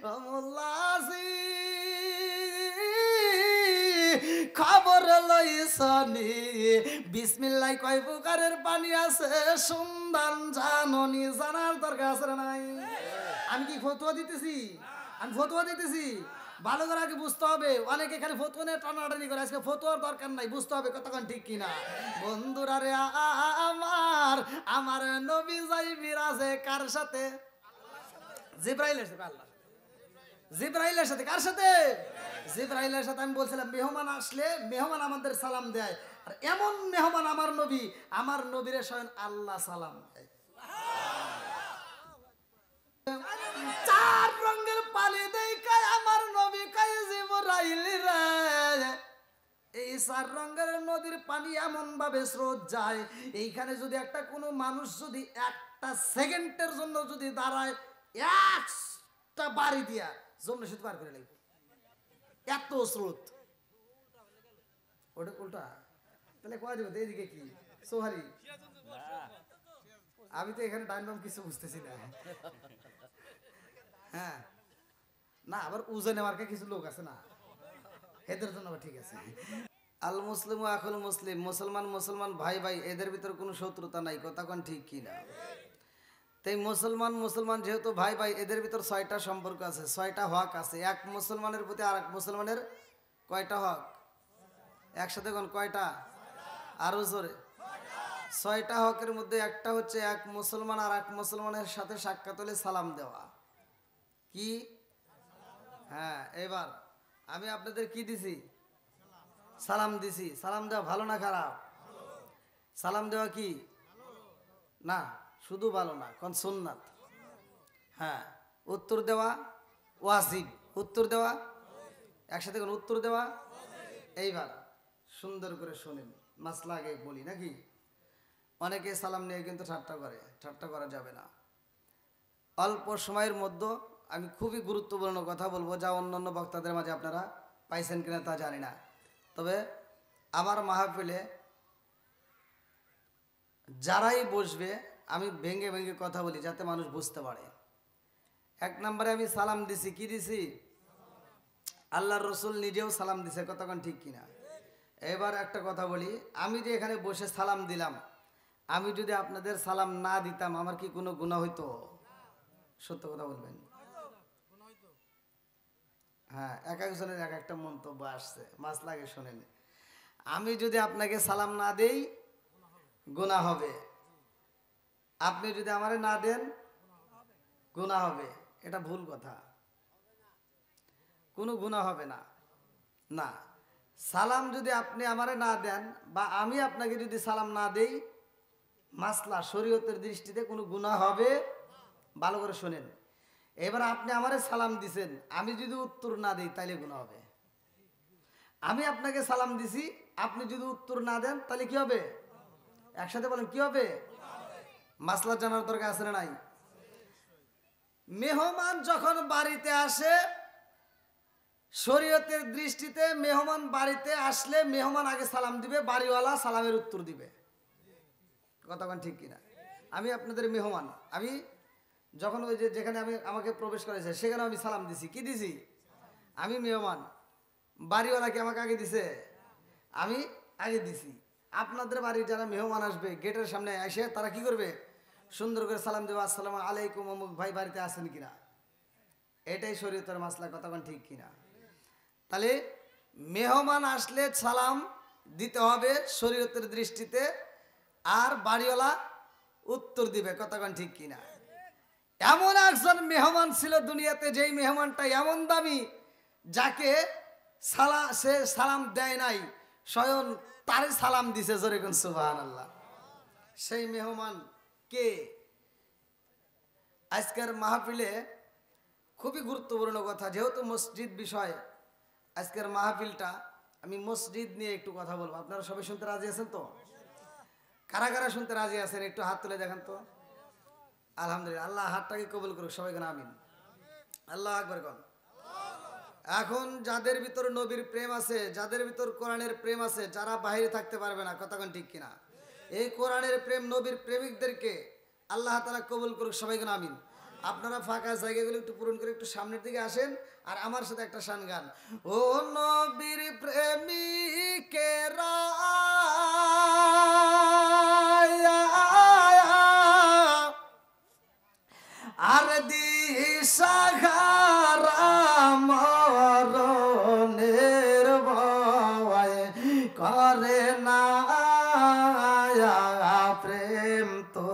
রমুল্লাসি খবর লইছনি বিসমিল্লাহ কয় প্রকারের পানি আছে সন্ধান জাননি জানার দরকার আছে নাই? আমি কি ফতোয়া দিতেছি? আমি ফতোয়া দিতেছি? ভালো করে আগে বুঝতে হবে। অনেকে খালি ফতোয়া নিয়ে টানাটানি করে, আজকে ফতোয়ার দরকার নাই, বুঝতে হবে কতক্ষণ ঠিক কিনা। বন্ধুরা রে আমার আমার নবী যাই বিরাজে কার সাথে? জিব্রাইলের সাথে। আল্লাহ জিব্রাইলের সাথে। কার সাথে? জিব্রাইলের সাথে। আমি বলছিলাম মেহমান আসলে মেহমান আমাদের সালাম দেয়, আর এমন মেহমান আমার নবী, আমার নবীরে স্বয়ং আল্লাহ সালাম দেয়। চার রঙের পানি দেয় কায় আমার নবী কায় জিব্রাইল রে। এই চার রঙের নদীর পানি এমন ভাবে স্রোত যায়, এইখানে যদি একটা কোনো মানুষ যদি একটা সেকেন্ডের জন্য যদি দাঁড়ায়, একটা বাড়ি দিয়া জমনে শুধু পার করে লাগবে, এত স্রোত। ওটা উল্টা তাহলে কয় দেবো এইদিকে কি সোহারি? আমি তো এখানে ডাইন বাম কিছু বুঝতেছি না। হ্যাঁ না, আবার উজনে মার্কে কিছু লোক আছে না, এদের জন্য আবার ঠিক আছে। আল মুসলিম ও আখুল মুসলিম, মুসলমান মুসলমান ভাই ভাই, এদের ভিতর কোনো শত্রুতা নাই, কথা কোন ঠিক কিনা? তাই মুসলমান মুসলমান যেহেতু ভাই ভাই, এদের ভিতর 6টা সম্পর্ক আছে, 6টা হক আছে। এক মুসলমানের প্রতি আর এক মুসলমানের কয়টা হক? একসাথে কোন কয়টা? আরো জোরে। 6টা হকের মধ্যে একটা হচ্ছে এক মুসলমান আর এক মুসলমানের সাথে সাক্ষাৎ হলে সালাম দেওয়া। কি? হ্যাঁ, এবার আমি আপনাদের কি দিছি? সালাম দিছি। সালাম দেওয়া ভালো না খারাপ? সালাম দেওয়া কি না শুধু ভালো না, কোন সুন্নাত। হ্যাঁ, উত্তর দেওয়া ওয়াজিব। উত্তর দেওয়া একসাথে কোন উত্তর দেওয়া। এইবার সুন্দর করে শোনেন, মাসলা আগে বলি নাকি? অনেকে সালাম নিয়ে কিন্তু ঠাট্টা করে, ঠাট্টা করা যাবে না। অল্প সময়ের মধ্যে আমি খুবই গুরুত্বপূর্ণ কথা বলবো, যা অন্যান্য বক্তাদের মাঝে আপনারা পাইছেন কিনা তা জানি না। তবে আমার মাহফিলে যারাই বসবে আমি ভেঙে ভেঙে কথা বলি যাতে মানুষ বুঝতে পারে। 1 নম্বরে আমি সালাম দিছি, কি দিছি? আল্লাহর রসুল নিজেও সালাম দিছে, কতক্ষণ ঠিক কিনা? এবার একটা কথা বলি, আমি যে এখানে বসে সালাম দিলাম, আমি যদি আপনাদের সালাম না দিতাম আমার কি কোনো গুনাহ হইতো? সত্য কথা বলবেন। হ্যাঁ, এক একজনের এক একটা মন্তব্য আসছে, মাস লাগে শোনেন। আমি যদি আপনাকে সালাম না দেই গুনাহ হবে, আপনি যদি আমারে না দেন গুনাহ হবে। এটা ভুল কথা, কোনো গুনাহ হবে না। না, সালাম যদি আপনি আমারে না দেন বা আমি আপনাকে যদি সালাম না দেই, মাসলা শরীয়তের দৃষ্টিতে কোনো গুনাহ হবে। ভালো করে শোনেন। এবার আপনি আমারে সালাম দিছেন, আমি যদি উত্তর না দিই তাহলে গুনাহ হবে। আমি আপনাকে সালাম দিছি, আপনি যদি উত্তর না দেন তাহলে কি হবে? একসাথে বলেন কি হবে? মাসলা জানার দরকার আছে না নাই? মেহমান যখন বাড়িতে আসে, শরীয়তের দৃষ্টিতে মেহমান বাড়িতে আসলে মেহমান আগে সালাম দিবে, বাড়িওয়ালা সালামের উত্তর দিবে। কতক্ষণ ঠিক কিনা? আমি আপনাদের মেহমান, আমি যখন ওই যে যেখানে আমাকে প্রবেশ করেছে সেখানে আমি সালাম দিছি, কি দিছি? আমি মেহমান, বাড়িওয়ালা কি আমাকে আগে দিছে? আমি আগে দিছি। আপনাদের বাড়ির যারা মেহমান আসবে গেটের সামনে এসে তারা কি করবে? সুন্দর করে সালাম দেবে, আসসালামু আলাইকুম অমুক ভাই বাড়িতে আছেন কিনা। এটাই শরীয়তের মাসলা, কতক্ষণ ঠিক কিনা? তাহলে মেহমান আসলে সালাম দিতে হবে শরীয়তের দৃষ্টিতে, আর বাড়িওয়ালা উত্তর দিবে, কতক্ষণ ঠিক কিনা? এমন একজন মেহমান ছিল দুনিয়াতে, যেই মেহমানটা এমন দামি, যাকে সে সালাম দেয় নাই, স্বয়ং তারে সালাম দিছে। জোরে কোন সুবহানাল্লাহ। সেই মেহমান কে? আজকের মাহফিলে খুবই গুরুত্বপূর্ণ কথা, যেহেতু মসজিদ বিষয়, আজকের মাহফিলটা আমি মসজিদ নিয়ে একটু কথা বলবো। আপনারা সবাই শুনতে রাজি আছেন তো? কারা কারা শুনতে রাজি আছেন একটু হাত তুলে দেখেন তো। আলহামদুলিল্লাহ, আল্লাহ হাতটাকে কবুল করুক, সবাই কেন আমিন। আল্লাহ আকবার কোন। এখন যাদের ভিতর নবীর প্রেম আছে, যাদের ভিতর কোরআনের প্রেম আছে, যারা বাইরে থাকতে পারবে না, কতক্ষণ ঠিক কিনা? এই কোরআনের প্রেম, নবীর প্রেমিকদেরকে আল্লাহ তাআলা কবুল করুক, সবাই কেন আমিন। আপনারা ফাঁকা জায়গাগুলো একটু পূরণ করে একটু সামনের দিকে আসেন আর আমার সাথে একটা শান গান। ও নবীর প্রেমিকেরা আর দিশাহারা মরণের ভয় করে না প্রেম তো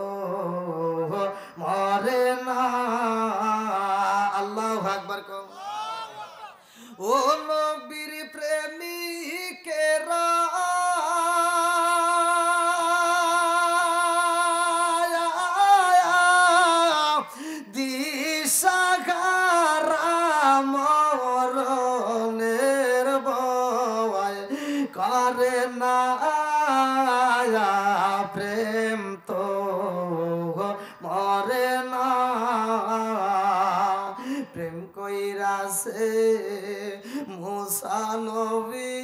মরে না। আল্লাহু আকবার কও। ও নবীর প্রেমিকেরা দিশাহারা মরণের ভয় করে না প্রেম তো মরে না। প্রেম কইরাছে মুসা নবী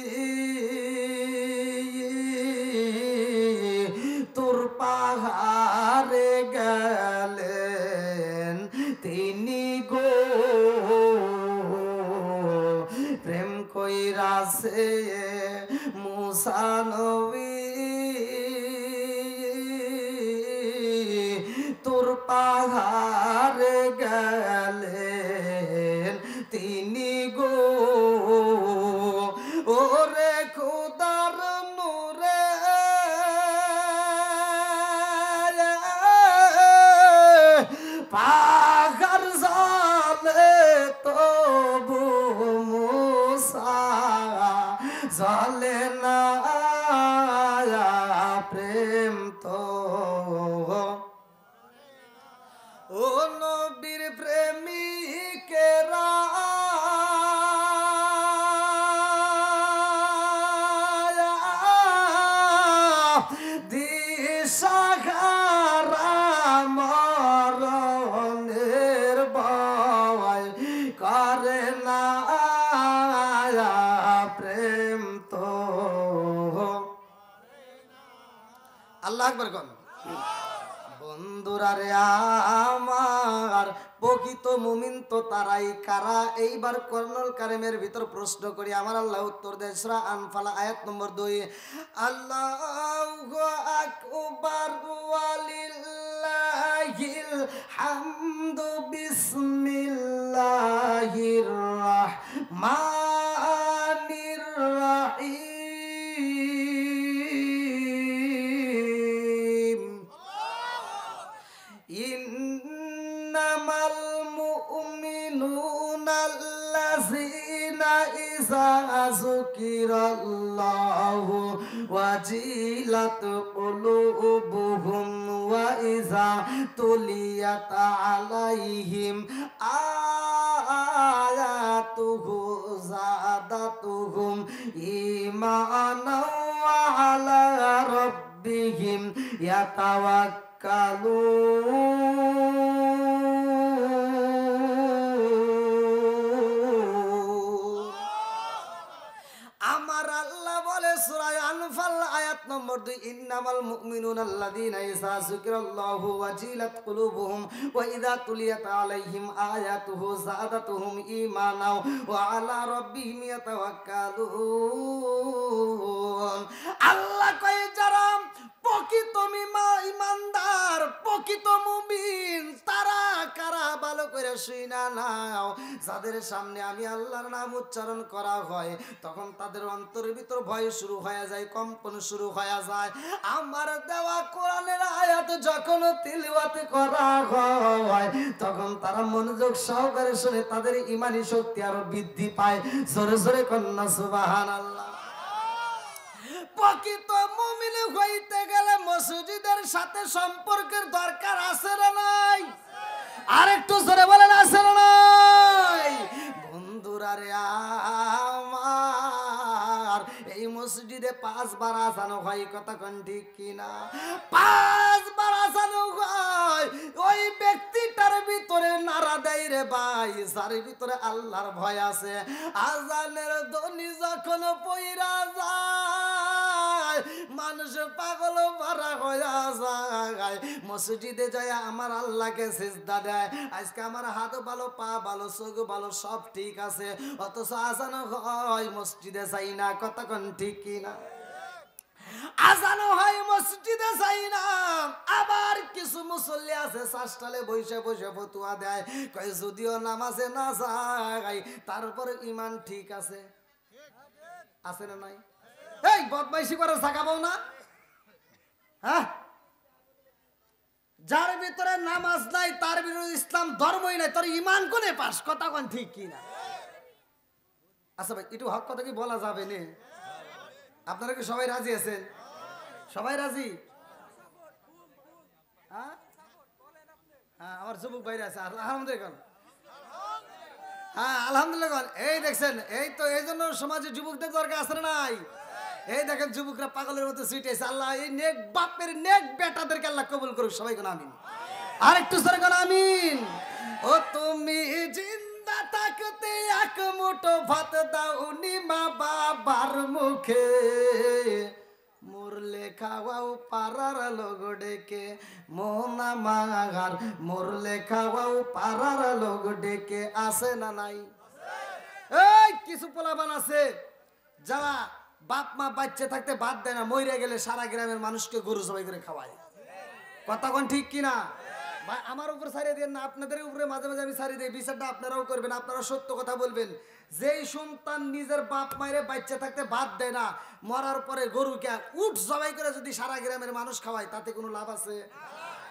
তোর পাহাড়ে গেলেন তিনি গো। প্রেম কইরাছে মুসা নবী তোর পাহাড়ে গেলেন তিনি গো। ওরে খোদার নূরে পাহাড় জালে তবু মুসা জালে না প্রেম তো। ও নবীর প্রেমিকেরা দিশাহারা মরণের ভয় করে না প্রেম তো। আল্লাহু আকবার কোন। বন্ধুরা রে আমার প্রকৃত মুমিন তো তারাই কারা। এইবার কর্নল কারিমের ভিতর প্রশ্ন করি, আমার আল্লাহ উত্তর দেয় সূরা আনফাল আয়াত নম্বর 2। আল্লাহু আকবার ওয়ালিল্লাহিল হামদু বিসমিল্লাহির রাহমানির রাহিম। ইন্নামাল মুমিনুনা আল্লাযীনা ইযা যুকিরাল্লাহু ওয়াজিলাত কুলুবুহুম ওয়া ইযা তুলিয়াত আলাইহিম আয়াতুহু যাদাতুহুম ঈমানাও ওয়া আলা রাব্বিহিম ইয়াতাওয়াক্কালুন। আমার আল্লাহ বলে সূরা আনফাল আয়াত নম্বর 2, ইন্নামাল মুমিনুনা আল্লাযীনা ইযা যুকিরাল্লাহু ওয়াজিলাত কুলুবুহুম ওয়া ইযা তুলিয়াত আলাইহিম আয়াতুহু যাদাতুহুম ঈমানাও ওয়া আলা রাব্বিহিম ইয়াতাওয়াক্কালুন। আল্লাহ কয় যারা প্রকৃত ইমানদার প্রকৃত মুমিন তারা কারা ভালো করে শুইনা নাও। যাদের সামনে আমি আল্লাহর নাম উচ্চারণ করা হয় তখন তাদের অন্তরের ভিতর ভয় শুরু হয়ে যায়, কম্পন শুরু হয়ে যায়। আমার দেওয়া কোরআনের আয়াত যখন তিলাওয়াত করা হয় তখন তারা মনোযোগ সহকারে শুনে তাদের ঈমানি শক্তি আরো বৃদ্ধি পায়। জোরে জোরে কন্যা সুবহানাল্লাহ। প্রকৃত মুমিন হইতে গেলে মসজিদের সাথে সম্পর্কের দরকার আছে না নাই? আরেকটু জোরে বলেন আছে না নাই? বন্ধুরা রে আমার এই মসজিদে 5 বার আযান হয়, কথা কোন ঠিক কিনা? 5 বার আযান হয়, ওই ব্যক্তিটার ভিতরে নারা দেয় রে ভাই যার ভিতরে আল্লাহর ভয় আছে। আযানের ধ্বনি যখন পইরা যায় যায়, মানুষ পাগল ভরা হয়ে যায়, মসজিদে যায় আমার আল্লাহকে সিজদা দেয়। আজকে আমার হাত ভালো, পা ভালো, চোখ ভালো, সব ঠিক আছে, অথচ আজানো হয় মসজিদে যাই না। কতক্ষণ ঠিক কিনা? আজানো হয় মসজিদে যাই না। আবার কিছু মুসল্লি আছে শাসটালে বসে বসে ফতুয়া দেয়, কয় যদিও নামাজে না যায় তারপর ইমান ঠিক আছে। আছে না নাই? এই বদমাইশি করে জাগাবো না? হ্যাঁ, যার ভিতরে নামাজ নাই তার ভিতরে ইসলাম ধর্মই নাই, তোর ইমান কোনে পাস? কথা কোন ঠিক কিনা? আচ্ছা ভাই, একটু হক কথা কি বলা যাবে না? আপনারা কি সবাই রাজি আছেন? সবাই রাজি? হ্যাঁ, আমার যুবক ভাইরা আছে আলহামদুলিল্লাহ। হ্যাঁ আলহামদুলিল্লাহ। এই দেখছেন, এই তো এই জন্য সমাজে যুবকদের দরকার আছে না নাই? এই দেখেন যুবকরা পাগলের মতো ছুটেছে। আল্লাহ এই নেক বাপের নেক বেটাদেরকে আল্লাহ কবুল করুক। সবাই কোন আমিন। আর একটু সরে কোন আমিন। ও তুমি জিন্দা থাকতে এক মুঠো ভাত দাওনি মা বাবার মুখে, মরলে খাওয়াও পাড়ার লোক ডেকে, মোনা মাগার মরলে খাওয়াও পাড়ার লোক ডেকে। আছে না নাই? এই কিছু পোলাপান আছে যারা বাপ মা বাচ্চা থাকতে বাদ দেয় না, মরে গেলে সারা গ্রামের মানুষকে গরু জবাই করে খাওয়ায়। কথা কোন ঠিক কিনা? ভাই আমার উপর ছাড়িয়ে দেন না, আপনাদের উপরে মাঝে মাঝে আমি ছাড়িয়ে দিই। বিচারটা আপনারাও করবেন, আপনারা সত্য কথা বলবেন। যেই সন্তান নিজের বাপ মায়ের বাচ্চা থাকতে বাদ দেয় না, মরার পরে গরুকে উঠ জবাই করে যদি সারা গ্রামের মানুষ খাওয়ায়, তাতে কোনো লাভ আছে?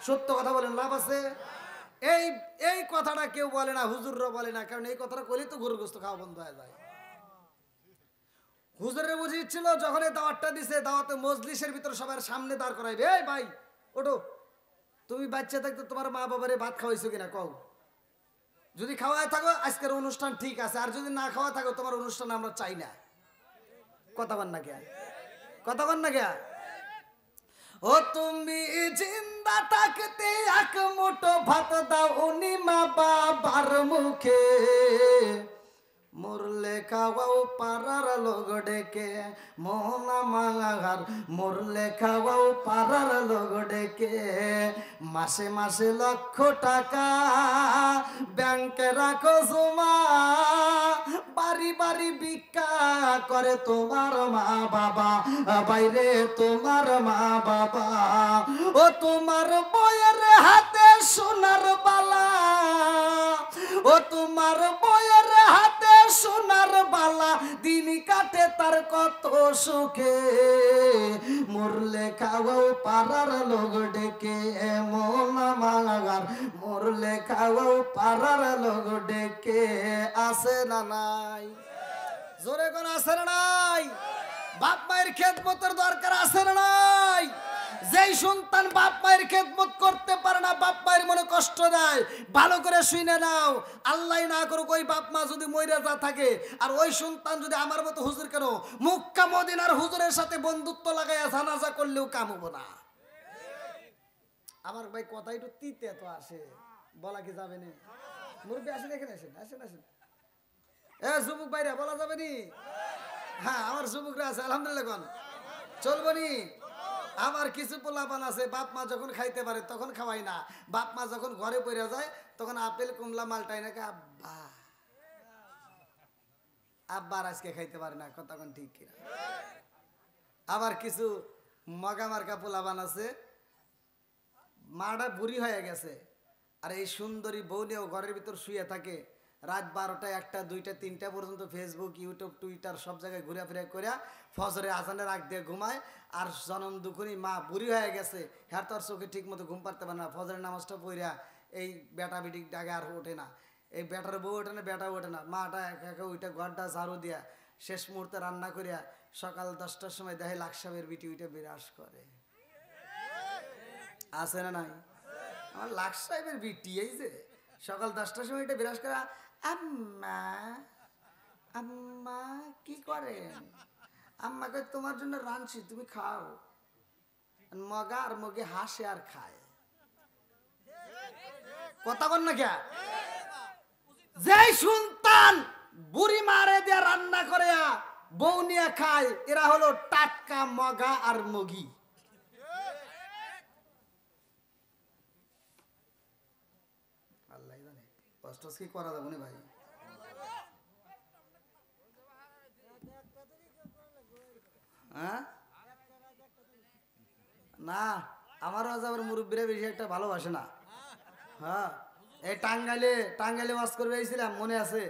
সত্য কথা বলেন, লাভ আছে? এই এই কথাটা কেউ বলে না, হুজুররা বলে না, কারণ এই কথাটা বলেই তো গরু গোস্ত খাওয়া বন্ধ হয়ে যায়। হুজুরের বুঝিয়ে ছিল যখন এই দাওয়াতটা দিছে, দাওয়াতে মজলিসের ভিতর সবার সামনে দাঁড় করাইবে, এই ভাই ওঠো, তুমি বাচ্চা থাকতে তোমার মা বাবারে ভাত খাওয়াইছো কিনা কও? যদি খাওয়ায় থাকো আজকের অনুষ্ঠান ঠিক আছে, আর যদি না খাওয়া থাকো তোমার অনুষ্ঠান আমরা চাই না। কথা বল না কে? কথা বল না কে? ও তুমি জিন্দা থাকতে এক মুঠো ভাত দাও উনি মা বাবার মুখে, মরলে খাওয়াও পাড়ার লোক ডেকে, মোহনা মাগার মরলে খাওয়াও পাড়ার লোক ডেকে। মাসে মাসে লক্ষ টাকা ব্যাংকে রাখো জমা, বাড়ি বাড়ি ভিক্ষা করে তোমার মা বাবা, বাইরে তোমার মা বাবা। ও তোমার বইয়ের হাতে সোনার বালা, ও তোমার বইয়ের হাতে সোনার বালা, দিন কাটে তার কত সুখে, মরলে খাওয়াও পাড়ার লোক ডেকে, মোনা মাগার মরলে খাওয়াও পাড়ার লোক ডেকে। আছে না নাই? জোরে কোন আছে না নাই? বাপ মায়ের খেদমতের দরকার আছে না নাই? যেই সন্তান বাপ মায়ের খেদমত করতে পারে না, বাপ মায়ের মনে কষ্ট দেয়, ভালো করে শুনে নাও, আল্লাহ না করুক ওই বাপ মা যদি মইরা যা থাকে, আর ওই সন্তান যদি আমার মতো হুজুর কেন মক্কা মদিনার হুজুরের সাথে বন্ধুত্ব লাগাইয়া জানাজা করলেও কাম হবো না। আমার ভাই কথা একটু তিতে তো আসে, বলা কি যাবে না? মুরব্বী আসেন, এখানে আসেন, আসেন আসেন। এ যুবক ভাইরা বলা যাবে নি? হ্যাঁ আমার যুবকরা আছে আলহামদুলিল্লাহ, কোন চলবো নি? আমার কিছু পোলাপান আছে বাপ মা যখন খাইতে পারে তখন খাওয়াই না, বাপ মা যখন ঘরে পড়ে যায় তখন আপেল কমলা মালটাই নাকি আব্বা আব্বার আজকে খাইতে পারে না। কথা কোন ঠিক কিনা? আবার কিছু মগা মার্কা পোলাপান আছে, মাটা বুড়ি হয়ে গেছে, আর এই সুন্দরী বউ নিয়েও ঘরের ভিতর শুয়ে থাকে, রাত 12টা 1টা 2টা 3টা পর্যন্ত ফেসবুক ইউটিউব টুইটার সব জায়গায় ঘুরে ফিরে করে ফজরে আজানের আগ দিয়ে ঘুমায়। আর জনম দুখুনি মা বুড়ি হয়ে গেছে, হ্যাঁ তোর চোখে ঠিক মতো ঘুম পারতে পারে না, ফজরের নামাজটা পড়িয়া এই বেটা বেটি ডাকে আর ওঠে না, এই বেটার বউ ওঠে না, বেটা ওঠে না, মাটা একা একা ওইটা ঘরটা ঝাড়ু দিয়া শেষ মুহূর্তে রান্না করিয়া সকাল 10টার সময় দেখে লাকসামের বিটি ওইটা বিরাজ করে। আছে না নাই? আমার লাখ সাহেবের বিটি এই যে সকাল 10টার সময় এটা বিরাজ করে, আম্মা আম্মা কি করেন? আম্মাকে তোমার জন্য রাঁধছি তুমি খাও। মগা আর মগে হাসে আর খায়। কথা বল না কে? যেই সন্তান বুড়ি মারে দিয়া রান্না করে বউ নিয়ে খায়, এরা হলো টাটকা মগা আর মগি। আল্লাহ জানে কষ্ট কি করা যাবে না ভাই। হ্যাঁ না, আমারও আজ আবার মুরব্বীরা বেশি একটা ভালোবাসে না। হ্যাঁ, এই টাঙ্গাইলে ওয়াজ করবে এসেছিলাম, মনে আছে?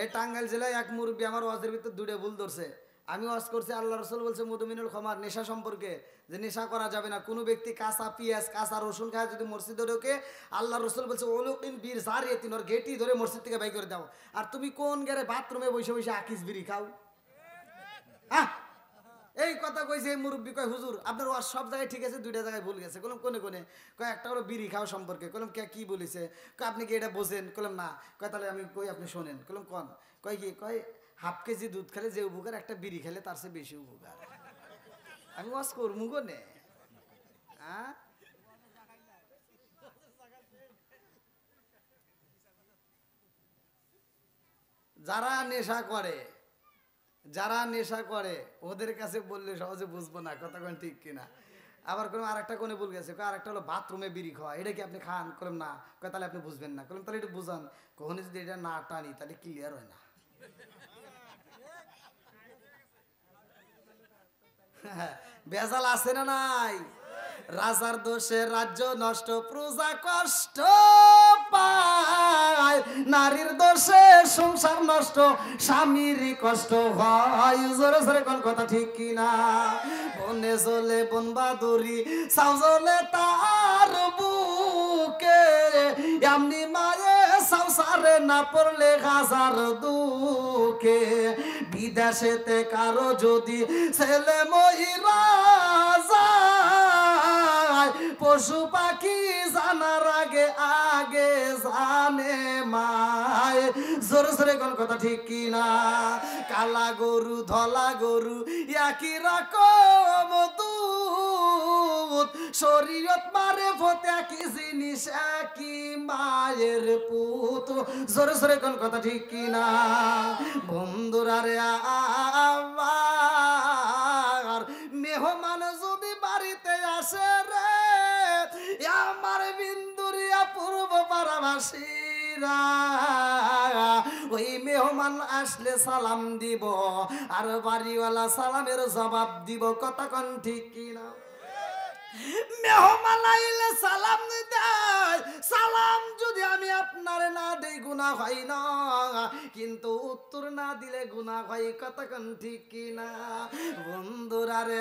এই টাঙ্গাইল জেলায় এক মুরব্বী আমার ওয়াজের ভিতর দুটো ভুল ধরছে। আমি ওয়াজ করছি, আল্লাহ রসুল বলছে মুদমিনুল খমার, নেশা সম্পর্কে, যে নেশা করা যাবে না। কোনো ব্যক্তি কাঁচা পেঁয়াজ কাঁচা রসুন খায় যদি মসজিদে ঢোকে, আল্লাহ রসুল বলছে ওলুকিন বীর জারিয়াতিন, ওর গেটি ধরে মসজিদ থেকে বাই করে দাও। আর তুমি কোন গেরে বাথরুমে বসে বসে আকিস বিড়ি খাও? হ্যাঁ, এই কথা কইছে এই মুরব্বী। কয় হুজুর আপনার ওয়াজ সব জায়গায় ঠিক আছে, দুইটা জায়গায় ভুল গেছে। কলম কোনে কোনে? কয় একটা হলো বিড়ি খাওয়া সম্পর্কে। কলম কে কি বলেছে? কয় আপনি কি এটা বোঝেন? কলম না। কয় তাহলে আমি কই আপনি শোনেন। কলম কোন? কয় কি? কয় হাফ কেজি দুধ খেলে যে উপকার, একটা বিড়ি খেলে তার চেয়ে বেশি উপকার। আমি ওয়াজ করবো কোনে? হ্যাঁ, যারা নেশা করে, যারা নেশা করে ওদের কাছে বললে সহজে বুঝবো না, কথা কোন ঠিক কিনা? আবার কোনো আরেকটা কোনে ভুল গেছে, আরেকটা হলো বাথরুমে বিড়ি খাওয়া, এটা কি আপনি খান? করলাম না। কয় তাহলে আপনি বুঝবেন না। করলাম তাহলে একটু বুঝান। কখনো যদি এটা না টানি তাহলে ক্লিয়ার হয় না। বেজাল আছে না নাই? রাজার দোষে রাজ্য নষ্ট, প্রজা কষ্ট পায়। নারীর দোষে সংসার নষ্ট, স্বামীর কষ্ট হয়। জোরে জোরে কোন কথা ঠিক কিনা? বনে চলে বন বাদুরি, সাউ জ্বলে তার বুকে, এমনি মায়ে সাউ সারে না পড়লে হাজার দুঃখে। বিদেশেতে কারো যদি ছেলে মহিলা যায়, পশু পাখি জানার আগে আগে জানে মায়। জোরে জোরে কোন কথা ঠিক কিনা? কালা গরু ধলা গরু একই রকম দুধ, শরীয়ত মারে ফতে একই জিনিস, একই মায়ের পুত। জোরে জোরে কোন কথা ঠিক কিনা? বন্ধুরা রে আমার মেহমান যদি বাড়িতে আসে রে, আমার বিন্দুরিয়া পূর্ব পাড়াবাসীরা, ওই মেহমান আসলে সালাম দিব, আর বাড়িওয়ালা সালামের জবাব দিব। কথা কোন ঠিক কিনা? মেহমান আইলে সালাম দেয়, সালাম যদি আমি আপনার না দেই গুনাহ হয় না, কিন্তু উত্তর না দিলে গুনাহ হয়। কথা কোন ঠিক কিনা? বন্ধুরা রে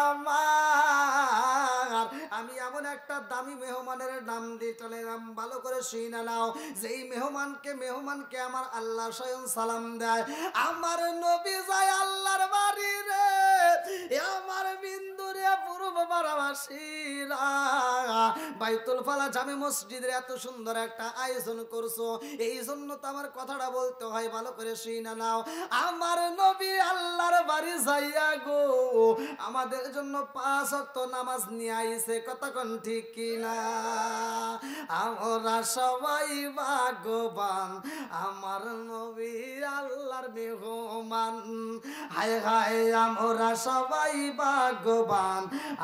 আমার, আমি এমন একটা দামি মেহমানের নাম দিয়ে চলে নাম, ভালো করে শুনে নাও। যেই মেহমানকে আমার আল্লাহ স্বয়ং সালাম দেয়। আমার নবী যায় আল্লাহর বাড়ি রে, আমার বিন্দুরে পূর্ব বারাবাসীরা, বাইতুল ফালা জামে মসজিদের এত সুন্দর একটা আয়োজন করছো, এই জন্য তো আমার কথাটা বলতে হয়, ভালো করে শুনে নাও। আমার নবী আল্লাহর বাড়ি যাইয়া গো আমাদের জন্য 5 ওয়াক্ত নামাজ নিয়ে আইছে। কথা কোন ঠিক কিনা? আমরা সবাই ভাগ্যবান, আমার নবী আল্লাহর মেহমান। হায় হায় আমরা সবাই ভাগ্যবান,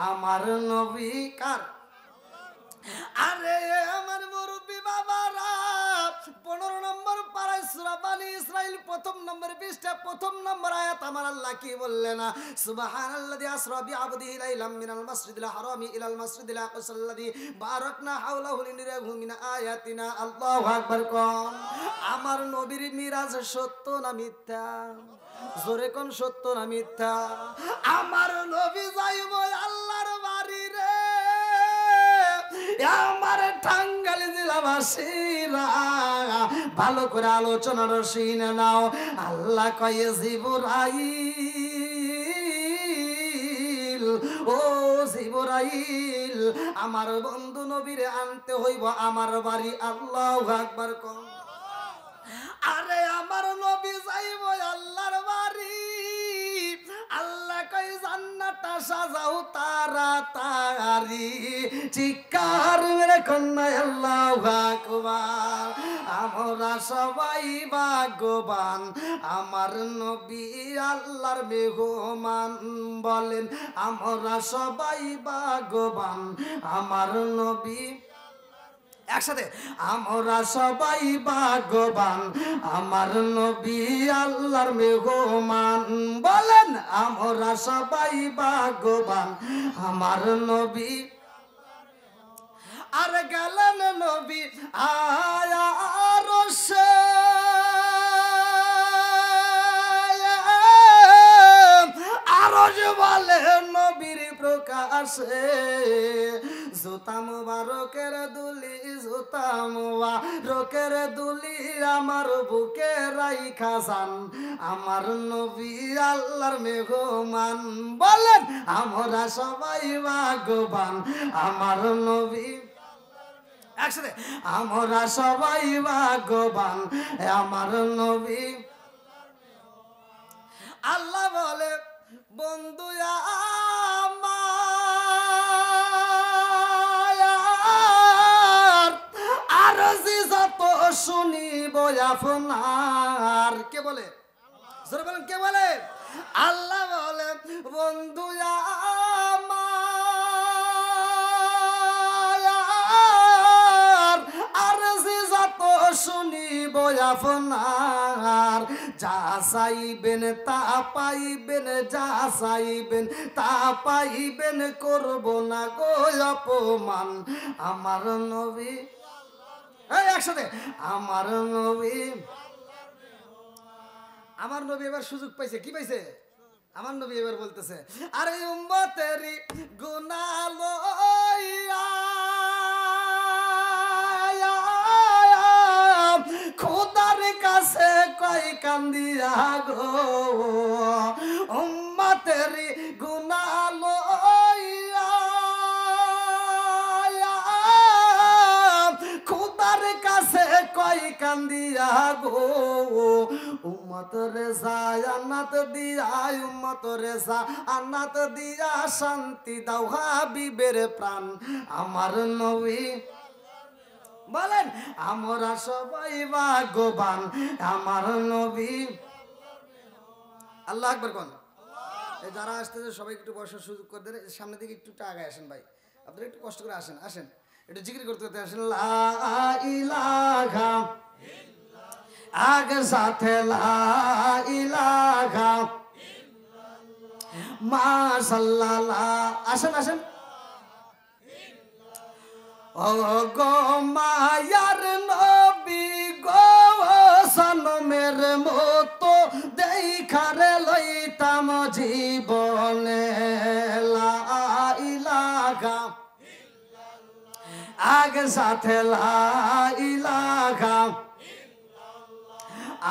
আমার নবী কার? আরে আমার মুরব্বী বাবারা, 15 নম্বর পারায় সূরা বানী ইসরাইল 1 নম্বর পৃষ্ঠা 1 নম্বর আয়াত আমার আল্লাহ কি বললেন? সুবহানাল্লাযী আসরা বিআবদিহি লাইলাম মিনাল মাসজিদিল হারামি ইলাল মাসজিদিল আকসাল্লাযী বারাকনা হাওলাহু লিনুরিয়াহু মিন আয়াতিনা। আল্লাহু আকবার। কোন আমার নবীর মিরাজ সত্য না মিথ্যা? জোরে কোন সত্য না মিথ্যা? আমার নবী যাইব আল্লাহর বাড়ি রে, আমার টাঙ্গাইল জেলাবাসীরা ভালো করে আলোচনার শুনে নাও। আল্লাহ কয়ে জিবরাইল, ও জিবরাইল, আমার বন্ধু নবীরে আনতে হইব আমার বাড়ি। আল্লাহু আকবার। কোন আরে আমার নবী যাইব আল্লাহর বাড়ি, আল্লাহ কই জান্নাতটা সাজাও তাড়াতাড়ি। চিৎকার মেরে কন্যা আল্লাহু আকবার। আমরা সবাই ভাগ্যবান আমার নবী আল্লাহর মেহমান বলেন আমরা সবাই ভাগ্যবান আমার নবী একসাথে আমরা সবাই ভাগ্যবান আমার নবী আল্লাহর মেহমান বলেন আমরা সবাই ভাগ্যবান আমার নবী আর গেলেন নবী আয়া আরশে আরশ বলে নবীর প্রকাশে জুতা মুবারকের দুলি জুতা মুবারকের দুলি আমার বুকে রাইখা যান আমার নবী আল্লাহর মেহমান বলেন আমরা সবাই ভাগ্যবান আমার নবী একসাথে আমরা সবাই ভাগ্যবান আমার নবী আল্লাহ বলে বন্ধু আমার আর যত শুনিব আপনার কে বলে জোরে বলেন কে বলে আল্লাহ বলে বন্ধু আমার আর যত শুনিব আপনার যা চাইবেন তা পাইবেন যা চাইবেন তা পাইবেন করব না গো অপমান আমার নবী এই একসাথে আমার নবী এবার সুযোগ পাইছে কি পাইছে আমার নবী এবার বলতেছে আরে উম্মতেরই গুনাহ লইয়া খোদার কাছে কই কান্দিয়া গো উম্মতেরই গুনাহ লইয়া খোদার কাছে কই কান্দিয়া গো উম্মত রে জান্নাত দিয়া উম্মত রে জান্নাত দিয়া শান্তি দাও হাবিবের প্রাণ আমার নবী বলেন আমরা সবাই ভাগ্যবান আমার নবী আল্লাহু আকবার কোন এই যারা আসতেছে সবাই একটু বসার সুযোগ করে দেন সামনের দিকে একটু আগে আসেন ভাই আপনারা একটু কষ্ট করে আসেন আসেন একটু জিকির করতে করতে আসেন লা ইলাহা আগে সাথে লা ইলাহা মাশাআল্লাহ আসেন আসেন ও গো মায়ার নবী গো সনমের মতো দেখারে লইতাম জীবনে লা ইলাহা আগে সাথে লা ইলাহা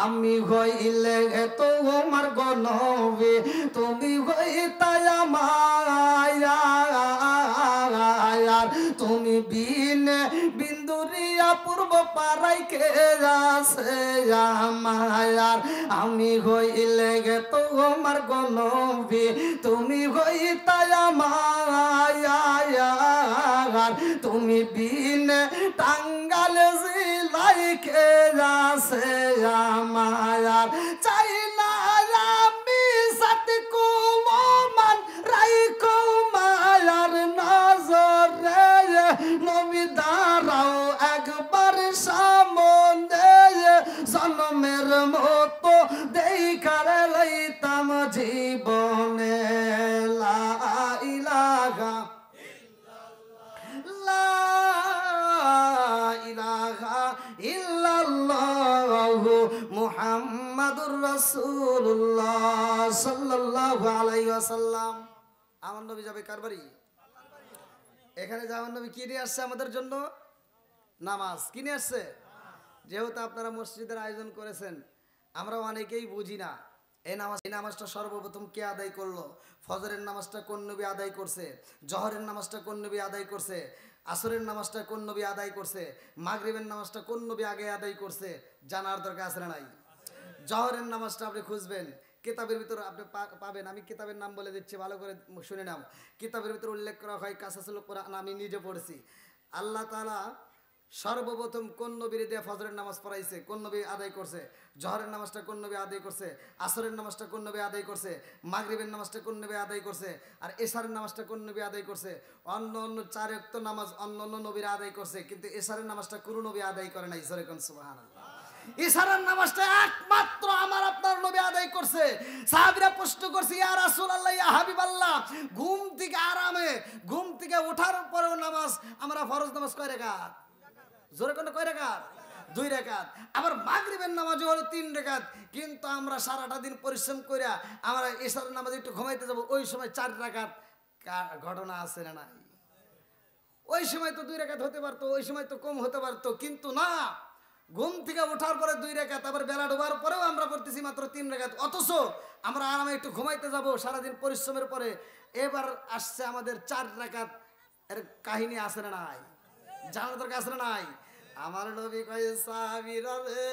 আমি হইলে তোমার গো নবী তুমি হইতাই আমার তুমি বিনে বিন্দুরিয়া পূর্ব পাড়াই কে আছে আমার আমি হইলে তোমার গো নবী তুমি হইতাই আমার তুমি বিনে টাঙ্গাল জিলাই কে আছে আমার চাই না আমি সাথে কুমান রাইকো মায়ার নজরে নবী দাঁড়াও একবার সামনে জন্মের মতো দেখার লইতাম জীবনে লা ইলাহা ইল্লাল্লাহু মুহাম্মাদুর রাসূলুল্লাহ সাল্লাল্লাহু আলাইহি ওয়াসাল্লাম আমার নবী যাবে কার বাড়ি এখানে যাওয়ার নবী কি নিয়ে আসছে আমাদের জন্য নামাজ কি নিয়ে আসছে যেহেতু আপনারা মসজিদের আয়োজন করেছেন আমরা অনেকেই বুঝি না এই নামাজটা সর্বপ্রথম কে আদায় করলো ফজরের নামাজটা কোন নবী আদায় করছে জহরের নামাজটা কোন নবী আদায় করছে আসরের নামাজটা কোন নবী আদায় করছে মাগরিবের নামাজটা কোন নবী আগে আদায় করছে জানার দরকার আছে না নাই জহরের নামাজটা আপনি খুঁজবেন কিতাবের ভিতর আপনি পাবেন আমি কিতাবের নাম বলে দিচ্ছি ভালো করে শুনে নাও কিতাবের ভিতর উল্লেখ করা হয় কাসাসুল কোরআন আমি নিজে পড়েছি আল্লাহ তাআলা সর্বপ্রথম কোন নবীর দিয়ে ফজরের নামাজ পড়াইছে, কোন নবী আদায় করছে, জহরের নামাজটা কোন নবী আদায় করছে, আসরের নামাজটা কোন নবী আদায় করছে, মাগরিবের নামাজটা কোন নবী আদায় করছে, আর এশারের নামাজটা কোন নবী আদায় করছে। অন্য অন্য 4 ওয়াক্ত নামাজ অন্য অন্য নবীরা আদায় করছে, কিন্তু এশারের নামাজটা কোন নবী আদায় করে নাই। জোরে কোন সুবহানাল্লাহ। ইশারার নামাজটা একমাত্র আমার আপনার নবী আদায় করছে। সাহাবীরা প্রশ্ন করছে, ইয়া রাসূলুল্লাহ, ইয়া হাবিবাল্লাহ, ঘুম থেকে আরামে ঘুম থেকে ওঠার পরেও নামাজ, আমরা ফরজ নামাজ কয় রাকাত? জোরে কোন কয় রাকাত? 2 রাকাত। আবার মাগরিবের নামাজও হলো 3 রাকাত, কিন্তু আমরা সারাটা দিন পরিশ্রম কইরা আমরা ইশারার নামাজে একটু ঘুমাইতে যাব, ওই সময় 4 রাকাত। ঘটনা আছে না নাই? ওই সময় তো 2 রাকাত হতে পারতো, ওই সময় তো কম হতে পারতো, কিন্তু না, ঘুম থেকে ওঠার পরে 2 রাকাত, আবার বেলা ডোবার পরেও আমরা পড়তেছি মাত্র 3 রাকাত। অথচ আমরা আরামে একটু ঘুমাইতে যাব সারাদিন পরিশ্রমের পরে, এবার আসছে আমাদের 4 রাকাত। এর কাহিনী আছে না নাই? জানার দরকার আছে না নাই? আমার নবী কয়, সাহাবীরা রে,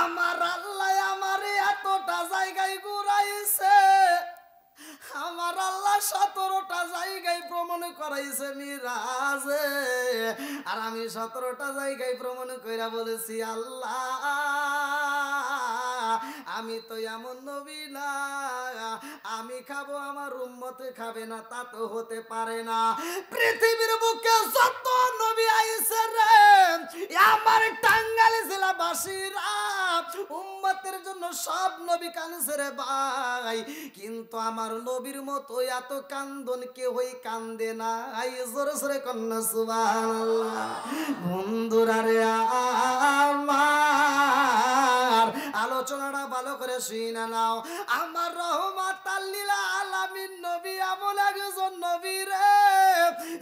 আমার আল্লাহ আমারে এতটা জায়গায় ঘুরাইছে, আমার আল্লাহ 17টা জায়গায় ভ্রমণ করাইছে মিরাজে, আর আমি 17টা জায়গায় ভ্রমণ কইরা বলেছি, আল্লাহ আমি তো এমন নবী না, আমি খাবো আমার উম্মতে খাবে না, তা তো হতে পারে না। পৃথিবীর বুকে যত নবী আইছে রে, আমার টাঙ্গাইল জেলাবাসীরা উম্মতের জন্য সব নবী কাঁদছে রে ভাই, কিন্তু আমার নবীর মতো এত কান্দন কেউই কান্দে না। জোরে জোরে কন্যা সুবহানাল্লাহ। বন্ধুরা রে আমার, আলোচনাটা ভালো করে শুনে নাও। আমার রহমাতাল লিল আলামিন নবী এমন একজন নবী রে,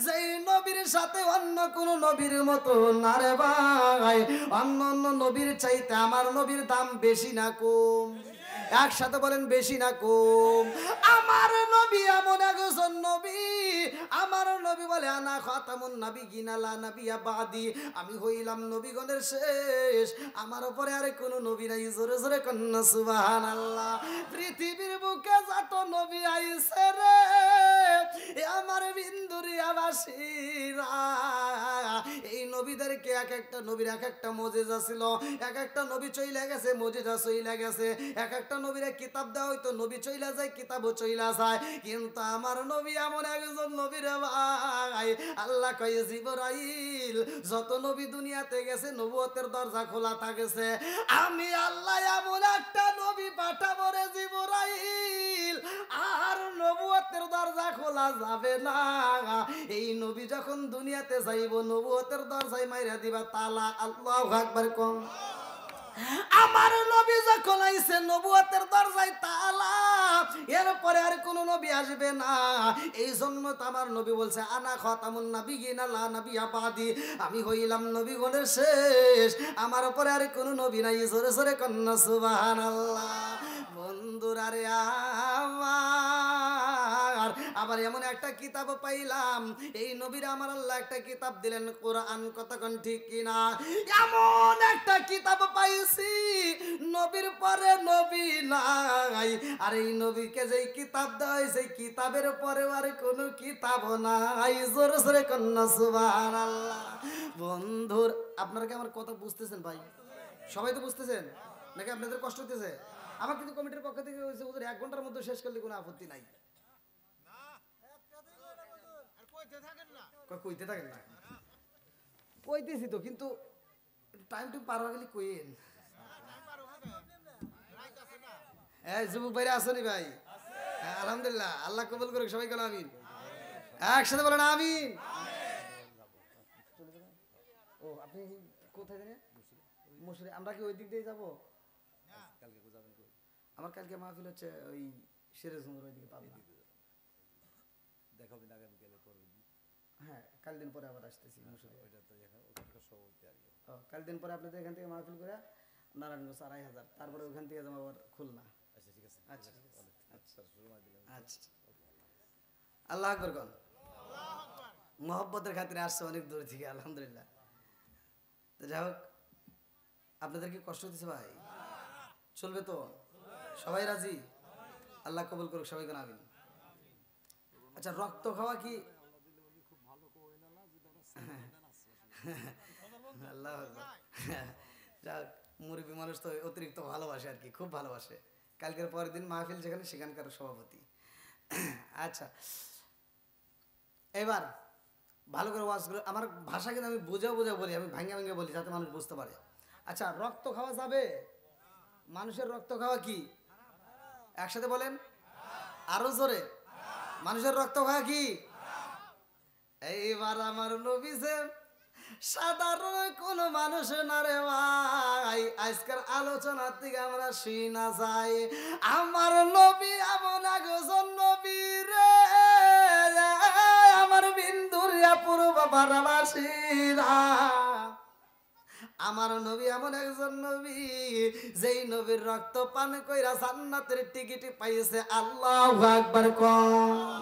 যেই নবীর সাথে অন্য কোন নবীর মতো না রে ভাই। অন্য অন্য নবীর চাইতে আমার নবীর দাম বেশি না কম? একসাথে বলেন, বেশি না কম? আমার নবী এমন একজন নবী, আমার নবী বলে, আনা খাতামুন নাবিয়িন লা নাবিয়্যা বাদি, আমি হইলাম নবীগণের শেষ, আমার উপরে আর কোনো নবী নাই। জোরে জোরে কন্না সুবহানাল্লাহ। পৃথিবীর বুকে যত নবী আইছে রে, আমার বিন্দুরিয়াবাসীরা, এই নবীদেরকে এক একটা নবীর এক একটা মুজিজা ছিল, এক একটা নবী চইলা গেছে, মুজিজা চইলা গেছে, এক একটা নবীরে কিতাব দেওয়া হইতো, নবী চইলা যায়, কিতাবও চইলা যায়, কিন্তু আমার নবী এমন একজন নবী রে ভাই, আল্লাহ কয়, জিবরাইল যত নবী দুনিয়াতে গেছে নবুয়তের দরজা খোলা থাকেছে, আমি আল্লাহ এমন একটা নবী পাঠাবো রে জিবরাইল, আর নবুয়তের দরজা খোলা যাবে না। এই নবী যখন দুনিয়াতে যাইব, নবুয়তের দরজায় মাইরা দিবা তালা। আল্লাহু আকবার কোন। আমার নবী যখন আইছে, নবুয়তের দরজায় তালা, এরপরে আর কোন নবী আসবে না। এই জন্য তো আমার নবী বলছে, আনা খাতামুন নাবিয়িন লা নাবিয়্যা বাদি, আমি হইলাম নবীগণের শেষ, আমার উপরে আর কোন নবী নাই। জোরে জোরে কন্না সুবহানাল্লাহ। বন্ধুরা রে আমার, আবার এমন একটা কিতাব পাইলাম, এই নবীর আমার আল্লাহ একটা কিতাব দিলেন, কোরআন। কতক্ষণ ঠিক কিনা? এমন একটা কিতাব পাইছি, নবীর পরে নবী নাই, আর এই নবীকে যেই কিতাব দেওয়া হয়েছে, কিতাবের পরে আর কোনো কিতাব নাই। জোরে জোরে কন্যা সুবহানাল্লাহ। বন্ধুর, আপনারা কি আমার কথা বুঝতেছেন ভাই? সবাই তো বুঝতেছেন নাকি? আপনাদের কষ্ট হতেছে? আমার কিন্তু কমিটির পক্ষ থেকে হয়েছে, ওদের 1 ঘন্টার মধ্যে শেষ করলে কোনো আপত্তি নাই। কইতে থাকেন না, কইতেছি তো, কিন্তু টাইম টু পার হয়ে গেলে কইেন। হ্যাঁ, যুবক ভাইরা আসেনি ভাই? হ্যাঁ, আলহামদুলিল্লাহ, আল্লাহ কবুল করুক। সবাই বলেন আমিন। একসাথে বলেন আমিন। ও, আপনি কোথায় জানেন? মুসুরি। আমরা কি ওই দিক দিয়ে যাবো? আমার কালকে মাহফিল হচ্ছে ওই সিরাজগঞ্জের ওই দিকে, পাবনা। দেখাবেন আগামীকালে করবেন। হ্যাঁ, কাল দিন পরে আবার আসতেছি মুসুরি। কাল দিন পরে আপনাদের এখান থেকে মাহফিল করে নারায়ণগঞ্জ 2500, তারপরে ওখান থেকে যাবো আবার খুলনা। আচ্ছা, ঠিক আছে। আচ্ছা আচ্ছা, সময় দিলাম। আচ্ছা, আল্লাহ আকবার কোন। মোহব্বতের খাতিরে আসছে অনেক দূর থেকে, আলহামদুলিল্লাহ। তো যাই হোক, আপনাদের কি কষ্ট হতেছে ভাই? চলবে তো? সবাই রাজি? আল্লাহ কবুল করুক। সবাই কোন আমিন। আচ্ছা রক্ত খাওয়া কি আল্লাহ যাক, মুরব্বী মানুষ তো অতিরিক্ত ভালোবাসে আর কি, খুব ভালোবাসে। কালকের পরের দিন মাহফিল যেখানে, সেখানকার সভাপতি। আচ্ছা এবার ভালো করে ওয়াজগুলো, আমার ভাষা কিন্তু আমি বুঝা বলি, আমি ভাঙ্গে ভাঙ্গে বলি যাতে মানুষ বুঝতে পারে। আচ্ছা রক্ত খাওয়া যাবে? মানুষের রক্ত খাওয়া কি? একসাথে বলেন আরো জোরে, মানুষের রক্ত খাওয়া কি? এইবার আমার নবী যে সাধারণ কোন মানুষ না রে ভাই, আজকের আলোচনার থেকে আমরা শুই না যাই, আমার নবী এমন একজন নবী রে, আমার বিন্দুরিয়া পূর্ব বারাবাসীরা, আমার নবী এমন একজন নবী যেই নবীর রক্ত পান কইরা জান্নাতের টিকিট পাইছে। আল্লাহু আকবার কোন।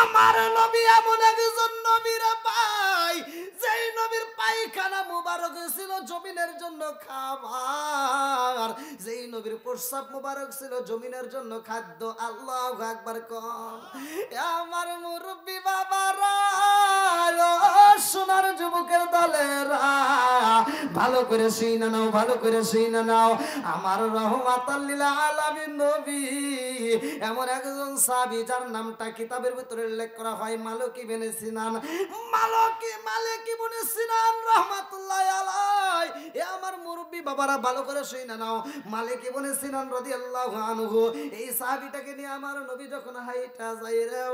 আমার নবী এমন একজন নবী রে ভাই, যেই নবীর পায়খানা মুবারক ছিল জমিনের জন্য খাবার, যেই নবীর প্রস্রাব মুবারক ছিল জমিনের জন্য খাদ্য। আল্লাহু আকবার কোন। আমার মুরব্বি বাবারা, সোনার যুবকের দলেরা, ভালো করে শুনে নাও, ভালো করে শুনে নাও, আমার রহমাতাল লিল আলামিন নবী এমন একজন সাহাবী যার নামটা কিতাবের ভিতরে উল্লেখ করা হয় মালিক ইবনে সিনান। মালিক ইবনে সিনান রাহমাতুল্লাহি আলাইহি। এ আমার মুরব্বি বাবারা ভালো করে শুনে নাও, মালিক ইবনে সিনান রাদিয়াল্লাহু আনহু, এই সাহাবীটাকে নিয়ে আমার নবী যখন হাইটা যায় রে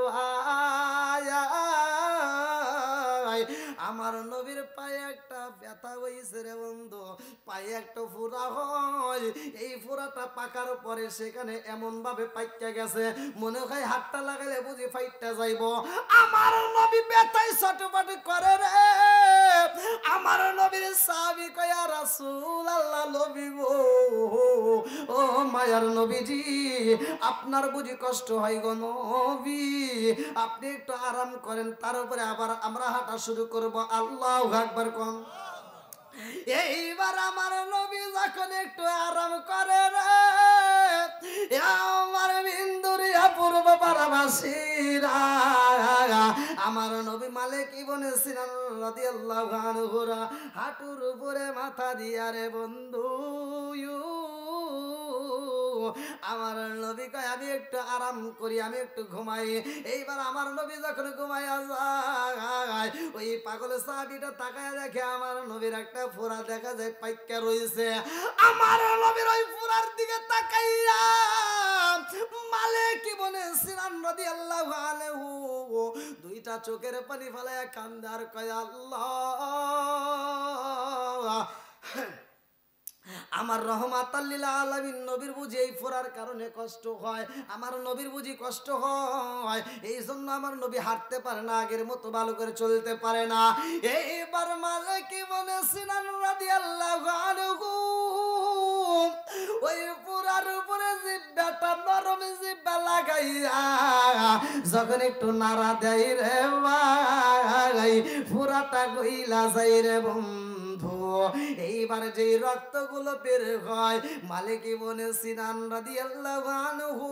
ভাই, আমার নবীর পায়ে একটা ব্যথা হইছে রে বন্ধু, পায়ে একটা ফোঁড়া হয়, এই ফোঁড়াটা পাকার পরে সেখানে এমন ভাবে পাইকা গেছে মনে হয় হাতটা লাগালে বুঝি ফাইটটা যাইব। আমার নবী ব্যথায় ছটফট করে রে, আমার নবীর সাহাবী কয় ইয়া রাসূলুল্লাহ, নবী গো, ও মায়ার নবীজি, আপনার বুঝি কষ্ট হয় গো নবী, আপনি একটু আরাম করেন, তার উপরে আবার আমরা হাঁটা শুরু করব। আল্লাহু আকবার কোন। এইবার আমার নবী যখন একটু আরাম করে রে, আমার বিন্দুরিয়া পূর্ব পারাবাসীরা, আমার নবী মালিক ইবনে সিনান রাদিয়াল্লাহু আনহু হাঁটুর উপরে মাথা দিয়া রে বন্ধু, আমার নবী কয় আমি একটু আরাম করি, আমি একটু ঘুমাই। এইবার আমার নবী যখন ঘুমাইয়া যায়, ওই পাগল সাহাবীটা তাকায় দেখে আমার নবীর একটা ফোঁড়া দেখা যায় পাইকা রইছে। আমার নবীর ওই ফোঁড়ার দিকে তাকাইয়া মালিক ইবনে সিনান রাদিয়াল্লাহু আনহু দুইটা চোখের পানি ফেলায়া কান্দে আর কয় আল্লাহ, আমার রহমাতাল লিল আলামিন নবীর বুঝি এই ফোঁড়ার কারণে কষ্ট হয়, আমার নবীর বুঝি কষ্ট হয়, এই জন্য আমার নবী হাঁটতে পারে না, আগের মতো ভালো করে চলতে পারে না। এইবার মালিক ইবনে সিনান রাদিয়াল্লাহু আনহু ওই ফোঁড়ার উপরে জিহ্বাটা নরম জিহ্বা লাগাইয়া যখন একটু নাড়া দেয় রে ভাই, ফোঁড়াটা গইলা যায় রে বন্ধু। এইবার যে রক্তগুলো বের হয় মালিক ইবনে সিনান রাদিয়াল্লাহু আনহু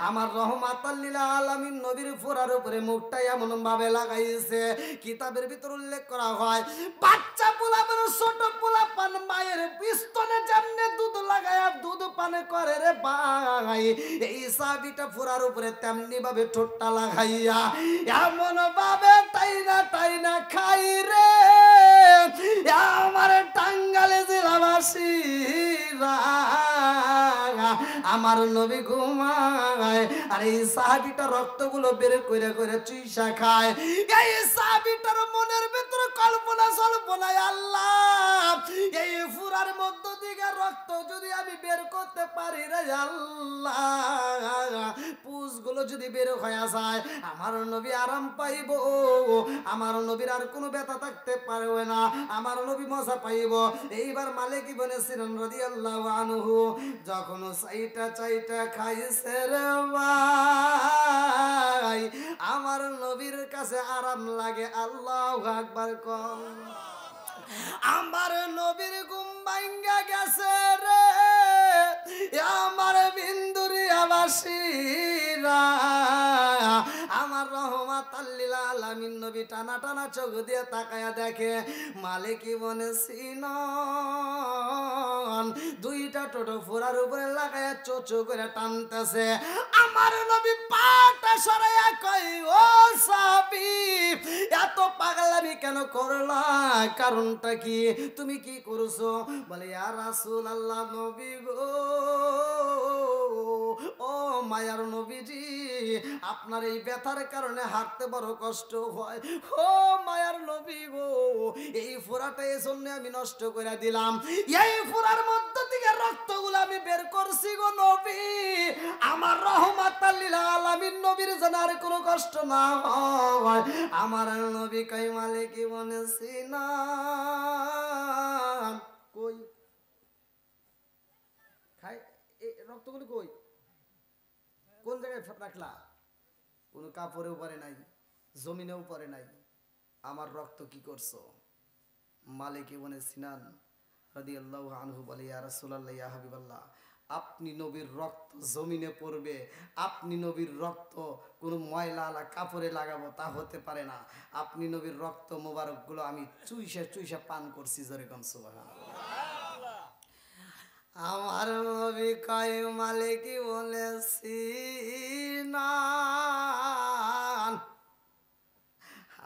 আমার রহমাতাল লিল আলামিন নবীর ফোঁড়ার উপরে মুখটা এমন ভাবে লাগাইছে, কিতাবের ভিতর উল্লেখ করা হয় বাচ্চা পোলাপান, ছোট পোলাপান মায়ের পিস্তনে যেমনে দুধ লাগায়া দুধ পান করে রে ভাই, এই সাহাবীটা ফোঁড়ার উপরে তেমনি ভাবে ঠোঁটটা লাগাইয়া এমন ভাবে টাইনা খাই রে আমার টাঙ্গালে জেলাবাসীরা, আমার নবী ঘুমায় আর এই সাহাবীটা রক্তগুলো বের করে করে চুইসা খায়। এই সাহাবীটার মনের ভিতরে কল্পনা জল্পনায় আল্লাহ, এই ফুরার মধ্য থেকে রক্ত যদি আমি বের করতে পারি রে আল্লাহ, পুষগুলো যদি বের হয়ে যায় আমার নবী আরাম পাইব, আমার নবীর আর কোনো ব্যথা থাকতে পারবে না, আমার নবী মজা পাইব। এইবার মালিক ইবনে সিনান রাদিয়াল্লাহু আনহু যখন চাইটা খাইছে রে ভাই, আমার নবীর কাছে আরাম লাগে। আল্লাহু আকবার কোন। আমার নবীর ঘুম ভাঙ্গা গেছে রে আমার বিন্দুরিয়াবাসীরা, আমার রহমাতাল লিল আলামিন নবী টানা টানা চোখ দিয়ে তাকায়া দেখে মালিক ইবনে সিনান দুইটা টোটো ফোরার উপরে লাগায়া চোচো করে টানতেছে। আমার নবী পাটা সরাইয়া কই, ও সাহাবী এত পাগলামি কেন করলা, কারণটা কি, তুমি কি করছো? বলে ইয়া রাসূলুল্লাহ নবী গো, ও মায়ার নবীজি আপনার এই ব্যথার কারণে হাঁটতে বড় কষ্ট হয়। ও মায়ার নবী গো, এই ফোঁড়াটা এই জন্য আমি নষ্ট করে দিলাম, এই ফোঁড়ার মধ্য থেকে রক্তগুলো আমি বের করছি গো নবী, আমার রহমাতাল লিল আলামিন নবীর যেন আর কোনো কষ্ট না হয়। আমার নবী কই মালিক ইবনে সিনান কই খাই এই রক্তগুলো কই, কোন জায়গায় রাখলা? কোন কাপড়েও পরে নাই, জমিনেও পরে নাই, আমার রক্ত কি করছো? মালিক ইবনে সিনান রাদিয়াল্লাহু আনহু বলে ইয়া রাসূলুল্লাহ ইয়া হাবিবাল্লাহ, আপনি নবীর রক্ত জমিনে পড়বে, আপনি নবীর রক্ত কোনো ময়লা আলা কাপড়ে লাগাবো তা হতে পারে না, আপনি নবীর রক্ত মোবারকগুলো আমি চুইসা চুইসা পান করছি। জোরে কোন সুবহানাল্লাহ। আমার নবী কয় মালিক ইবনে সিনান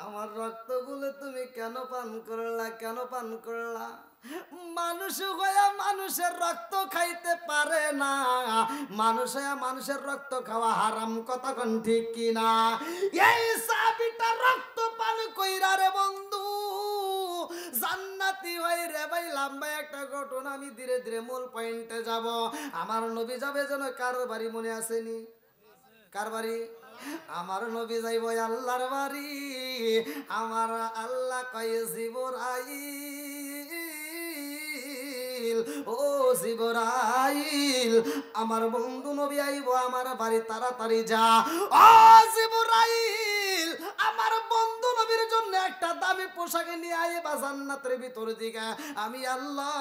আমার রক্তগুলো তুমি কেন পান করলা, কেন পান করলা? মানুষ হইয়া মানুষের রক্ত খাইতে পারে না, মানুষ হইয়া মানুষের রক্ত খাওয়া হারাম, কথা কোন ঠিক কিনা? এই সাহাবীটা রক্ত পান কইরা রে বন্ধু জান্নাতি হই রে ভাই। লম্বা একটা ঘটনা, আমি ধীরে ধীরে মূল পয়েন্টে যাব। আমার নবী যাবে যেন কার বাড়ি মনে আসেনি? কার বাড়ি? আমার নবী যাইব আল্লাহর বাড়ি। আমার আল্লাহ কয়ে জিবরাইল, ও জিবরাইল আমার বন্ধু নবী আইব আমার বাড়ি, তাড়াতাড়ি যা। ও জিবরাইল আমার বন্ধু নবীর জন্য একটা দামি পোশাক নিয়ে আইবা জান্নাতের ভিতর দিকে। আমি আল্লাহ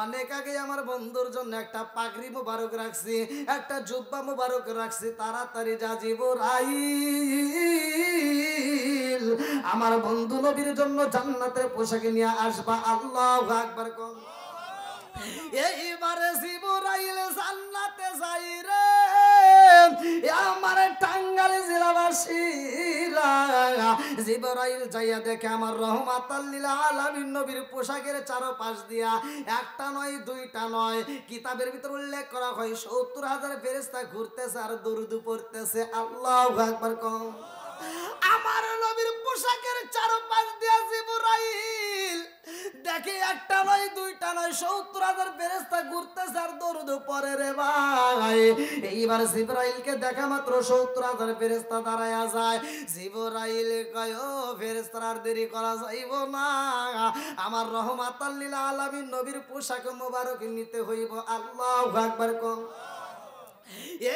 অনেক আগে আমার বন্ধুর জন্য একটা পাগড়ি মুবারক রাখছি, একটা জুব্বা মুবারক রাখছি, তাড়াতাড়ি যা জিবরাইল আমার বন্ধু নবীর জন্য জান্নাতের পোশাক নিয়ে আসবা। আল্লাহু আকবার কোন। এইবারে জিবরাইল জান্নাতে যাই রে আমার টাঙ্গাইল জেলাবাসীরা। জিবরাইল যাইয়া দেখে আমার রহমাতাল লিল আলামিন নবীর পোশাকের চারপাশ দিয়া একটা নয় দুইটা নয়, কিতাবের ভিতর উল্লেখ করা হয় ৭০,০০০ ফেরেশতা ঘুরতেছে আর দরুদ পড়তেছে। আল্লাহু আকবার কোন। আমার নবীর পোশাকের চারপাশ দিয়া জিবরাইল দেখে একটা নয় দুইটা নয় ৭০,০০০ ফেরেশতা ঘুরতেছে আর দরুদ পড়ে রে ভাই। এইবার জিবরাইলকে দেখা মাত্র ৭০,০০০ ফেরেশতা দাঁড়ায়া যায়। জিবরাইল কয় ও ফেরেশতারা আর দেরি করা যাইব না, আমার রহমাতাল লিল আলামিন নবীর পোশাক মোবারক নিতে হইব। আল্লাহু আকবার কোন।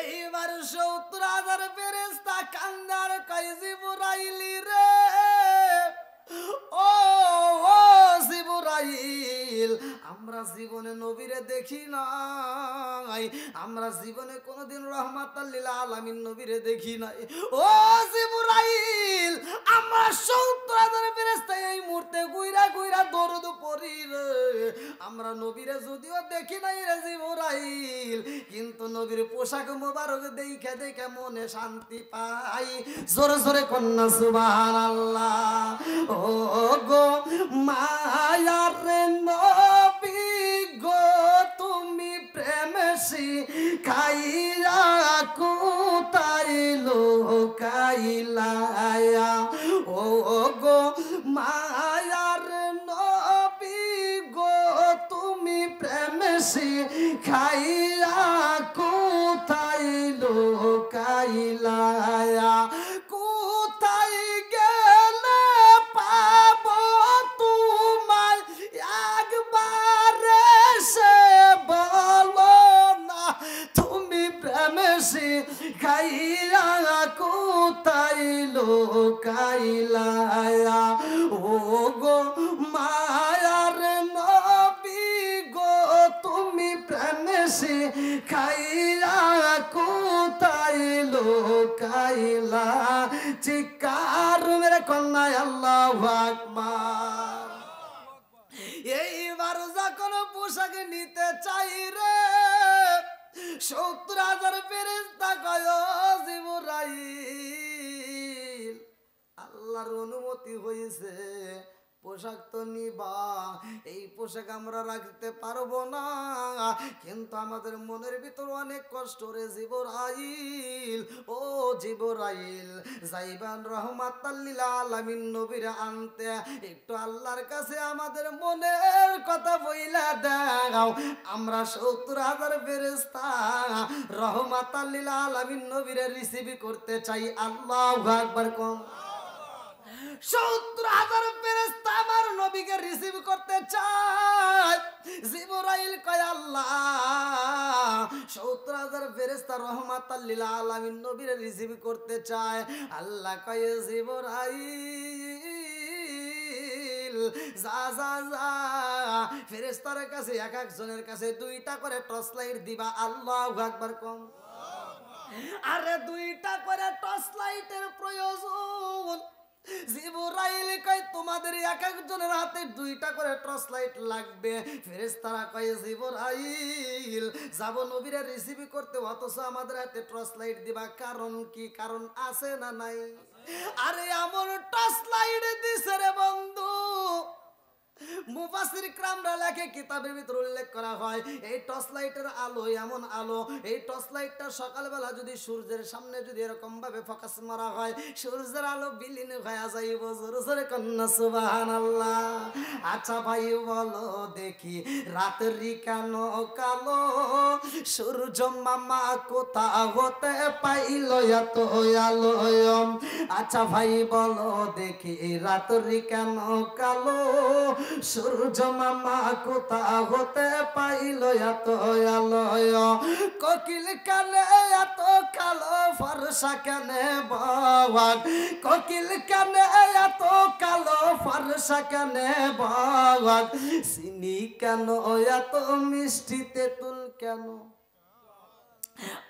এইবার ৭০,০০০ ফেরেশতা কান্দার কয় জিবরাইল রে, ও জিবরাইল আমরা জীবনে নবীরে দেখি নাই, আমরা জীবনে কোনোদিন রহমাতাল লিল আলামিন নবীরে দেখি নাই। ও জিবরাইল আমরা ৭০,০০০ ফেরেশতা এই মুহূর্তে গুইরা গুইরা দরুদ পড়ি রে, আমরা নবীরে যদিও দেখি নাই রে জিবরাইল, কিন্তু নবীর পোশাক মোবারক দেখে দেখে মনে শান্তি পাই। জোরে জোরে কন্যা সুবহানাল্লাহ। ও গো মায়ার নবী গো তুমি প্রেম শিখাইয়া কোথায় লুকাইলা, ও গো মায়ার নবী গো তুমি প্রেম শিখাইয়া কোথায় লুকাইলা, কোথায় গেলে পাবো তোমায় একবার সে বলো না, তুমি প্রেম শিখাইয়া কোথায় লুকাইলা, ও গো মায়ার নবী গো তুমি প্রেম শিখাইয়া এইবার যখন পোশাক নিতে চাই রে 70,000 ফেরেশতা কয় ও জিবরাইল আল্লাহর অনুমতি হয়েছে পোশাক তো নিবা এই পোশাক আমরা রাখতে পারবো না কিন্তু আমাদের মনের ভিতর অনেক কষ্ট রে জিবরাইল ও জিবরাইল যাইবান রহমাতাল লিল আলামিন নবীরা আনতে একটু আল্লাহর কাছে আমাদের মনের কথা বইলা দাও আমরা 70,000 ফেরেশতা রহমাতাল লিল আলামিন নবীরা রিসিভ করতে চাই আল্লাহু আকবার কোন 70,000 ফেরেশতা আমার নবীকে রিসিভ করতে চায় জিবরাইল কয় আল্লাহ 70,000 ফেরেশতা রাহমাতাল লিল আলামিন নবীকে রিসিভ করতে চায় আল্লাহ কয় জিবরাইল যা যা যা ফেরেশতার কাছে এক একজনের কাছে 2টা করে টর্চ লাইট দিবা আল্লাহু আকবার কোন আরে 2টা করে টর্চ লাইটের প্রয়োজন জিবরাইল কয় তোমাদের এক একজনের হাতে 2টা করে টর্চ লাইট লাগবে ফেরেশতারা কয় জিবরাইল যাব নবীরা রিসিভ করতে অথচ আমাদের হাতে টর্চ লাইট দিবা কারণ কি কারণ আছে না নাই আরে এমন টর্চ লাইট দিছে রে বন্ধু মুফাসসির کرامরা লেখে কিতাবের ভিতর উল্লেখ করা হয় এই টর্চ লাইটের আলো এমন আলো এই টর্চ লাইটটা সকালবেলা যদি সূর্যের সামনে যদি এরকম ভাবে ফোকাস মারা হয় সূর্যের আলো বিলীন হয়ে যাইব জোরে জোরে কন্না সুবহানাল্লাহ আচ্ছা ভাই বলো দেখি রাতেরই কেন কালো সূর্য মামা কোথা হতে পাইল এত আলো আচ্ছা ভাই বলো দেখি রাতেরই কেন কালো সূর্য মামা কোথা হতে পাইল এত আলো কোকিল কানে এত কালো ফর্সা কানে বাবাক কোকিল কানে এত কালো ফর্সা কানে বাবাক চিনি কেন এত মিষ্টি তেঁতুল কেন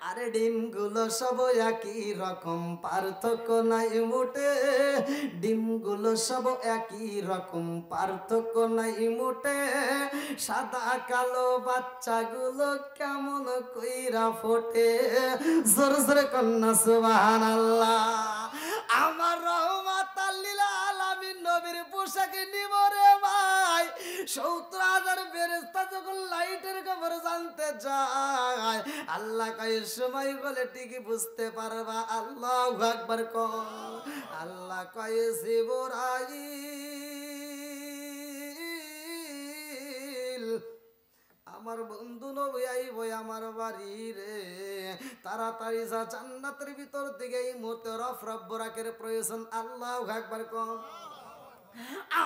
আরে ডিমগুলো সব একই রকম পার্থক্য নাই মোটে ডিমগুলো সব একই রকম পার্থক্য নাই মোটে সাদা কালো বাচ্চাগুলো কেমন কইরা ফোটে জোর জোরে কন্না সুবহানাল্লাহ আমার রহমাতাল লিল আলামিন নবীর পোশাক নিব রে ভাই 70,000 ফেরেশতা যখন লাইটের খবর জানতে যায় আল্লাহ কয় সময় বলে ঠিকই বুঝতে পারবা আল্লাহু আকবার কও আল্লাহ কয় জিবরাইল আমার বন্ধু নবী আইবো আমার বাড়ি রে তাড়াতাড়ি যা জান্নাতের ভিতর থেকে এই মুহূর্তে রফ বরাকের প্রয়োজন আল্লাহু আকবার কও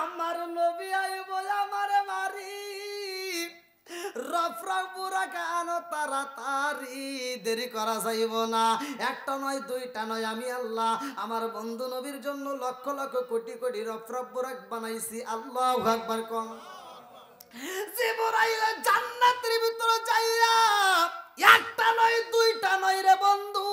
আমার নবী আইবো আমার বাড়ি তাড়াতাড়ি দেরি করা যাইব না একটা নয় 2টা নয় আমি আল্লাহ আমার বন্ধু নবীর জন্য লক্ষ লক্ষ কোটি কোটি রফরফ বুরাক বানাইছি আল্লাহু আকবার কোন জিবরাইল জান্নাতের ভিতরে যাইয়া একটা নয় 2টা নয় রে বন্ধু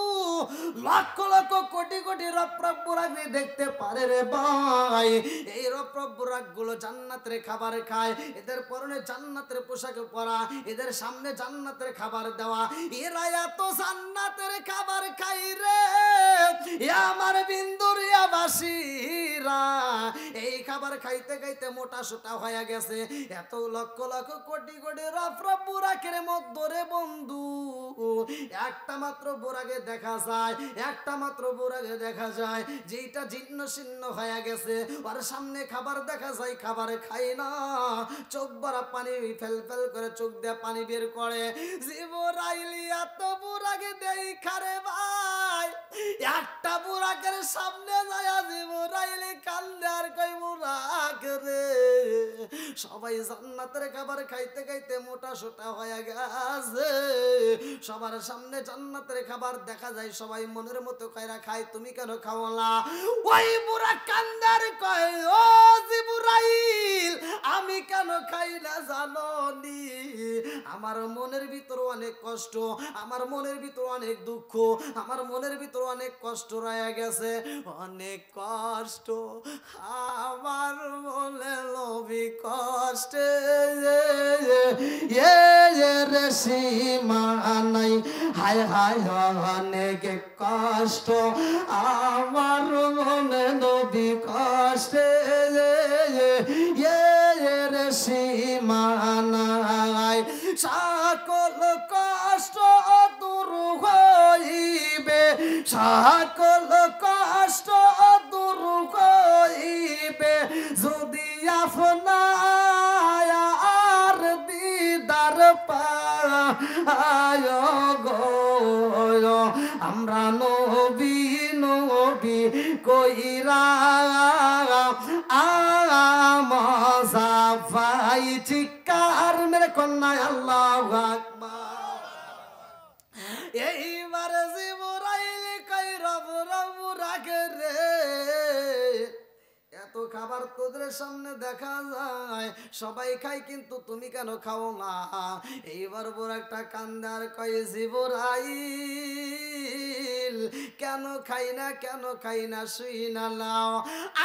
লক্ষ লক্ষ কোটি কোটি রফরফ বুরাক দেখতে পারে রে ভাই এই রফরফ বুরাক গুলো জান্নাতের খাবার খায় এদের পরনে জান্নাতের পোশাক পরা এদের সামনে জান্নাতের খাবার দেওয়া এরা এত জান্নাতের খাবার খাই রে আমার বিন্দুরিয়া বাসীরা এই খাবার খাইতে খাইতে মোটা সোটা হয়ে গেছে এত লক্ষ লক্ষ কোটি কোটি রফরফ বুরাকের মধ্যে রে বন্ধু একটা মাত্র বোরাগে দেখা যায় একটা মাত্র বোরাগে দেখা যায় যেটা জীর্ণ শীর্ণ হয়ে গেছে আর সামনে খাবার দেখা যায় খাবার খাই না চোখ ভরা পানি ফেল ফেল করে চোখ দিয়ে পানি বের করে জিবরাইল এত বোরাগে দেই খারে ভাই একটা বোরাগের সামনে যায় জিবরাইল কান্দে আর কই বোরাগ রে সবাই জান্নাতের খাবার খাইতে খাইতে মোটা সোটা হয়ে গেছে সবার সামনে জান্নাতের খাবার দেখা যায় সবাই মনের মতো কইরা খায় তুমি কেন খাও না ওই বুড়া কান্দার কয় ও জিবরাইল আমি কেন খাই না জানো নি আমার মনের ভিতর অনেক কষ্ট আমার মনের ভিতর অনেক দুঃখ আমার মনের ভিতর অনেক কষ্ট রয়ে গেছে অনেক কষ্ট আমার মনে লবি কষ্টে রে সীমা নাই, হায় হায় অনেক কষ্ট আমার মনে নবী কষ্টে রে সীমা নাই, সকল কষ্ট দূর হইবে, সকল কষ্ট দূর হইবে যদি আপনার দিদার পায় গো। আমরা নবী নবী কইরা আমাজাফাই চিৎকার মেরে কন্যায় আল্লাহু আকবার। এইবার জিবরাইল কই রব রব রাগে রে, এত খাবার তোদের সামনে দেখা যায়, সবাই খায় কিন্তু তুমি কেন খাও না? এইবার বড় একটা কান্দার কয় জিবরাইল কেন খাই না, কেন খাই না, শুই না নাও।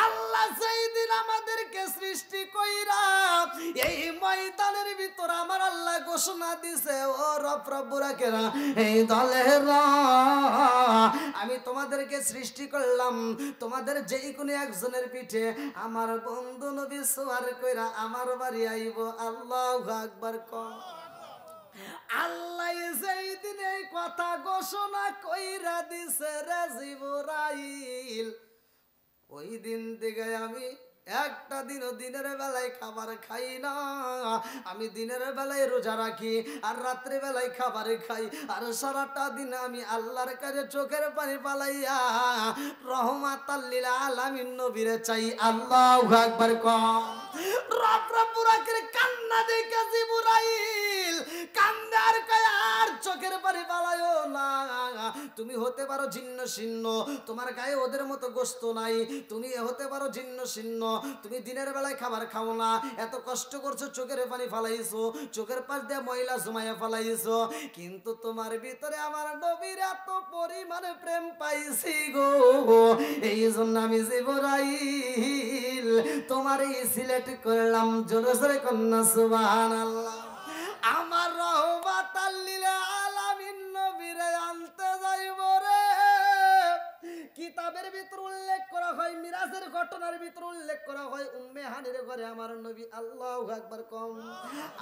আল্লাহ সেই দিন আমাদেরকে সৃষ্টি কইরা এই ময়দানের ভিতর আমার আল্লাহ ঘোষণা দিছে, ও রব রব্বুর রাখেরা এই দলের আমি তোমাদেরকে সৃষ্টি করলাম, তোমাদের যেই কোনো একজনের পিঠে আমার বন্ধু নবী সোয়ার কইরা আমার বাড়ি আইব। আল্লাহু আকবার কম। আল্লাহ সেই দিন এই কথা ঘোষণা কইরা দিছে রে জিবরাইল, ওই দিন থেকে আমি একটা দিনও দিনের বেলায় খাবার খাই না। আমি দিনের বেলায় রোজা রাখি আর রাত্রে বেলায় খাবার খাই, আর সারাটা দিন আমি আল্লাহর কাছে চোখের পানি পালাইয়া রহমাতাল লিল আলামিন নবীরে চাই। আল্লাহু আকবার কম। রব রব্বুর আখির কান্না দেখে জিবরাইল কান্দে আর কয় আর চোখের পানি পালাইও না। তুমি হতে পারো ছিন্ন ছিন্ন, তোমার গায়ে ওদের মতো গোস্ত নাই, তুমি হতে পারো ছিন্ন ছিন্ন, তুমি দিনের বেলায় খাবার খাও না, এত কষ্ট করছো, চোখের পানি ফালাইছো, চোখের পাশ দিয়ে ময়লা জমাইয়া ফালাইছো, কিন্তু তোমার ভিতরে আমার নবীর এত পরিমাণে প্রেম পাইছি গো, এই জন্য আমি জিবরাইল তোমার এই সিলেক্ট করলাম। জোরে জোরে কন্যা সুবহানাল্লাহ। আমার রহমাতাল লিল আলামিন নবীরে আনতে যাইব রে। কিতাবের ভিতর উল্লেখ করা হয়, মিরাজের ঘটনার ভিতর উল্লেখ করা হয়, উম্মে হানির ঘরে আমার নবী। আল্লাহু আকবার কম।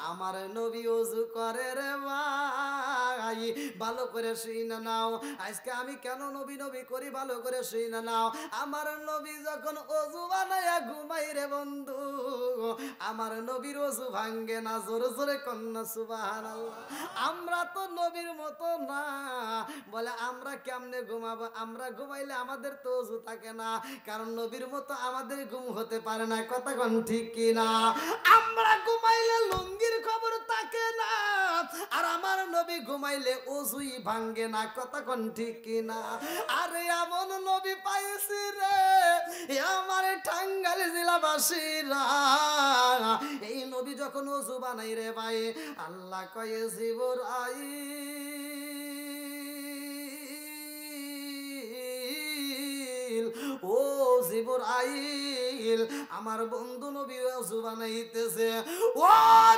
আমার নবী ওযু করে রে ভাই, ভালো করে শুই না নাও। আজকে আমি কেন নবী নবী করি, ভালো করে শুই না নাও। আমার নবী যখন ওযু বানায়া ঘুমাই রে বন্ধু, আমার নবীর ওযু ভাঙ্গে না। জোরে জোরে কন্যা সুবহানাল্লাহ। আমরা তো নবীর মতো না। বলে আমরা কেমনে ঘুমাবো? আমরা ঘুমাইলে আমাদের তো ওযু থাকে না, কারণ নবীর মতো আমাদের ঘুম হতে পারে না। কথা কোন ঠিক কি না? আমরা ঘুমাইলে লুঙ্গির খবর থাকে না, আর আমার নবী ঘুমাইলে ওযুই ভাঙ্গে না। কথা কোন ঠিক কি না? আরে এমন নবী পাইছি রে আমার টাঙ্গাইল জেলাবাসীরা, এই নবী যখন ওযু বানাই রে ভাই, আল্লাহ কয়ে জিবরাইল, ও জিবরাইল আমার বন্ধু নবী ওযু বানাইতেছে। ও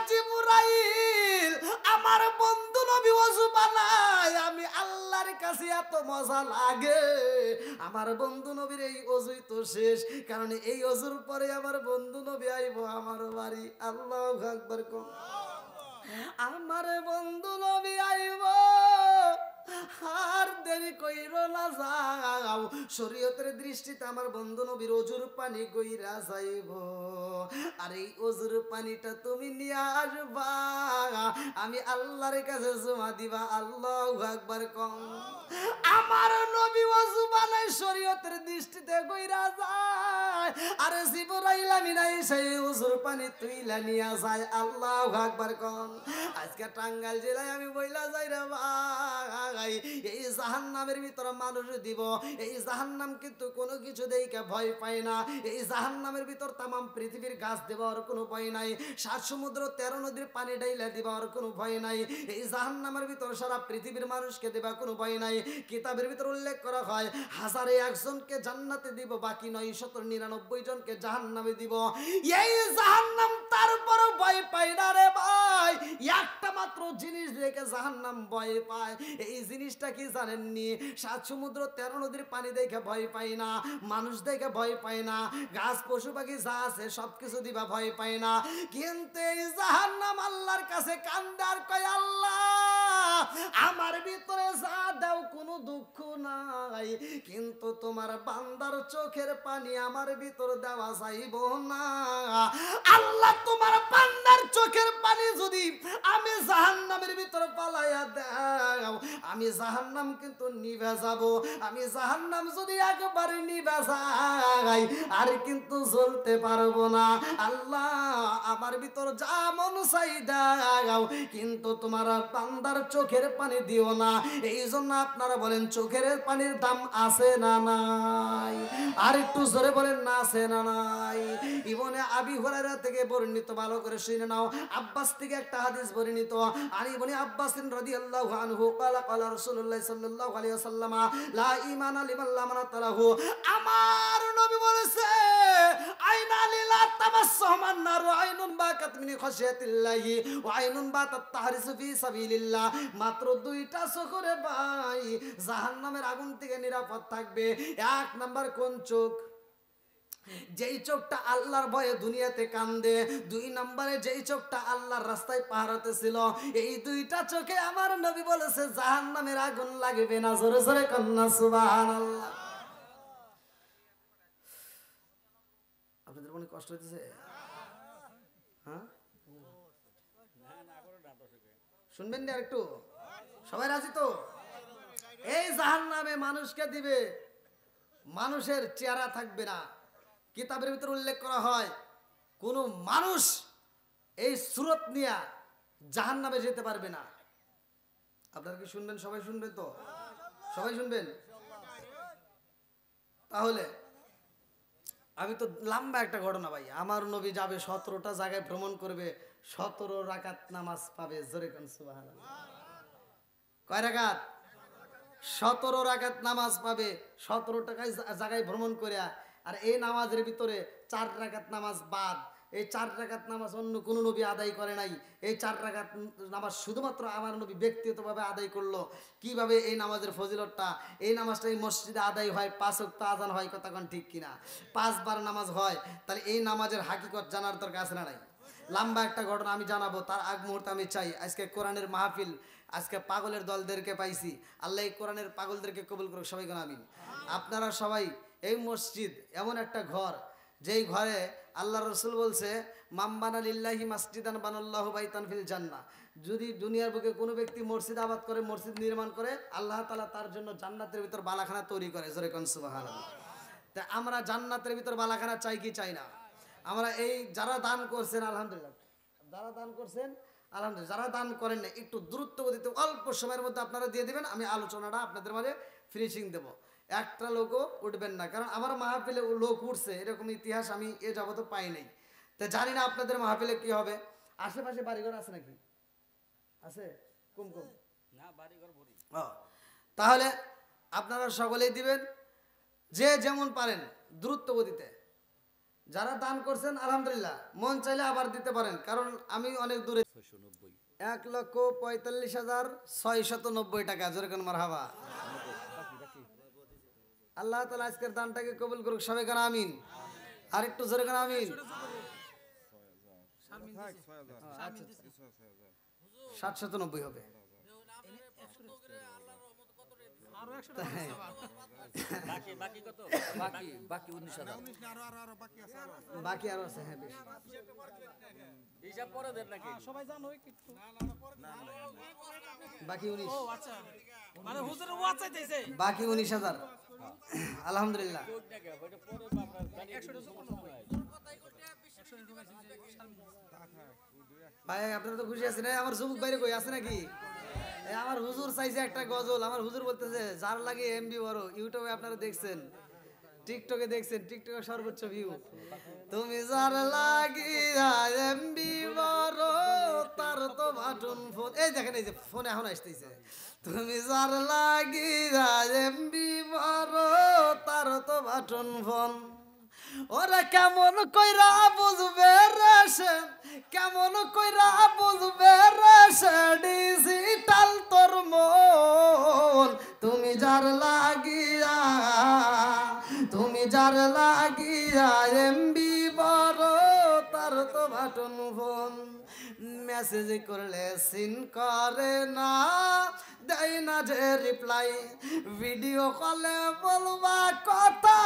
জিবরাইল আমার বন্ধু নবী ওযু বানায়, আমি আল্লাহর কাছে এত মজা লাগে। আমার বন্ধু নবীর এই ওযুই তো শেষ, কারণ এই ওযুর পরে আমার বন্ধু নবী আইবো আমার বাড়ি। আল্লাহু আকবার কম। আমার বন্ধু নবী আইবো, আর দেরি কইরো না, যাও। শরীয়তের দৃষ্টিতে আমার বন্ধু নবীর ওযুর পানি কইরা যাইব, আর এই ওযুর পানিটা তুমি নিয়ে আসবা, আমি আল্লাহর কাছে জমা দিবা। আল্লাহু আকবার কম। আমার নবী ওযু বানায় শরীয়তের দৃষ্টিতে কইরা যায়, আর জিবরাইল আমিনাই সেই ওযুর পানি তুইলা নিয়ে যায়। আল্লাহু আকবার কম। আজকে টাঙ্গাইল জেলায় আমি বইলা যাই রে ভাই, এই জাহান্নামের ভিতরে মানুষ দিব, এই জাহান্নাম কিন্তু কোনো কিছু দেখে ভয় পায় না। এই জাহান্নামের ভিতর তামাম পৃথিবীর গাছ দেওয়ার কোনো ভয় নাই, ৭ সমুদ্র ১৩ নদীর পানি ডাইলা দেওয়ার কোনো ভয় নাই। এই জাহান্নামের ভিতর সারা পৃথিবীর মানুষকে দেবা কোনো ভয় নাই। কিতাবের ভিতর উল্লেখ করা হয়, ১,০০০ জনকে জান্নাতে দিব, বাকি ৯৯৯ জনকে জাহান্নামে দিব। এই জাহান্নাম তারপর বড় ভয় পাই না রে ভাই, একটা মাত্র জিনিস দেখে জাহান্নাম ভয় পায়। এই জিনিসটা কি জানেননি? 7 সমুদ্র 13 নদীর পানি দেখে ভয় পাই না, মানুষ দেখে ভয় পাই না, গাছ পশু পাখি যা আছে সবকিছু দিবা ভয় পাই না, কিন্তু এই জাহান্নাম আল্লাহর কাছে কান্দে আর কয়, আল্লাহ আমার ভিতরে যা দাও কোনো দুঃখ নাই, কিন্তু তোমার বান্দার চোখের পানি আমার ভিতর দেওয়া যাইব না। আল্লাহ তোমার বান্দার চোখের পানি যদি আমি জাহান্নামের ভিতরে পালাইয়া দাও, আমি জাহান্নাম কিন্তু নিভে যাব। আমি জাহান্নাম যদি একবারে নিভে যাই আর কিন্তু জ্বলতে পারবো না। আল্লাহ আমার ভিতর যা মন চাই দাও, কিন্তু তোমার বান্দার চোখের পানি দিও না। এই জন্য আপনারা বলেন চোখের পানির দাম আছে না নাই? আর একটু জোরে বলেন না আছে না নাই? ইবনে আবি হুরায়রা থেকে বর্ণিত, ভালো করে শুনে নাও। আব্বাস থেকে একটা হাদিস বর্ণিত, আর ইবনে আব্বাস রাদিয়াল্লাহু আনহু قال قال رسول الله সাল্লাল্লাহু আলাইহি ওয়াসাল্লাম লা ঈমানা লিমান লা মানাতা লাহু। আমার নবী বলেছে আইনা লিলা তামাসসামান নার আইনুন বাকাত মিন খাশিয়াতিল্লাহি ওয়া আইনুন বাতাত তাহরিসু ফি সাবিলিল্লাহ। মাত্র দুইটা চোখে ভাই জাহান্নামের আগুন থেকে নিরাপদ থাকবে। এক নাম্বার কোন চোখ? যেই চোখটা আল্লাহর ভয়ে দুনিয়াতে কান্দে। দুই নম্বরে যেই চোখটা আল্লাহর রাস্তায় পাহারাতে ছিল। এই দুইটা চোখে আমার নবী বলেছে জাহান্নামের আগুন লাগবে না। জোরে জোরে কন্যা সুবহানাল্লাহ। আপনাদের মনে কষ্ট হইতেছে? হ্যাঁ, শুনবেন না একটু? সবাই রাজি তো? এই জাহান্নামে মানুষকে দিবে, মানুষের চেহারা থাকবে না। কিতাবের ভিতরে উল্লেখ করা হয় কোন মানুষ এই সুরত নিয়ে জাহান্নামে যেতে পারবে না। আপনারা কি শুনবেন? সবাই শুনবেন তো? সবাই শুনবেন? তাহলে আমি তো লম্বা একটা ঘটনা ভাই। আমার নবী যাবে 17টা জায়গায় ভ্রমণ করবে, 17 রাকাত নামাজ পাবে। জোরে কোন সুবহানাল্লাহ। কয় রাকাত? 17 রাকাত নামাজ পাবে 17 জায়গায় ভ্রমণ করে। আর এই নামাজের ভিতরে 4 রাকাত নামাজ বাদ। এই 4 রাকাত নামাজ অন্য কোনো নবী আদায় করে নাই। এই 4 রাকাত নামাজ শুধুমাত্র আমার নবী ব্যক্তিগতভাবে আদায় করলো। কিভাবে এই নামাজের ফজিলতটা? এই নামাজটা এই মসজিদে আদায় হয়, 5 ওয়াক্ত আযান হয়, কথা কোন ঠিক কিনা? 5 বার নামাজ হয়। তাহলে এই নামাজের হাকিকত জানার দরকার আছে না নাই? লম্বা একটা ঘটনা আমি জানাবো, তার আগ মুহূর্তে আমি চাই আজকে কোরআনের মাহফিল, আজকে পাগলের দলদেরকে পাইছি। আল্লাহ এই কোরআনের পাগলদেরকে কবুল করুক। সবাই কোন আমিন। আপনারা সবাই, এই মসজিদ এমন একটা ঘর, যেই ঘরে আল্লাহ রসুল বলছে মাম্বানা লিল্লাহি মাসজিদান বানাল্লাহু বাইতান ফিল জান্নাহ। যদি দুনিয়ার বুকে কোনো ব্যক্তি মসজিদ আবাদ করে, মসজিদ নির্মাণ করে, আল্লাহ তাআলা তার জন্য জান্নাতের ভিতর বালাখানা তৈরি করে। জোরে কোন সুবহানাল্লাহ। তা আমরা জান্নাতের ভিতর বালাখানা চাই কি চাই না? আমরা এই যারা দান করছেন আলহামদুলিল্লাহ, যারা দান করছেন আলহামদুলিল্লাহ, যারা দান করেন না একটু দ্রুত গতিতে অল্প সময়ের মধ্যে আপনারা দিয়ে দিবেন। আমি আলোচনাটা আপনাদের মাঝে ফিনিশিং দেবো। একটা লোকও উঠবেন না, কারণ আমার মাহফিলে লোক উঠছে এরকম ইতিহাস আমি এ যাবত পাই নাই। তা জানি না আপনাদের মাহফিলে কি হবে। আশেপাশে বাড়িঘর আছে নাকি? আছে? কম কম না, বাড়িঘর ভরি। তাহলে আপনারা সকলেই দিবেন, যে যেমন পারেন দ্রুত গতিতে। যারা দান করছেন আলহামদুলিল্লাহ, মন চাইলে আবার দিতে পারেন, কারণ আমি অনেক দূরে। 1,45,690 টাকা। জোরে কোন মারহাবা। আল্লাহ তাআলা আজকের দানটাকে কবুল করুক। সবাই কোন আমিন। আর একটু জোরে কোন আমিন। 790 হবে। বাকি আরো আছে। হ্যাঁ, বেশি বাকি 19। বাকি 19,000। আলহামদুলিল্লাহ। ভাই আপনারা তো খুশি আছেন? আমার যুবক বাইরে কই আছে নাকি? আমার হুজুর চাইছে একটা গজল। আমার হুজুর বলতেছে যার লাগে এমবি বড়। ইউটিউবে আপনারা দেখছেন, টিকটকে দেখছেন, টিকটকে সর্বোচ্চ ভিউ। তুমি যার লাগিয়া এমবি বড় তার তো বাটন ফোন। এই দেখেন, এই যে ফোনে এখন আসতেছে। তুমি যার লাগিয়া এমবি বড় তার তো বাটন ফোন। ওরা কেমন কইরা বুঝবে রে সে, কেমন কইরা বুঝবে রে সে ডিজিটাল তোর মন। তুমি যার লাগিয়া, তুমি যার লাগিয়া এমবি বড় তার তো বাটন ফোন। মেসেজ করলে সিন করে না, দেয় না যে রিপ্লাই, ভিডিও কলে বলবা কথা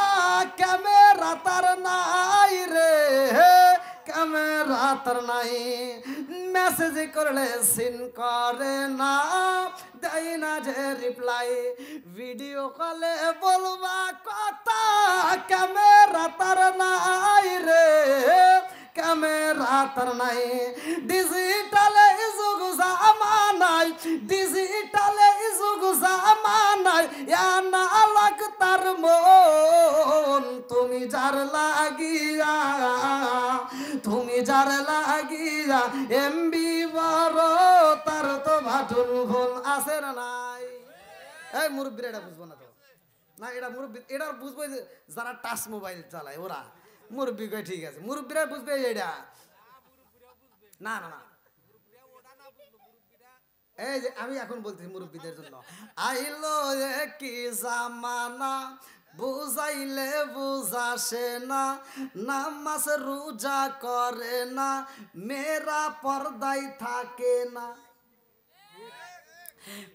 ক্যামেরা তার নাই রে, ক্যামেরা তার নাই। মেসেজ করলে সিন করে না, দেয় না যে রিপ্লাই, ভিডিও কলে বলবা কথা ক্যামেরা তার নাই রে, ক্যামেরা তার নাই। ডিজিটালে যুগ জামানাই, ডিজিটালে যুগ জামানাই না লাগ তার মন। তুমি যার লাগিয়া, তুমি যার লাগিয়া এমবি বড় তার তো বাটন ফোন। আছে না নাই? এই মুরব্বীরা এটা বুঝবো না তো না, এটা মুরব্বী এটা বুঝবো যারা টাচ মোবাইল চালায় ওরা। মুরব্বী কয় ঠিক আছে, মুরব্বীরা বুঝবে এটা। না না না, এই যে আমি এখন বলতেছি মুরব্বীদের জন্য। আইলো কি জামানা বুঝাইলে বুঝাসে না, নামাজ রোজা করে না, মেয়েরা পর্দায় থাকে না।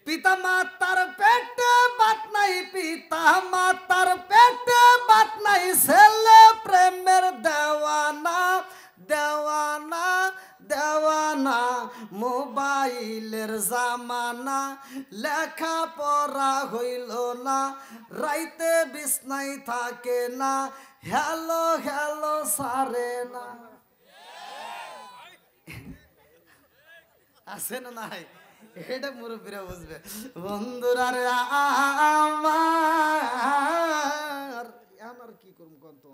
পিতা মাতার পেটে বাত নাই, পিতা মাতার পেটে বাত নাই, ছেলে প্রেমের দেওয়ানা, দেওয়ানা দেওয়ানা। মোবাইলের জামানা, লেখা পড়া হইল না, রাইতে বিছনাই থাকে না, হ্যালো হ্যালো সারে না। আছে না নাই? এটা মুরব্বীরা বুঝবে। বন্ধুরা রে আমার, আমার কি করব কোন তো?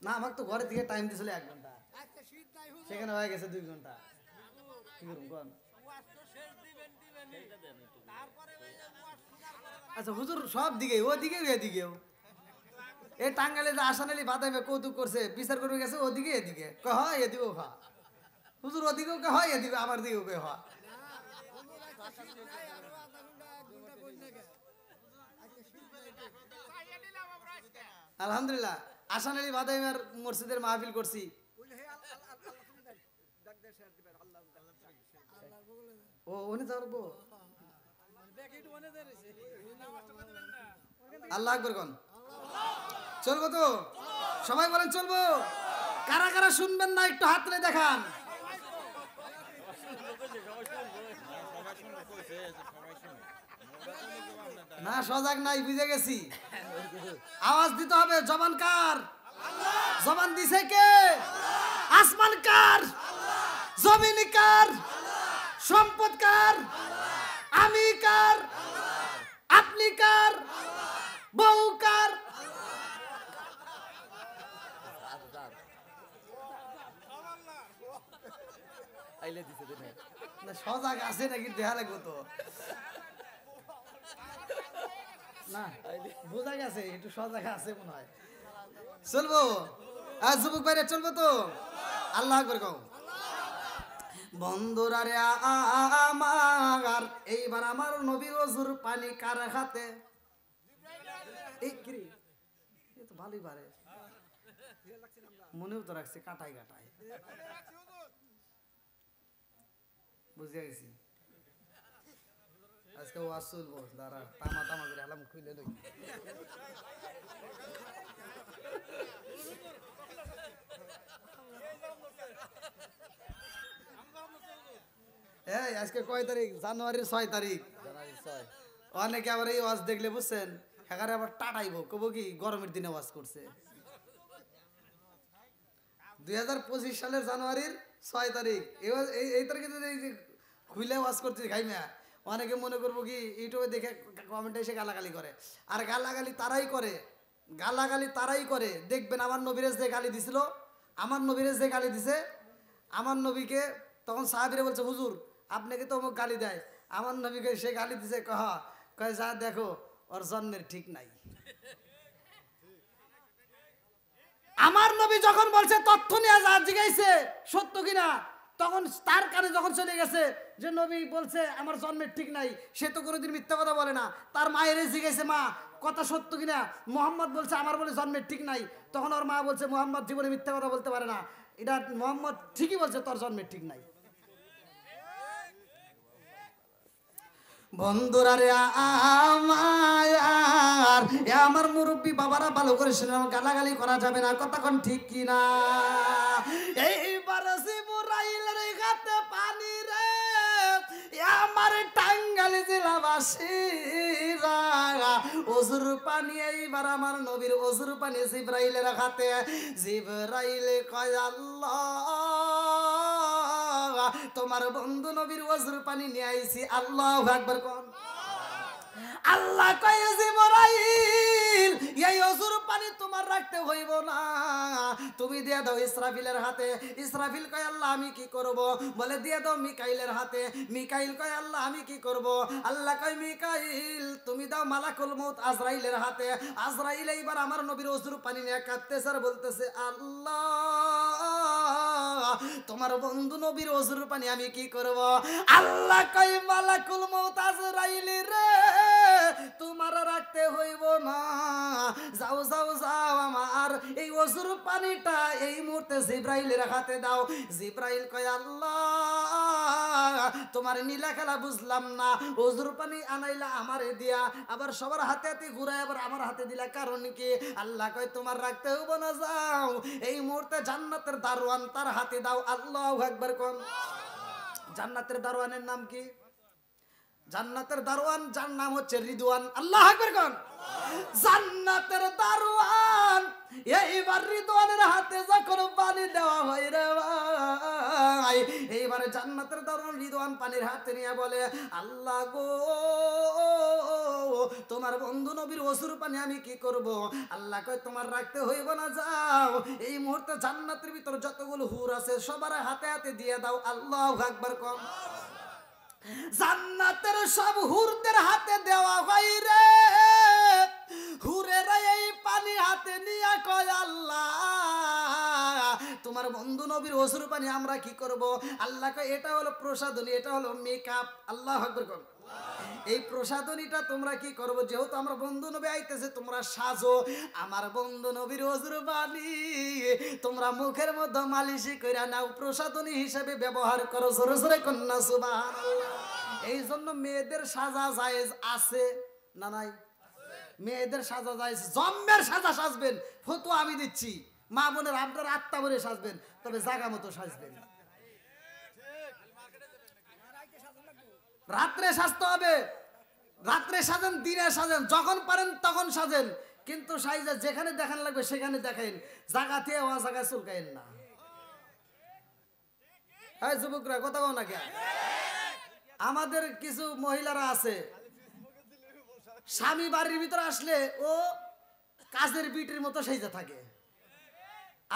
না আমাকে তো ঘরে থেকে টাইম দিছিল 1 ঘন্টা, সেখানে হয়ে গেছে 2 ঘন্টা। কি করব কোন? আচ্ছা হুজুর সব দিকে, ওদিকে এদিকেও। এই টাঙ্গালে যে আসানালি বাদামে কৌতুক করছে, বিচার করবে গেছে ওদিকে এদিকে, কহ এদিকেও খা হুজুর, ওদিকেও কে হয় এদিকে, আমার দিকেও কে হয়। আলহামদুলিল্লাহ আসানালি বাদামের মসজিদের মাহফিল করছি। ও উনি যাবো আল্লাহ আকবার কোন? চলবো তো? সবাই বলেন চলবো। কারা কারা শুনবেন না একটু হাত তুলে দেখান। না সজাগ নাই, বুঝে গেছি। আওয়াজ দিতে হবে। জবান কার? জবান দিছে কে? আসমান কার? জমিন কার? সম্পদ কার? আমি কার? আপনি কার? বউ কার? সজাগ আছে নাকি দেখা লাগবো তো। না বোঝা গেছে একটু সজাগ আছে মনে হয়। চলবো আর যুবক ভাইরা চলবো তো? আল্লাহ আকবার কও। বন্ধুরা রে আমার, এইবার আমার নবী ওযুর পানি কার হাতে? এই কি এ তো ভালোই পারে, মনেও তো রাখছে কাটাই কাটাই। বুঝে গেছি আজকে ওয়াজ চলবো। দাঁড়া তামা তামা করে আলাম খুলে লই। এই আজকে কয় তারিখ? জানুয়ারির 6 তারিখ। অনেকে আবার এই ওয়াজ দেখলে বুঝছেন এখানে আবার টাটাইবো, কব কি গরমের দিনে ওয়াজ করছে। 2025 সালের জানুয়ারির 6 তারিখ এই তারিখে যদি খুলে ওয়াজ করছে খাইমা, অনেকে মনে করবো কি ইউটিউবে দেখে কমেন্টে এসে গালাগালি করে। আর গালাগালি তারাই করে, গালাগালি তারাই করে। দেখবেন আমার নবীরে যে গালি দিছিল, আমার নবীরে যে গালি দিছে, আমার নবীকে তখন সাহাবীরা বলছে হুজুর আপনাকে তো অমুক গালি দেয়, আমার নবীকে সে গালি দিছে, কয় যা দেখো ওর জন্মের ঠিক নাই। আমার নবী যখন বলছে তথ্য নিয়ে যা জিজ্ঞাসে সত্য কিনা, তখন তার কানে যখন চলে গেছে যে নবী বলছে আমার জন্মের ঠিক নাই, সে তো কোনোদিন মিথ্যা কথা বলে না। তার মায়ের জিজ্ঞাসে, মা কথা সত্য কিনা, মোহাম্মদ বলছে আমার বলে জন্মের ঠিক নাই। তখন ওর মা বলছে মোহাম্মদ জীবনে মিথ্যা কথা বলতে পারে না, এটা মোহাম্মদ ঠিকই বলছে তোর জন্মের ঠিক নাই। বন্ধুরা রে আমার মুরব্বী বাবারা ভালো করে শুনে, গালাগালি করা যাবে না, কথা কোন ঠিক কিনা? এইবার জিবরাইলের হাতে পানি রে আমার টাঙ্গাইল জেলাবাসীরা, ওজুর পানি এইবার আমার নবীর ওজুর পানি জিবরাইলের হাতে। জিবরাইলে কয় আল্লাহ তোমার বন্ধু নবীর ওজুর পানি নিয়ে আইছি। আল্লাহু আকবার কোন। আল্লাহ কয় জিবরাইল এই ওজুর পানি তোমার রাখতে হইব না, তুমি দিয়ে দাও ইসরাফিলের হাতে। ইসরাফিল কয় আল্লাহ আমি কি করব? বলে দিয়ে দাও মিকাইলের হাতে। মিকাইল কয় আল্লাহ আমি কি করব? আল্লাহ কয় মিকাইল তুমি দাও মালাকুল মউত আজরাইলের হাতে। আজরাইল এইবার আমার নবীর ওজুর পানি নিয়ে কাঁদতেছে আর বলতেছে আল্লাহ তোমার বন্ধু নবীর ওজুর পানি আমি কি করব? আল্লাহ কয় মালাকুল মউত আজরাইল রে তোমার রাখতে হইব না, যাও যাও যাও আমার এই ওজুর পানিটা এই মুহূর্তে জিবরাইলের হাতে দাও। জিবরাইল কয় আল্লাহ তোমার নীলা খেলা বুঝলাম না, ওজুর পানি আনাইলা আমারে দিয়া আবার সবার হাতে হাতে ঘুরায় আবার আমার হাতে দিলা, কারণ কি? আল্লাহ কয় তোমার রাখতে হইব না, যাও এই মুহূর্তে জান্নাতের দারোয়ান তার হাতে দাও। আল্লাহু আকবার কোন। জান্নাতের দারোয়ানের নাম কি? জান্নাতের দারোয়ান যার নাম হচ্ছে রিদওয়ান। আল্লাহু আকবার কোন। জান্নাতের দারোয়ান এইবার রিদওয়ানের হাতে যখন পানি দেওয়া হয় রে ভাই, এইবারে জান্নাতের দারোয়ান রিদওয়ান পানির হাতে নিয়ে বলে আল্লাহ গো তোমার বন্ধু নবীর ওজুর পানি আমি কি করব? আল্লাহ কয় তোমার রাখতে হইব না, যাও এই মুহূর্তে জান্নাতের ভিতর যতগুলো হুর আছে সবার হাতে হাতে দিয়ে দাও। আল্লাহু আকবার কোন। জান্নাতের সব হুরদের হাতে দেওয়া হয় রে, হুরেরা এই পানি হাতে নিয়ে কয় আল্লাহ তোমার বন্ধু নবীর ওজুর পানি আমরা কি করব? আল্লাহ কয় এটা হলো প্রসাদনী, এটা হলো মেকআপ। আল্লাহু আকবার কোন। এই প্রসাদনীটা তোমরা কি করবো? যেহেতু আমার বন্ধু নবী আইতেছে তোমরা সাজো, আমার বন্ধু নবীর ওজুর পানি তোমরা মুখের মধ্যে মালিশি কইরা নাও, প্রসাদনী হিসেবে ব্যবহার করো। জোরে জোরে কন্যা সুবহানাল্লাহ। এই জন্য মেয়েদের সাজা জায়েজ আছে না নাই? মেয়েদের সাজা জায়েজ, জম্মের সাজা সাজবেন, ফতোয়া আমি দিচ্ছি। মা বোনের আপনার আত্মা বলে সাজবেন, তবে জাগা মতো সাজবেন। রাত্রে সাজতে হবে, রাত্রে সাজেন, দিনে সাজেন, যখন পারেন তখন সাজেন, কিন্তু সাইজে যেখানে দেখান লাগবে সেখানে দেখেন, জায়গা থেকে ওয়া জায়গায় চুলকাইন না। এই যুবকরা কথা কও না কে? আমাদের কিছু মহিলারা আছে স্বামী বাড়ির ভিতরে আসলে ও কাজের বিটির মতো সেজে থাকে,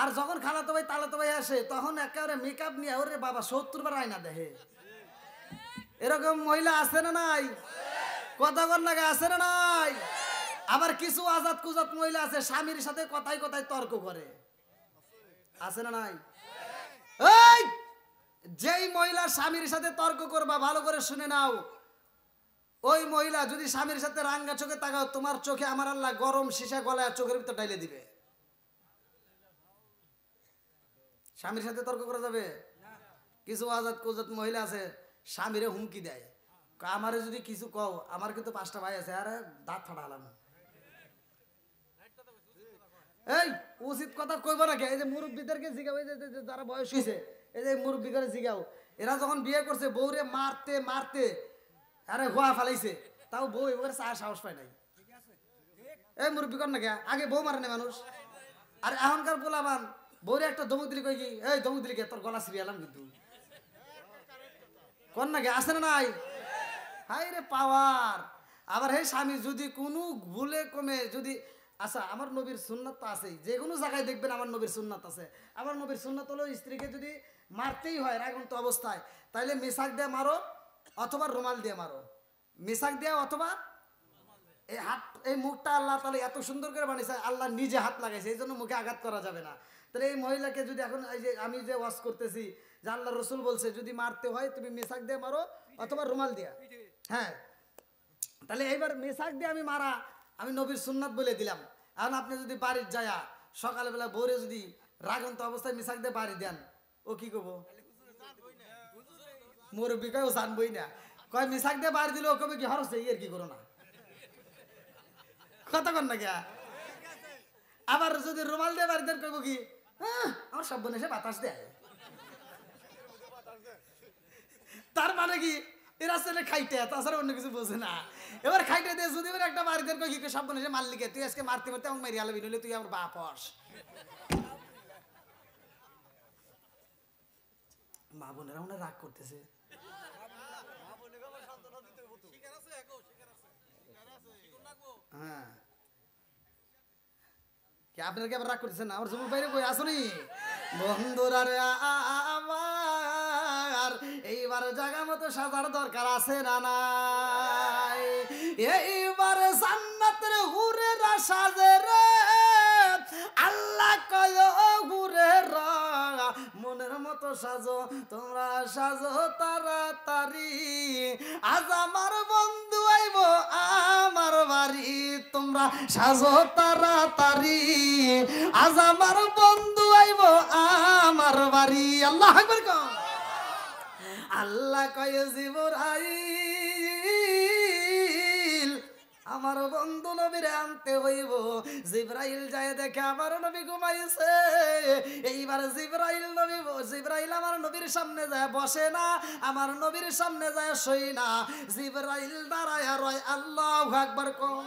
আর যখন খালাতো ভাই তালাতো ভাই আসে তখন একেবারে মেকআপ নিয়ে ওরে বাবা 70 বার আয়না দেখে। এরকম মহিলা আছে না নাই? কথা বল লাগে, আছে না নাই? আবার কিছু আজাদ কুজাত মহিলা আছে স্বামীর সাথে কথায় কথায় তর্ক করে, আছে না নাই? এই যেই মহিলা স্বামীর সাথে তর্ক করবা ভালো করে শুনে নাও, ওই মহিলা যদি স্বামীর সাথে রাঙ্গা চোখে তাকাও, তোমার চোখে আমার আল্লাহ গরম সীসা গলায় চোখের ভিতর ঢাইলে দিবে। স্বামীর সাথে তর্ক করা যাবে? কিছু আজাদ কুজাত মহিলা আছে স্বামীরে হুমকি দেয়, আমারে যদি কিছু কও, আমার কিন্তু 5টা ভাই আছে, আরে দাঁত ফাটালাম। এই উচিত কথা কইব নাকি? এই যে মুরব্বীদেরকে জিগাও, এই যে যারা বয়স হয়েছে এই যে মুরব্বী করে জিগাও, এরা যখন বিয়ে করছে বউরে মারতে মারতে আরে হোয়া ফালাইছে, তাও বউ এবার চা সাহস পায় নাই। এই মুরব্বী কর নাকি? আগে বউ মারে না মানুষ, আর এখনকার পোলাবান বউরে একটা দমুক দিলি কই কি, এই দমুক দিলি কে তোর গলা ছিড়িয়ালাম কিন্তু কর নাকি? আসে না নাই? হাই রে পাওয়ার। আবার হে স্বামী যদি কোনো ভুলে কমে যদি, আচ্ছা আমার নবীর সুন্নাত তো আছেই, যে কোনো জায়গায় দেখবেন আমার নবীর সুন্নাত আছে। আমার নবীর সুন্নাত হলো স্ত্রীকে যদি মারতেই হয় রাগন্ত অবস্থায়, তাইলে মেশাক দিয়ে মারো, অথবা রুমাল দিয়ে মারো, মিসাক দিয়ে অথবা এই হাত, এই মুখটা আল্লাহ তাআলা এত সুন্দর করে বানিয়েছে, আল্লাহ নিজে হাত লাগাইছে, এই জন্য মুখে আঘাত করা যাবে না। তাহলে এই মহিলাকে যদি এখন এই যে আমি যে ওয়াজ করতেছি যে আল্লাহ রসুল বলছে যদি মারতে হয় তুমি মিসাক দিয়ে মারো অথবা রুমাল দিয়া, হ্যাঁ, তাহলে এইবার মিসাক দিয়ে আমি মারা আমি নবীর সুন্নাত বলে দিলাম। এখন আপনি যদি বাড়ির যায়া সকালবেলা ভোরে যদি রাগন্ত অবস্থায় মিসাক দিয়ে বাড়ি দেন, ও কি করবো? মুরব্বী কয় ও জানবই না, কয় মিসাক দিয়ে বাড়ি দিলে ও কবে কি হরছে এর কি করো না, কথা কন না গিয়া। আবার যদি রুমাল দিয়ে বাড়ি দেন কইব কি আমার সব বোন এসে বাতাস দেয়, তার মানে কি এরা ছেলে খাইতে, তাছাড়া অন্য কিছু বোঝে না। এবার খাইতে দিয়ে যদি একটা বাড়ি দেন কই কি সব বোন এসে মারলিকে তুই আজকে মারতে মারতে আমাকে মারি আলবি, নইলে তুই আমার বাপ হস। মা বোনেরা মনে রাগ করতেছে, হ্যাঁ কি আপনারা কি আবার রাগ করতেছেন না? আমার জমির বাইরে কই আসনি বন্ধুরা রে আমার, এইবার জায়গা মতো সাজার দরকার আছে না নাই? এইবার জান্নাতের হুরেরা সাজে রে, আল্লাহ কয় হুরেরা মনের মতো সাজো, তোমরা সাজো তাড়াতাড়ি, আজ আমার বন্ধু আইব আমার বাড়ি, তোমরা সাজো তাড়াতাড়ি, আজ আমার বন্ধু আইব আমার বাড়ি। আল্লাহ আকবার কও। আল্লাহ কয় জিবরাইল আমার বন্ধু নবীরে আনতে হইব। জিবরাইল যায় দেখে আমার নবী ঘুমাইছে, এইবার জিবরাইল আমার নবীর সামনে যায় বসে না, আমার নবীর সামনে যায় শুই না, জিবরাইল দাঁড়ায় রয়। আল্লাহু আকবার কও।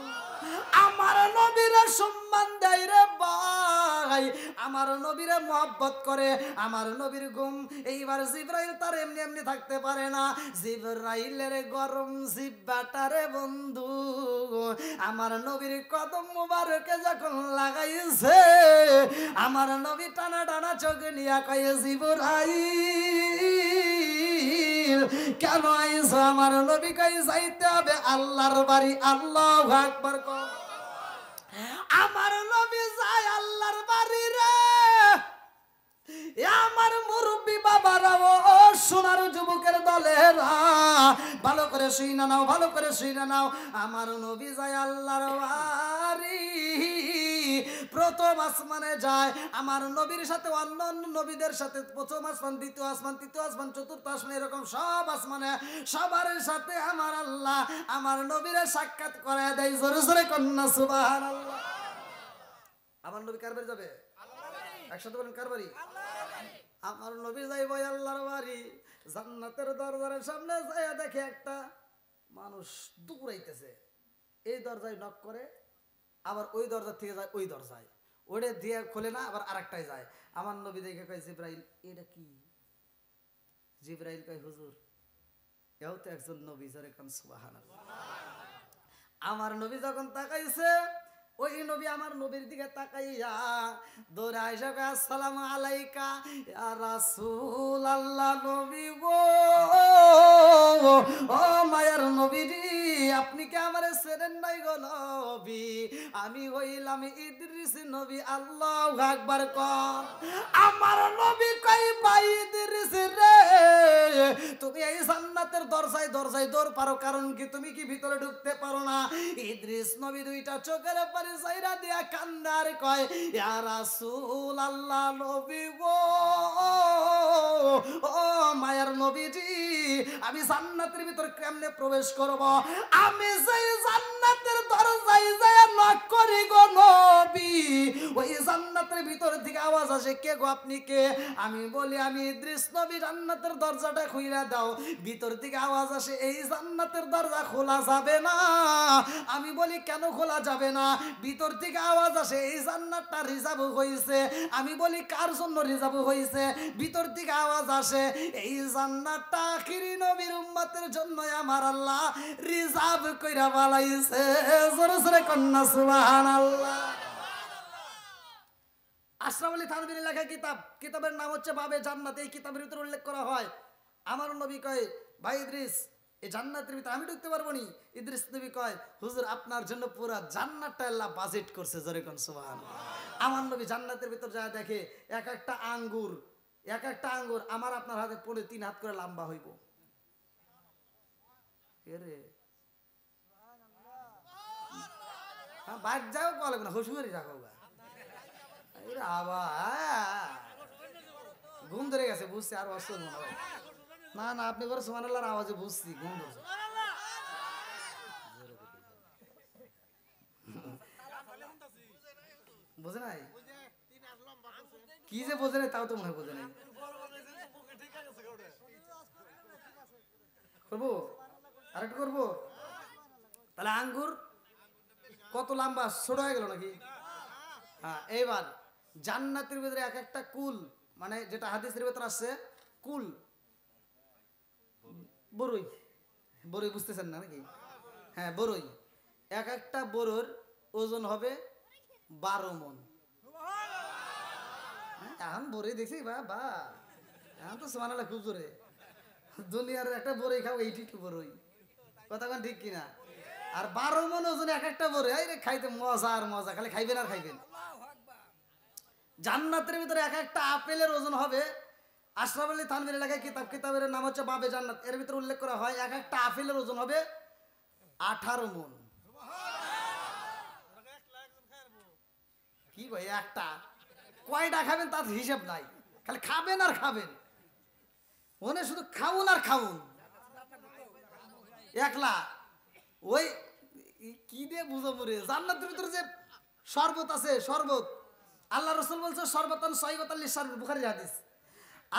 আমার নবীরে সম্মান দেয় রে ভাই, আমার নবীরে মহব্বত করে, আমার নবীর ঘুম। এইবার জিবরাইল তার এমনি এমনি থাকতে পারে না, জিবরাইলের গরম জিব্বাটারে বন্ধু আমার নবীর কদম মুবারকে যখন লাগাইছে, আমার নবী টানা টানা চোখ নিয়া কয়ে জিবরাইল কেন আইছো? আমার নবী কই যাইতে হবে আল্লাহর বাড়ি। আল্লাহু আকবার কও। আমার নবী যায় আল্লাহর বাড়ি রে, আমার মুরব্বী বাবারা ও সোনার যুবকের দলেরা ভালো করে শুইনা নাও, ভালো করে শুইনা নাও। আমার নবী যায় আল্লাহর বাড়ি, প্রথম আসমানে যায়, আমার নবীর সাথে অন্য অন্য নবীদের সাথে প্রথম আসমান, দ্বিতীয় আসমান, তৃতীয় আসমান, চতুর্থ আসমান, এরকম সব আসমানে সবার সাথে আমার আল্লাহ আমার নবীরে সাক্ষাৎ করে দেয়। জোরে জোরে কন্যা সুবহানাল্লাহ। আমার নবী কার বাড়ি যাবে? একসাথে বলেন কার বাড়ি? আমার নবী যাইব আল্লাহর বাড়ি, জান্নাতের দরজার সামনে যায় দেখে একটা মানুষ দৌড়াইতেছে, এই দরজায় নক করে, আবার ওই দরজা থেকে যায় ওই দরজায়, ওটা দিয়ে খোলে না, আবার আরেকটাই যায়। আমার নবী দেখে কয় জিবরাইল এটা কি? জিবরাইল কয় হুজুর এও তো একজন নবী। জোরে কোন সুবহানাল্লাহ। আমার নবী যখন তাকাইছে, ওই নবী আমার নবীর দিকে তাকাইয়া দৌড়ায় যাবে, আসসালামু আলাইকা ইয়া রাসূলুল্লাহ। নবী গো, ও মায়ার নবীজি, আপনি কি আমারে চেনেন নাই গো নবী? আমি হইলাম ইদ্রিস নবী। আল্লাহু আকবার কও। আমার নবী কই ভাই ইদ্রিস রে, তুমি এই জান্নাতের দরজায় দরজায় দৌড় পারো, কারণ কি তুমি কি ভিতরে ঢুকতে পারো না? ইদ্রিস নবী দুইটা চোখের পানি চাইরা দিয়া কান্দার কয় ইয়া রাসূলুল্লাহ। নবী গো, ও মায়ার নবীজি, আমি জান্নাতের ভিতর কেমনে প্রবেশ করব? আমি সেই জান্নাতের দরজায় যায় নক করি গো নবী, ওই জান্নাতের ভিতর থেকে আওয়াজ আসে কে গো আপনি কে? আমি বলি আমি ইদ্রিস নবী। জান্নাতের দরজাটা খুইলা দাও। ভিতর থেকে আওয়াজ আসে এই জান্নাতের দরজা খোলা যাবে না। আমি বলি কেন খোলা যাবে না? ভিতর থেকে আওয়াজ আসে এই জান্নাতটা রিজার্ভ হইছে। আমি বলি কার জন্য রিজার্ভ হইছে? ভিতর থেকে আওয়াজ আসে এই জান্নাতটা আখিরি নবীর উম্মতের জন্য আমার আল্লাহ রিজার্ভ কইরা বানাইছে। জোরে জোরে কন্যা সুবহানাল্লাহ। আশরাফ আলী থানভীর লেখা কিতাব, কিতাবের নাম হচ্ছে বাবে জান্নাত। এই কিতাবের ভিতরে উল্লেখ করা হয় আমার নবী কয় ভাই ইদ্রিস এই জান্নাতের ভিতরে আমি ঢুকতে পারবো নি। ইদ্রিস নবী কয়, হুজুর আপনার জন্য পুরো জান্নাতটা আল্লাহ বাজেট করছে, জোরে কোন সুবহানাল্লাহ। আমার নবী জান্নাতের ভিতর যা দেখে এক একটা আঙ্গুর আমার আপনার হাতে পড়ে 3 হাত করে লম্বা হইব। এরে হ্যাঁ, বাইক যাও বলে না, হুশুরি রাখো গা। এরে আবার ঘুম ধরে গেছে, বুঝছি আর অসল মনে হয়। না না, আপনি করে সুবহানাল্লাহর আওয়াজে বুঝছি ঘুম ধরছে। বোঝে নাই কি যে বোঝে নাই, তাও তো মনে হয় বোঝে নাই। করবো আরেকটু করবো। তাহলে আঙ্গুর কত লম্বা, ছোট হয়ে গেল নাকি? হ্যাঁ, এইবার জান্নাতের ভিতরে এক একটা কুল, মানে যেটা হাদিসের ভিতরে আসছে কুল, বরই, বরই বুঝতেছেন না নাকি? হ্যাঁ, বরই, এক একটা বড়র ওজন হবে 12 মণ। এখন বরই দেখছি বা এখন তো সুবহানাল্লাহ খুব জোরে দুনিয়ার একটা বরই খাও 82 বরই, কথা কোন ঠিক কিনা? আর 12 মণ ওজন এক একটা বরই, এই রে খাইতে মজা আর মজা, খালি খাইবেন আর খাইবেন। জান্নাতের ভিতরে এক একটা আপেলের ওজন হবে, আশরাফ আলী থানভীর এলাকায় কিতাবের নাম হচ্ছে বাবে জান্নাত, এর ভিতরে উল্লেখ করা হয় এক একটা আপেলের ওজন হবে 18 মণ। কি ভাই, একটা কয়টা খাবেন তার হিসাব নাই, খালি খাবেন আর খাবেন, মনে শুধু খাউন আর খাউন। একলা ওই কি দিয়ে বুঝাবো রে, জান্নাতের ভিতরে যে শরবত আছে, শরবত আল্লাহ রসুল বলছে শরবতান সয়িবাতান লিশারবিন, বুখারীর হাদিস।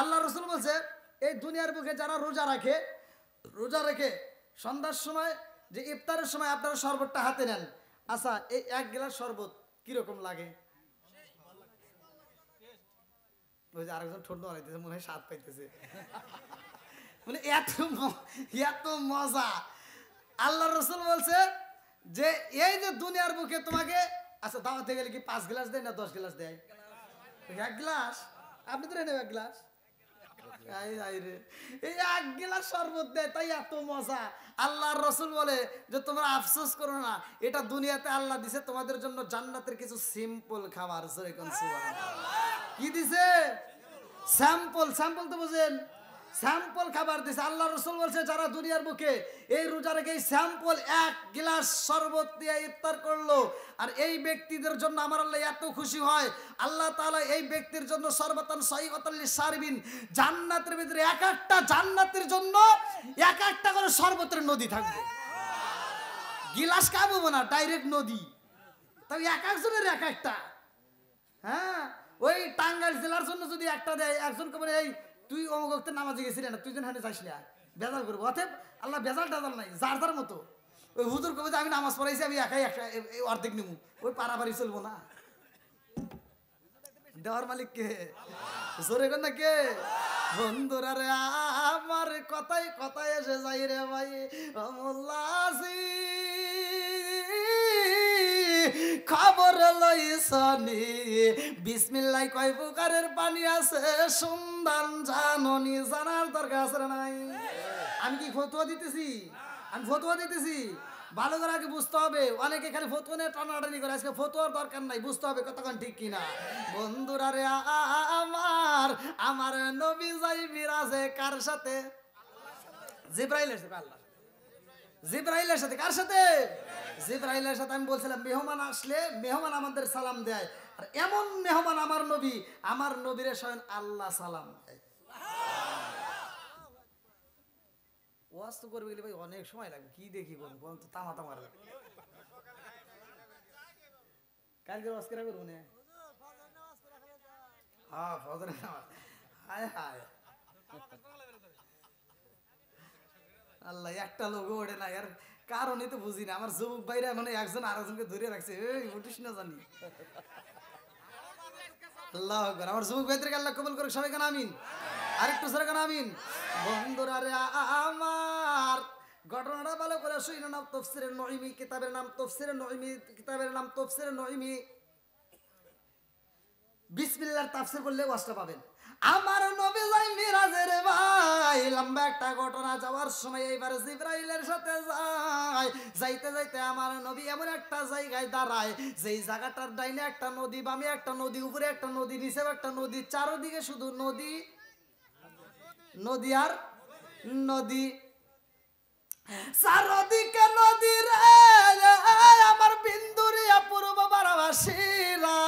আল্লাহ রসুল বলছে এই দুনিয়ার বুকে যারা রোজা রেখে সন্ধ্যার সময় যে ইফতারের সময় আপনারা শরবতটা হাতে নেন, আচ্ছা এই 1 গ্লাস শরবত কিরকম লাগে? ওই যে আরেকজন ঠোঁট নড়াইতেছে, মনে হয় স্বাদ পাইতেছে, মানে এত মজা। আল্লাহ রসুল বলছে যে এই যে দুনিয়ার বুকে তোমাকে, আচ্ছা দাওয়াতে গেলে কি 5 গ্লাস দেয় না 10 গ্লাস দেয়? 1 গ্লাস, আপনি তো নেবেন 1 গ্লাস, এই 1 গ্লাস শরবত দেয়, তাই এত মজা। আল্লাহর রসুল বলে যে তোমরা আফসোস করো না, এটা দুনিয়াতে আল্লাহ দিছে তোমাদের জন্য জান্নাতের কিছু সিম্পল খাবার। কি দিছে? স্যাম্পল তো বুঝেন, স্যাম্পল খাবার দিছে। আল্লাহ রসুল বলছে যারা দুনিয়ার বুকে এই রোজা রেখে এই স্যাম্পল 1 গ্লাস শরবত দিয়ে ইফতার করলো, আর এই ব্যক্তিদের জন্য আমার আল্লাহ এত খুশি হয়, আল্লাহ তাআলা এই ব্যক্তির জন্য শরবতান সয়িবাতান লিশারবিন, জান্নাতের ভিতরে এক একটা জান্নাতের জন্য এক একটা করে শরবতের নদী থাকবে। গিলাস খাবো না, ডাইরেক্ট নদী, তবে এক একজনের এক একটা। হ্যাঁ, ওই টাঙ্গাইল জেলার জন্য যদি একটা দেয়, একজনকে বলে এই তুই অমুক ওক্তে নামাজে গেছিলি না, তুই যেন হানে যাইস না, বেজাল করবো। অতএব আল্লাহ বেজাল টাজাল নাই, যার যার মতো। ওই হুজুর কবে যে আমি নামাজ পড়াইছি, আমি একাই অর্ধেক নিবো, ওই পারাপারি চলবো না। দেওয়ার মালিক কে? জোরে কর না কে? বন্ধুরা রে আমার কথাই কথাই এসে যাই রে ভাই, মোল্লাজি খবর লইছনি বিসমিল্লাহ কয় প্রকারের পানি আছে, সুন্দান জাননি, জানার দরকার আছে নাই? আমি কি ফতোয়া দিতেছি? আমি ফতোয়া দিতেছি, ভালো করে আগে বুঝতে হবে। অনেকে খালি ফতোয়া নিয়ে টানাটানি করে, আজকে ফতোয়ার দরকার নাই, বুঝতে হবে কতক্ষণ ঠিক কিনা। বন্ধুরা রে আমার নবী যাই বিরাজে কার সাথে? জিবরাইলের সাথে। আল্লাহ জিবরাইলের সাথে, কার সাথে? জিবরাইলের সাথে। আমি বলছিলাম মেহমান আসলে মেহমান আমাদের সালাম দেয়, আর এমন মেহমান আমার নবীরে স্বয়ং আল্লাহ সালাম দেয়। ওয়াজ তো করবে গেলে ভাই অনেক সময় লাগবে, কি দেখি বলুন তো, তামা কালকে ওয়াজ করে করবো না? হ্যাঁ, ফজরের নামাজ। হায় হায় আল্লাহ, একটা লোক ওঠে না, এর কারণই তো বুঝি না। আমার যুবক ভাইরা মানে একজন আরেকজনকে ধরে রাখছে, এই উঠিস না জানি। আল্লাহ আকবার। আমার যুবক ভাইদেরকে আল্লাহ কবুল করুক, সবাই কেন আমিন। আরেকটু সরে কেন আমিন। বন্ধুরা রে আমার ঘটনাটা ভালো করে শুনে নাও। তাফসীরে নঈমি কিতাবের নাম তাফসীরে নঈমি। বিসমিল্লাহর তাফসীর করলে ওয়াজটা পাবেন। আমার নবী যাই মিরাজের ভাই, লম্বা একটা ঘটনা। যাওয়ার সময় এইবার জিবরাইলের সাথে যায়, যাইতে যাইতে আমার নবী এমন একটা জায়গায় দাঁড়ায়, যেই জায়গাটার ডাইনে একটা নদী, বামে একটা নদী, উপরে একটা নদী, নিচেও একটা নদী, চারদিকে শুধু নদী, নদী আর নদী, চারদিকে নদী রে। আমার বিন্দুরিয়া পূর্ব বারাবাসীরা,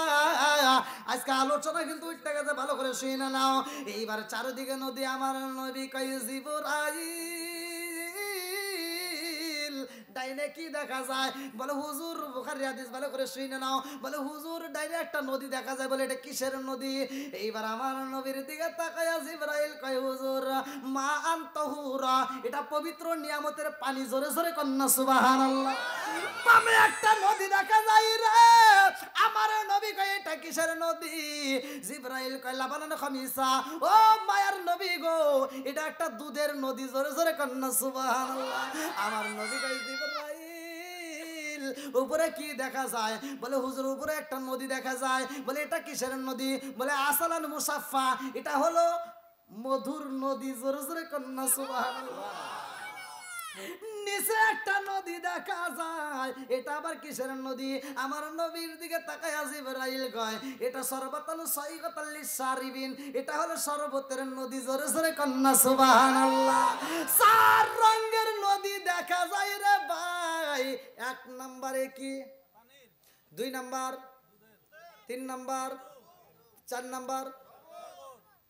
আজকে আলোচনা কিন্তু উঠতে গেছে, ভালো করে শুনে নাও। এইবার চারদিকে নদী, আমার নবী কই জিবরাইল ডাইনে কি দেখা যায়? বলে হুজুর, বুখারী হাদিস, ভালো করে শুনে নাও। বলে হুজুর ডাইনে একটা নদী দেখা যায়। বলে এটা কিসের নদী? এইবার আমার নবীর দিকে তাকায়া জিবরাইল কয় হুজুর মা আনতাহুরা, এটা পবিত্র নিয়ামতের পানি। জোরে জোরে কন্যা সুবহানাল্লাহ। বামে একটা নদী দেখা যায় রে। আমার নবী কয় এটা কিসের নদী? জিবরাইল কয় লাবানান খামিসা, ও মায়ার নবী গো, এটা একটা দুধের নদী। জোরে জোরে কন্যা সুবহানাল্লাহ। আমার নবী কয় জিবরাইল উপরে কি দেখা যায়? বলে হুজুর উপরে একটা নদী দেখা যায়। বলে এটা কিসের নদী? বলে আসালান মুসাফা, এটা হলো মধুর নদী। জোরে জোরে কন্যা সুবহানাল্লাহ। নিচে একটা নদী দেখা যায়, এটা আবার কিসের নদী? আমার নবীর দিকে তাকায় জিবরাইল কয় এটা সরবতাল সাইগাতাল লিসারিবিন, এটা হলো শরবতের নদী। জোরে জোরে কন্যা সুবহানাল্লাহ। চার রঙের নদী দেখা যায় রে ভাই। এক নম্বরে কি, দুই নাম্বার, তিন নাম্বার, চার নাম্বার,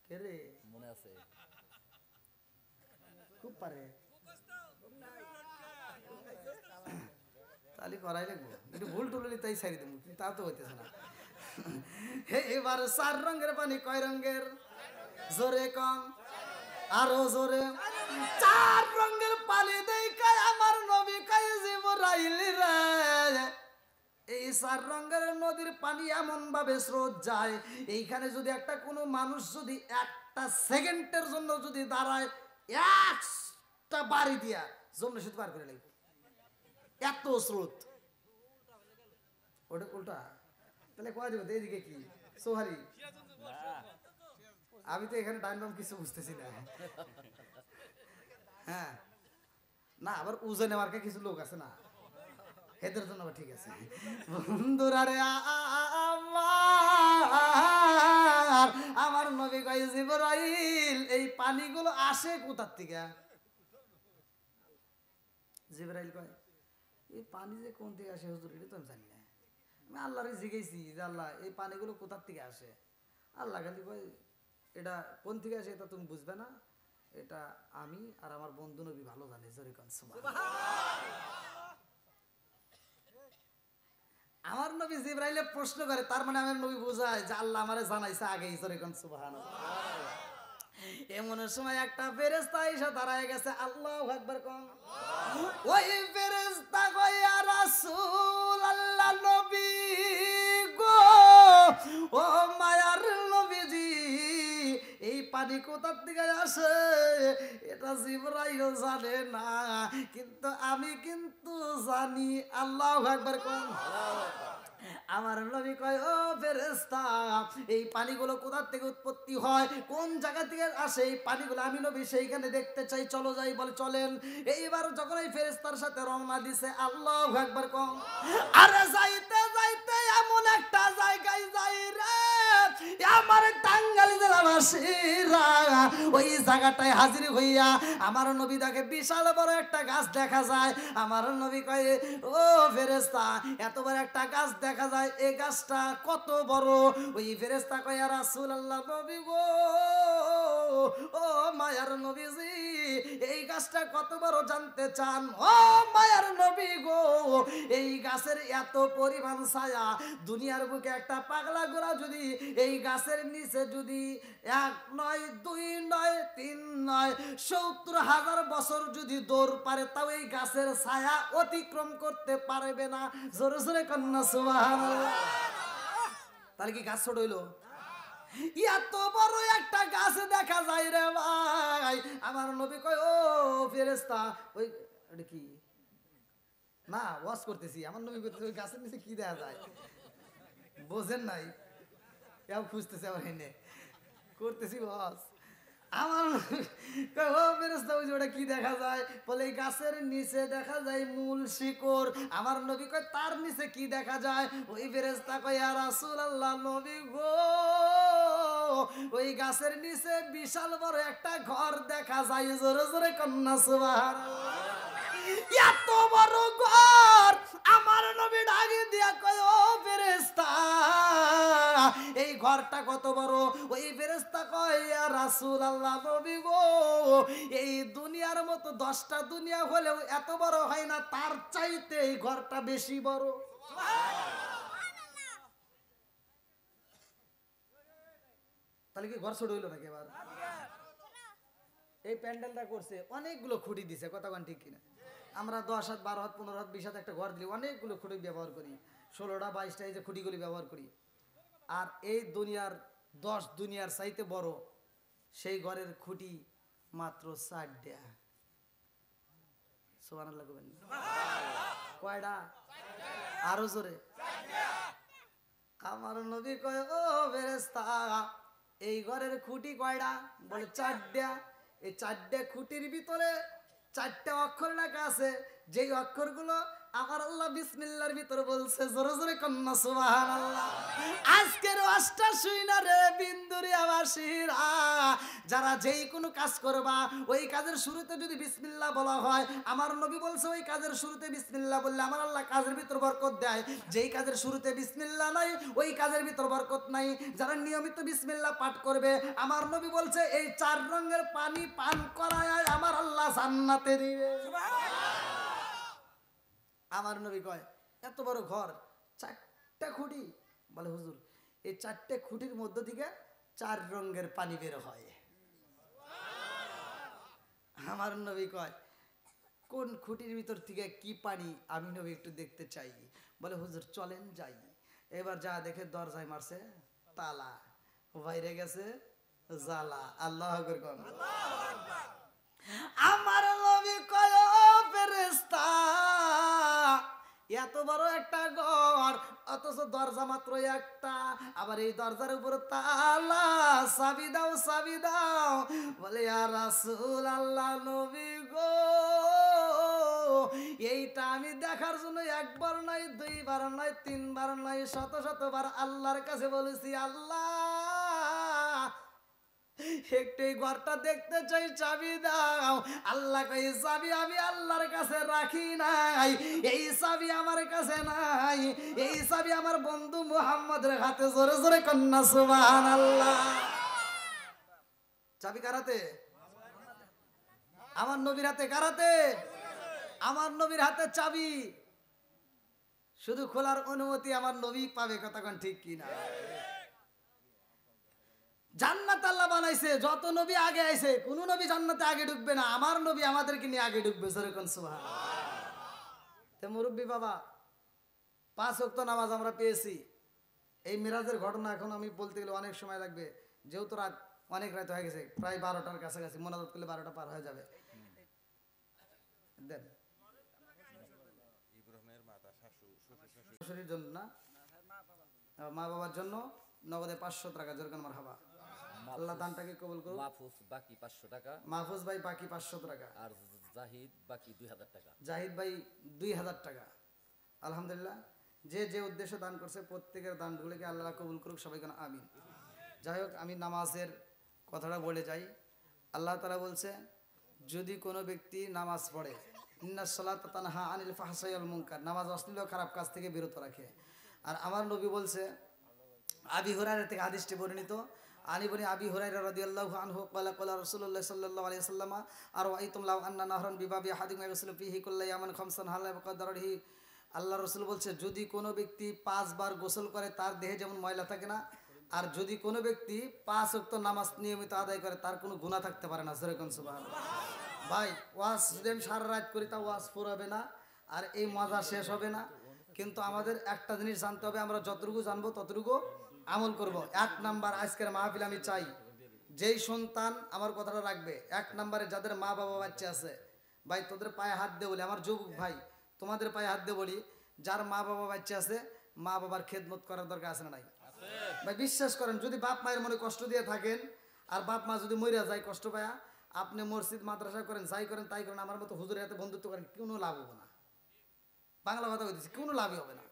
কে রে মনে আছে? খুব পারে, তাহলে করাই লাগবো। একটু ভুল টুলি তাই সারি দেবো, কিন্তু তা তো হইতেছে না। এবার চার রঙের পানি কয় রঙের? জোরে কম, আরো জোরে। চার রঙের পানি দেখা আমার নবী কয় জিবরাইল রে, এই চার রঙের নদীর পানি এমন ভাবে স্রোত যায়, এইখানে যদি একটা কোনো মানুষ যদি একটা সেকেন্ডের জন্য যদি দাঁড়ায়, একটা বাড়ি দিয়া জমনে শুধু পার করে লাগবে, এত স্রোত। ওটা উল্টা, তাহলে কয় দেবো এইদিকে কি সোহারি? আমি তো এখানে ডাইন বাম কিছু বুঝতেছি না। হ্যাঁ না, আবার উজনে মার্কে কিছু লোক আছে না, এদের জন্য আবার ঠিক আছে। বন্ধুরা রে আমার নবী কয় জিবরাইল এই পানিগুলো আসে কোথার থেকে? জিবরাইল কয় এই পানি যে কোন থেকে আসে হুজুর এটা তো আমি জানি না। আমি আল্লাহরে জিজ্ঞেসি যে আল্লাহ এই পানিগুলো কোথার থেকে আসে? আল্লাহ খালি কয় এটা কোন থেকে আসে এটা তুমি বুঝবে না, এটা আমি আর আমার বন্ধু নবী ভালো জানে। জোরে কোন সুবহানাল্লাহ। আমার নবী জিবরাইলে প্রশ্ন করে, তার মানে আমার নবী বোঝায় যে আল্লাহ আমারে জানাইছে আগেই। জোরে কোন সুবহানাল্লাহ। এমন সময় একটা ফেরেশতা এসে দাঁড়ায় গেছে। আল্লাহু আকবার কোন। ওই ফেরেশতা কয় ইয়া রাসূলুল্লাহ, নবী গো, ও মায়ার নবীজি, এই পানি কোথার থেকে আসে এটা জিবরাইল জানে না, কিন্তু আমি কিন্তু জানি। আল্লাহু আকবার কোন। আমার নবী কয় ও ফেরেশতা, এই পানিগুলো কোথা থেকে উৎপত্তি হয়, কোন জায়গা থেকে আসে এই পানিগুলো, আমি নবী সেইখানে দেখতে চাই, চলো যাই। বলে চলেন। এইবার যখন এই ফেরেশতার সাথে রওনা দিছে, আল্লাহু আকবার কোন। আরে যাইতে যাইতে এমন একটা জায়গায় যাই রে, আমার টাঙ্গাইল জেলাবাসীরা ওই জায়গাটায় হাজির হইয়া আমার নবী দেখে বিশাল বড় একটা গাছ দেখা যায়। আমার নবী কয় ও ফেরেশতা, এত বড় একটা গাছ দেখা যায়, এই গাছটা কত বড়? ওই ফেরেশতা কয় ইয়া রাসূলুল্লাহ, নবী গো, ও মায়ার নবীজি, এই গাছটা কত বড় জানতে চান? ও মায়ার নবী গো, এই গাছের এত পরিমাণ ছায়া, দুনিয়ার বুকে একটা পাগলা গোরা যদি এই গাছের নিচে যদি 1 নয় 2 নয় 3 নয় 70,000 বছর যদি দৌড় পারে, তাও এই গাছের ছায়া অতিক্রম করতে পারবে না। জোরে জোরে কন্যা সুবহানাল্লাহ। তাহলে কি গাছ ছোট হইলো? এত বড় একটা গাছ দেখা যায় রে ভাই। আমার নবী কয় ও ফেরেশতা, ওই এটা কি না ওয়াজ করতেছি, আমার নবী করতেছে ওই গাছের নিচে কি দেখা যায় বোঝেন নাই, কেউ খুঁজতেছে আমার এনে। করতেছি বস। আমার কয়, ও ফেরেশতা ওই যে ওটা কি দেখা যায়? বলে এই গাছের নিচে দেখা যায় মূল শিকড়। আমার নবী কয় তার নিচে কি দেখা যায়? ওই ফেরেশতা কয় ইয়া রাসূলুল্লাহ নবী গো, ওই গাছের নিচে বিশাল বড় একটা ঘর দেখা যায়। জোরে জোরে কন্যা সুবহানাল্লাহ। এত বড় ঘর! আমার নবী ডাকে দিয়া কয়, ও ফেরেশতা এই ঘরটা কত বড়? ওই ফেরেশতা কয় ইয়া রাসূলুল্লাহ নবী গো, এই দুনিয়ার মতো 10টা দুনিয়া হলেও এত বড় হয় না, তার চাইতে এই ঘরটা বেশি বড়। তাহলে কি ঘর ছোট হইলো নাকি? এবার এই প্যান্ডেলটা করছে, অনেকগুলো খুঁটি দিছে, কথা কোন ঠিক কিনা? আমরা 10 হাত 12 হাত 15 হাত 20 হাত একটা ঘর দিলে অনেকগুলো খুঁটি ব্যবহার করি, 16টা 22টা এই যে খুঁটিগুলি ব্যবহার করি। আর এই দুনিয়ার 10 দুনিয়ার চাইতে বড় সেই ঘরের খুঁটি মাত্র 4টা। সুবহানাল্লাহ কইবেন কয়টা? আরো জোরে। আমার নবী কয়, ও ফেরেশতা এই ঘরের খুঁটি কয়টা? বলে 4টা। এই 4টা খুঁটির ভিতরে 4টা অক্ষর লেখা আছে, যেই অক্ষরগুলো আমার আল্লাহ বিসমিল্লাহর ভিতরে বলছে। জোরে জোরে কন্যা সুবহানাল্লাহ। আজকের ওয়াজটা শুইনা রে বিন্দুরিয়াবাসীরা, যারা যেই কোনো কাজ করবা ওই কাজের শুরুতে যদি বিসমিল্লাহ বলা হয়, আমার নবী বলছে ওই কাজের শুরুতে বিসমিল্লাহ বললে আমার আল্লাহ কাজের ভিতর বরকত দেয়। যেই কাজের শুরুতে বিসমিল্লাহ নাই ওই কাজের ভিতর বরকত নাই। যারা নিয়মিত বিসমিল্লাহ পাঠ করবে, আমার নবী বলছে এই 4 রঙের পানি পান করায় আমার আল্লাহ জান্নাতে দিবে। আমার নবী কয় এত বড় ঘর, 4টা খুঁটি। বলে হুজুর এই 4টে খুঁটির মধ্য থেকে 4 রঙের পানি বের হয়। আমার নবী কয় কোন খুঁটির ভিতর থেকে কি পানি আমি নবী একটু দেখতে চাই। বলে হুজুর চলেন যাই। এবার যা দেখে দরজায় মারছে তালা, বাইরে গেছে জালা। আল্লাহু আকবার কোন। আমার নবী কয়, ও ফেরেশতা এত বড় একটা ঘর অথচ দরজা মাত্র একটা, আবার এই দরজার উপর তালা, চাবি দাও চাবি দাও। বলে ইয়া রাসূলুল্লাহ নবী গো, এইটা আমি দেখার জন্য একবার নয় 2 বার নয় 3 বার নয় 100 আল্লাহর কাছে বলেছি, আল্লাহ একটু এই ঘরটা দেখতে চাই, চাবি দাও। আল্লাহ কই চাবি আমি আল্লাহর কাছে রাখি নাই, এই চাবি আমার কাছে নাই, এই চাবি আমার বন্ধু মুহাম্মদের হাতে। জোরে জোরে কন্যা সুবহানাল্লাহ। চাবি কার হাতে? আমার নবীর হাতে। কার হাতে? আমার নবীর হাতে চাবি। শুধু খোলার অনুমতি আমার নবী পাবে, কথা কোন ঠিক কিনা? জান্নাত আল্লাহ বানাইছে, যত নবী আগে আইছে কোন নবী জান্নাতে আগে ঢুকবে না, আমার নবী আমাদেরকে নিয়ে আগে ঢুকবে। জোরে কোন সুবহানাল্লাহ। তে মুরব্বী বাবা 5 ওয়াক্ত নামাজ আমরা পেয়েছি। এই মিরাজের ঘটনা এখন আমি বলতে গেলে অনেক সময় লাগবে, যেহেতু রাত অনেক রাত হয়ে গেছে, প্রায় 12টার কাছাকাছি, মোনাজাত করলে 12টা পার হয়ে যাবে। দেন ইব্রাহিমের মাতা শ্বশুরের জন্য না, মা বাবার জন্য নগদে 500 টাকা। জোরকান মারহাবা। আল্লাহ দানটাকে কবুল করুন। মাহফুজ বাকি 500 টাকা, মাহফুজ ভাই বাকি 500 টাকা, আর জাহিদ বাকি 2000 টাকা। জাহিদ ভাই 2000 টাকা। আলহামদুলিল্লাহ, যে যে উদ্দেশ্যে দান করছে প্রত্যেকের দানগুলিকে আল্লাহ কবুল করুক, সবাই কেন আমিন। যাই হোক, আমি নামাজের কথাটা বলে যাই। আল্লাহ তাআলা বলছে যদি কোনো ব্যক্তি নামাজ পড়ে, ইন্নাস সালাতা তানহা আনিল ফাহশাই ওয়াল মুনকার, নামাজ অশ্লীল ও খারাপ কাজ থেকে বিরত রাখে। আর আমার নবী বলছে, আবি হুরায়রা থেকে হাদিসটি বর্ণিত, আনি বনি আবি হুরায়রা রাদিয়াল্লাহু আনহু ক্বালা ক্বালা রাসূলুল্লাহ সাল্লাল্লাহু আলাইহি ওয়াসাল্লাম আর ওয়াইতুম লাউ আন্না নাহরান বিবাবি আহাদিকুম ইয়াগসিলু ফিহি কুল্লা ইয়ামান খামসান হালা বিকদরিহি। আল্লাহ রাসূল বলছে যদি কোনো ব্যক্তি 5 বার গোসল করে তার দেহে যেমন ময়লা থাকে না, আর যদি কোনো ব্যক্তি 5 ওয়াক্ত নামাজ নিয়মিত আদায় করে তার কোনো গুনাহ থাকতে পারে না। যেরকম সুবহানাল্লাহ। ভাই ওয়াজ যদি আমি সারা রাত করি তা ওয়াজ ফুরাবে না, আর এই মজা শেষ হবে না। কিন্তু আমাদের একটা জিনিস জানতে হবে, আমরা যতটুকু জানবো ততটুকু আমল করব। 1 নাম্বার আজকের মাহফিল আমি চাই যেই সন্তান, আমার কথাটা রাখবে, 1 নাম্বারে যাদের মা বাবা বাচ্চা আছে, ভাই তোদের পায়ে হাত দিয়ে বলি, আমার যুবক ভাই তোমাদের পায়ে হাত দিয়ে বলি, যার মা বাবা বাচ্চা আছে মা বাবার খেদমত করার দরকার আছে না নাই? ভাই বিশ্বাস করেন, যদি বাপ মায়ের মনে কষ্ট দিয়ে থাকেন আর বাপ মা যদি মরিয়া যায় কষ্ট পায়া, আপনি মসজিদ মাদ্রাসা করেন, যাই করেন তাই করেন, আমার মতো হুজুরের হাতে বন্ধুত্ব করেন, কোনো লাভ হবে না। বাংলা কথা বলতেছি, কোনো লাভই হবে না।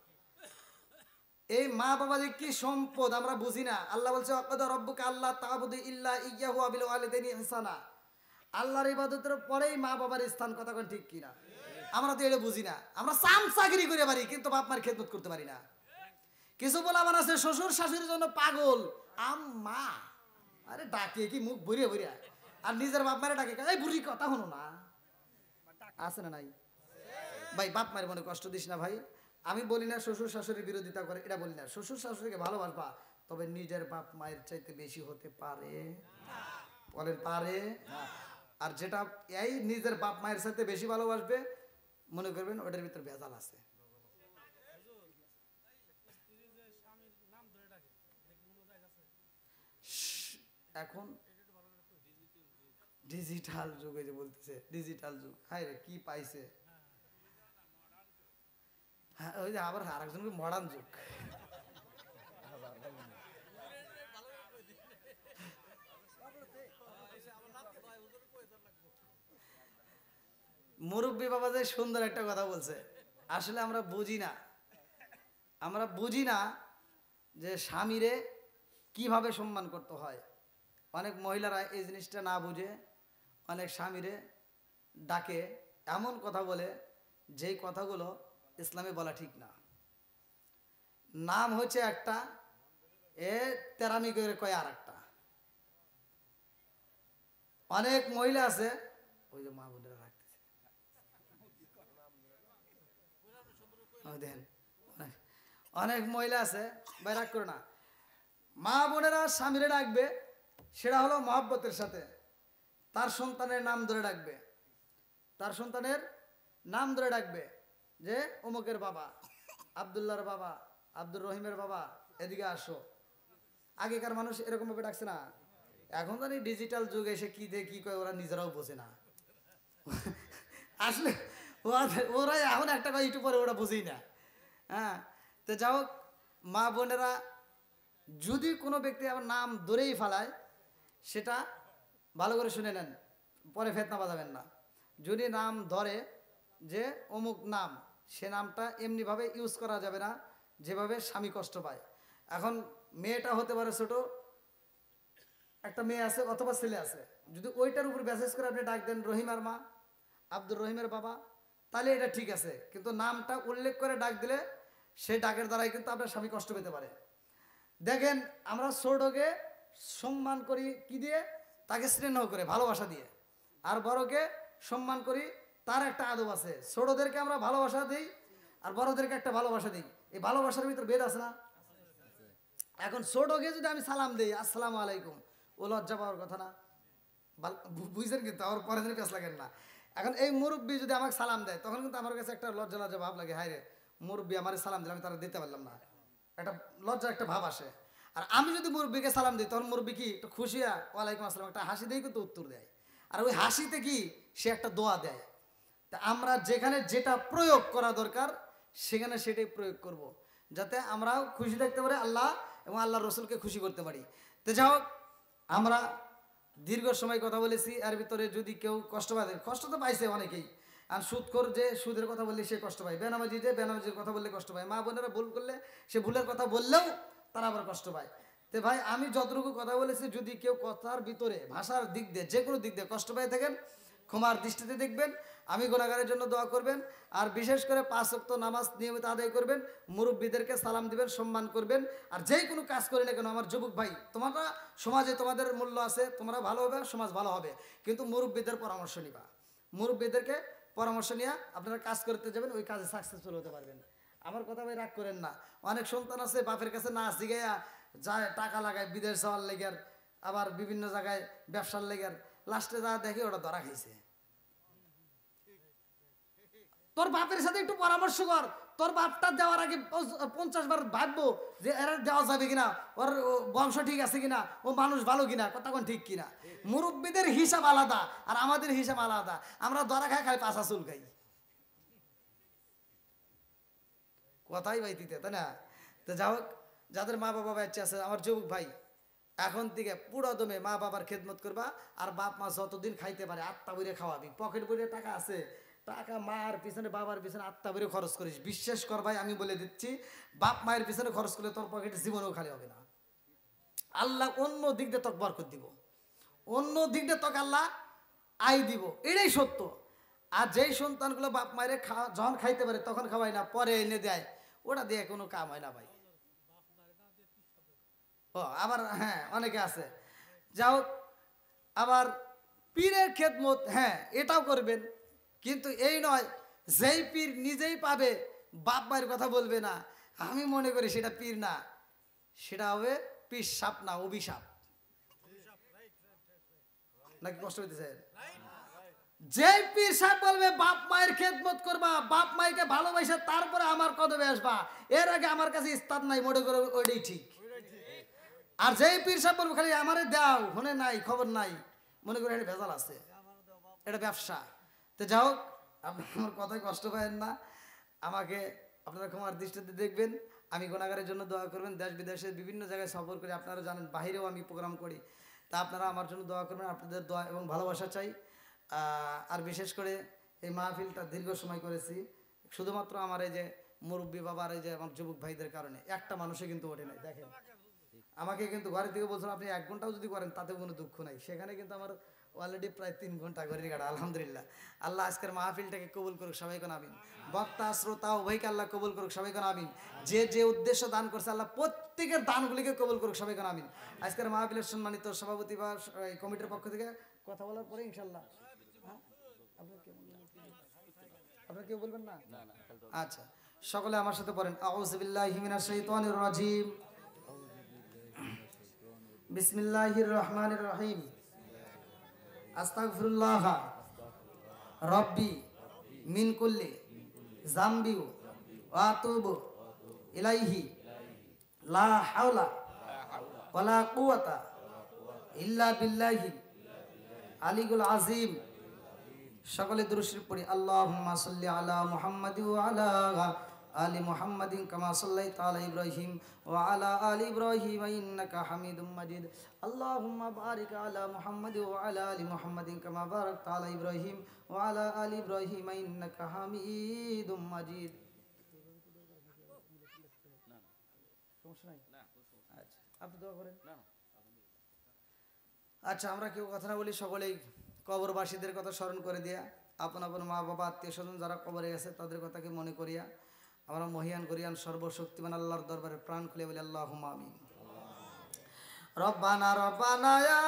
এই মা বাবা যে কি সম্পদ আমরা বুঝি না। আল্লাহ বলছে ওয়াকাদা রাব্বুকা আল্লা তা'বুদু ইল্লা ইয়্যাহু ওয়া বিল ওয়ালিদাইনি ইহসানা। আল্লাহর ইবাদতের পরেই মা বাবার স্থান, কথা কোন ঠিক কিনা? আমরা তো এটা বুঝি না। আমরা চামচাগিরি করে পারি কিন্তু বাপ মার খেদমত করতে পারি না। কিছু বলা আমার আছে শ্বশুর শাশুড়ির জন্য পাগল, আম্মা আরে ডাকে কি মুখ ভরিয়া ভরিয়া, আর নিজের বাপ মারে ডাকে এই বুড়ি কথা হনো না, আছে না নাই? ভাই বাপ মায়ের মনে কষ্ট দিস না ভাই। আমি বলি না শ্বশুর শাশুড়ির বিরোধিতা করে, এটা বলি না। শ্বশুর শাশুড়িকে ভালোবাসবা, তবে নিজের বাপ মায়ের চাইতে বেশি হতে পারে, বলেন পারে? আর যেটা এই নিজের বাপ মায়ের সাথে বেশি ভালোবাসবে, মনে করবেন ওটার ভিতর ভেজাল আছে। এখন ডিজিটাল যুগে যে বলতেছে ডিজিটাল যুগ, হায় রে কি পাইছে। হ্যাঁ ওই যে আবার আরেকজন মডার্ন যুগ। মুরব্বী বাবা যে সুন্দর একটা কথা বলছে, আসলে আমরা বুঝি না যে স্বামীরে কিভাবে সম্মান করতে হয়। অনেক মহিলারা এই জিনিসটা না বুঝে অনেক স্বামীরে ডাকে, এমন কথা বলে যেই কথাগুলো ইসলামে বলা ঠিক না। নাম হচ্ছে একটা, এ তেরামি করে কয় আর একটা। অনেক মহিলা আছে, ওই যে মা বোনেরা রাখতেছে দেখেন, অনেক মহিলা আছে ভাই রাগ করে না, মা বোনেরা স্বামীরে ডাকবে, সেটা হলো মহব্বতের সাথে। তার সন্তানের নাম ধরে ডাকবে, তার সন্তানের নাম ধরে ডাকবে যে অমুকের বাবা, আব্দুল্লাহর বাবা, আব্দুর রহিমের বাবা, এদিকে আসো। আগেকার মানুষ এরকম ভাবে ডাকছে না। এখন জানি ডিজিটাল যুগ এসে কি দিয়ে কি কয় ওরা নিজেরাও বোঝে না। আসলে ওরা এখন একটা কথা একটু পরে ওরা বুঝেই না। হ্যাঁ, তো যাও মা বোনেরা যদি কোনো ব্যক্তি আমার নাম ধরেই ফেলায়, সেটা ভালো করে শুনে নেন, পরে ফেতনা বাজাবেন না। যদি নাম ধরে যে অমুক নাম, সে নামটা এমনিভাবে ইউজ করা যাবে না যেভাবে স্বামী কষ্ট পায়। এখন মেয়েটা হতে পারে ছোট, একটা মেয়ে আছে অথবা ছেলে আছে, যদি ওইটার উপর মেসেজ করে আপনি ডাক দেন রহিমার মা, আব্দুর রহিমের বাবা, তাহলে এটা ঠিক আছে। কিন্তু নামটা উল্লেখ করে ডাক দিলে সেই ডাকের দ্বারাই কিন্তু আপনার স্বামী কষ্ট পেতে পারে। দেখেন আমরা ছোটকে সম্মান করি কি দিয়ে? তাকে স্নেহ করে ভালোবাসা দিয়ে। আর বড়কে সম্মান করি, তার একটা আদব আছে। ছোটদেরকে আমরা ভালোবাসা দিই আর বড়দেরকে একটা ভালোবাসা দিই, এই ভালোবাসার ভিতর ভেদ আছে না? এখন ছোটকে যদি আমি সালাম দিই আসসালামু আলাইকুম, ও লজ্জা পাওয়ার কথা না? বুঝছেন কিন্তু আমার পরে দিন পেঁচ লাগেন না। এখন এই মুরব্বী যদি আমাকে সালাম দেয়, তখন কিন্তু আমার কাছে একটা লজ্জা লজ্জা ভাব লাগে, হায় রে মুরব্বী আমার সালাম দিলে আমি তারা দিতে পারলাম না, একটা লজ্জা একটা ভাব আসে। আর আমি যদি মুরব্বীকে সালাম দিই, তখন মুরব্বী কি একটু খুশি হয়, ওয়ালাইকুম আসসালাম একটা হাসি দিয়ে কিন্তু উত্তর দেয়। আর ওই হাসিতে কি সে একটা দোয়া দেয়। তা আমরা যেখানে যেটা প্রয়োগ করা দরকার সেখানে সেটাই প্রয়োগ করব, যাতে আমরাও খুশি থাকতে পারি আল্লাহ এবং আল্লাহ রসুলকে খুশি করতে পারি। তো যাই হোক, আমরা দীর্ঘ সময় কথা বলেছি, এর ভিতরে যদি কেউ কষ্ট পায়, কষ্ট তো পাইছে অনেকেই। আর সুদখোর যে সুদের কথা বললে সে কষ্ট পায়, বেনামাজি যে বেনামাজির কথা বললে কষ্ট পায়, মা বোনেরা ভুল করলে সে ভুলের কথা বললেও তারা আবার কষ্ট পায়। তো ভাই আমি যতটুকু কথা বলেছি, যদি কেউ কথার ভিতরে ভাষার দিক দিয়ে যে কোনো দিক দিয়ে কষ্ট পায় থাকেন, ক্ষমার দৃষ্টিতে দেখবেন। আমি গুনাহগারের জন্য দোয়া করবেন। আর বিশেষ করে 5 ওয়াক্ত নামাজ নিয়মিত আদায় করবেন, মুরব্বীদেরকে সালাম দিবেন, সম্মান করবেন। আর যেই কোনো কাজ করি না কেন আমার যুবক ভাই, তোমরা সমাজে তোমাদের মূল্য আছে, তোমরা ভালো হবে, সমাজ ভালো হবে, কিন্তু মুরব্বীদের পরামর্শ নিবা। মুরব্বীদেরকে পরামর্শ নিয়ে আপনারা কাজ করতে যাবেন, ওই কাজে সাকসেসফুল হতে পারবেন। আমার কথা ভাই রাগ করেন না। অনেক সন্তান আছে বাপের কাছে না জিগাইয়া যায়, টাকা লাগায় বিদেশ যাওয়ার লেগের, আবার বিভিন্ন জায়গায় ব্যবসার লেগের, লাস্টে যা দেখে ওটা ধরা খাইছে। তোর বাপের সাথে একটু পরামর্শ কর, তোর বাপটা দেওয়ার আগে 50 বার ভাববো যে এরা দেওয়া যাবে কিনা, ওর বংশ ঠিক আছে কিনা, ও মানুষ ভালো কিনা, কতক্ষণ ঠিক কিনা। মুরব্বীদের হিসাব আলাদা আর আমাদের হিসাব আলাদা। আমরা ধরা খাই, খাই পাশা চুল খাই, কথাই ভাই দিতে, তাই না? তো যাই হোক, যাদের মা বাবা বাচ্চা আছে আমার যুবক ভাই, এখন থেকে পুরো দমে মা বাবার খেদমত করবা, আর বাপ মা যতদিন খাইতে পারে আত্মা বইরে খাওয়াবি। পকেট বইরে টাকা আছে, টাকা মার পিছনে বাবার পিছনে আত্মা বইরে খরচ করিস। বিশ্বাস কর ভাই, আমি বলে দিচ্ছি, বাপ মায়ের পিছনে খরচ করলে তোর পকেটে জীবনেও খালি হবে না। আল্লাহ অন্য দিক দিয়ে তোকে বরকত দিব, অন্য দিক দিয়ে তোকে আল্লাহ আয় দিব, এটাই সত্য। আর যেই সন্তানগুলো বাপ মায়ের যখন খাইতে পারে তখন খাওয়াই না, পরে এনে দেয়, ওটা দিয়ে কোনো কাম হয় না ভাই। ও আবার হ্যাঁ অনেকে আছে, যাও আবার পীরের খেদমত, হ্যাঁ এটাও করবেন, কিন্তু এই নয় যেই পীর নিজেই পাবে বাপ মায়ের কথা বলবে না, আমি মনে করি সেটা পীর না, সেটা হবে পীর সাপ না অভিশাপ। নাকি কষ্ট হইতেছে? যে পীর সাহেব বলবে বাপ মায়ের খেদমত করবা, বাপ মাইকে ভালোবাসা, তারপরে আমার কদমে আসবা, এর আগে আমার কাছে ইস্তাদ নাই, মনে করে ওইটাই ঠিক। আর যেই পীর সাহেব বলবো খালি আমারে দাও, মনে নাই খবর নাই, মনে করে এটা ভেজাল আছে, এটা ব্যবসা। তো যাই হোক, আপনার আমার কথায় কষ্ট পাবেন না, আমাকে আপনারা ক্ষমার দৃষ্টিতে দেখবেন। আমি গুনাহগারের জন্য দোয়া করবেন। দেশ বিদেশের বিভিন্ন জায়গায় সফর করি, আপনারা জানেন, বাহিরেও আমি প্রোগ্রাম করি, তা আপনারা আমার জন্য দোয়া করবেন। আপনাদের দোয়া এবং ভালোবাসা চাই। আর বিশেষ করে এই মাহফিলটা দীর্ঘ সময় করেছি শুধুমাত্র আমার এই যে মুরব্বী বাবার, এই যে আমার যুবক ভাইদের কারণে। একটা মানুষে কিন্তু ওঠে নাই, দেখেন আমাকে কিন্তু ঘরের থেকে বলছেন আপনি 1 ঘন্টাও যদি করেন তাতেও কোনো দুঃখ নাই, সেখানে কিন্তু আমার অলরেডি প্রায় 3 ঘন্টা ঘরের কাটা। আলহামদুলিল্লাহ, আল্লাহ আজকের মাহফিলটাকে কবুল করুক, সবাই কোন আমিন। বক্তা শ্রোতা উভয়কে আল্লাহ কবুল করুক, সবাই কোন আমিন। যে যে উদ্দেশ্য দান করছে আল্লাহ প্রত্যেকের দানগুলিকে কবুল করুক, সবাই কোন আমিন। আজকের মাহফিলের সম্মানিত সভাপতি বা কমিটির পক্ষ থেকে কথা বলার পরে ইনশাল্লাহ আপনারা কেউ বলবেন না? আচ্ছা, সকলে আমার সাথে পড়েন, আউযু বিল্লাহি মিনাশ শাইতানির রাজিম, বিসমিল্লাহির রহমানির রহিম, আস্তাগফিরুল্লাহ রব্বি মিন কুল্লি যামবি ওয়া আতুবু ইলাইহি লা হাওলা ওয়ালা কুওয়াতা ইল্লা বিল্লাহি আলিয়ুল আযীম। সকলে দুরূদ শরীফ পড়ি। আল্লাহুম্মা সাল্লি আলা মুহাম্মাদি ওয়া আলা আলি মুহাম্মাদিন কামা সাল্লাইতা আলা ইব্রাহিম ওয়া আলা আলি ইব্রাহিম ইন্নাকা হামিদুম মাজিদ। আল্লাহুম্মা বারিক আলা মুহাম্মাদি ওয়া আলা আলি মুহাম্মাদিন কামা বারাকতা আলা ইব্রাহিম ওয়া আলা আলি ইব্রাহিম ইন্নাকা হামিদুম মাজিদ। সমস্যা নাই? আচ্ছা, আপনি দোয়া করেন। আচ্ছা, আমরা কেউ কথা না বলি, সকলেই কবরবাসীদের কথা স্মরণ করে দিয়া, আপন আপন মা বাবা আত্মীয় স্বজন যারা কবরে গেছে তাদের কথাকে মনে করিয়া আমরা মহিয়ান করিয়ান সর্বশক্তিমান আল্লাহর দরবারে প্রাণ খুলে বলি আল্লাহুম্মা আমিন। রব্বানা রব্বানা ইয়া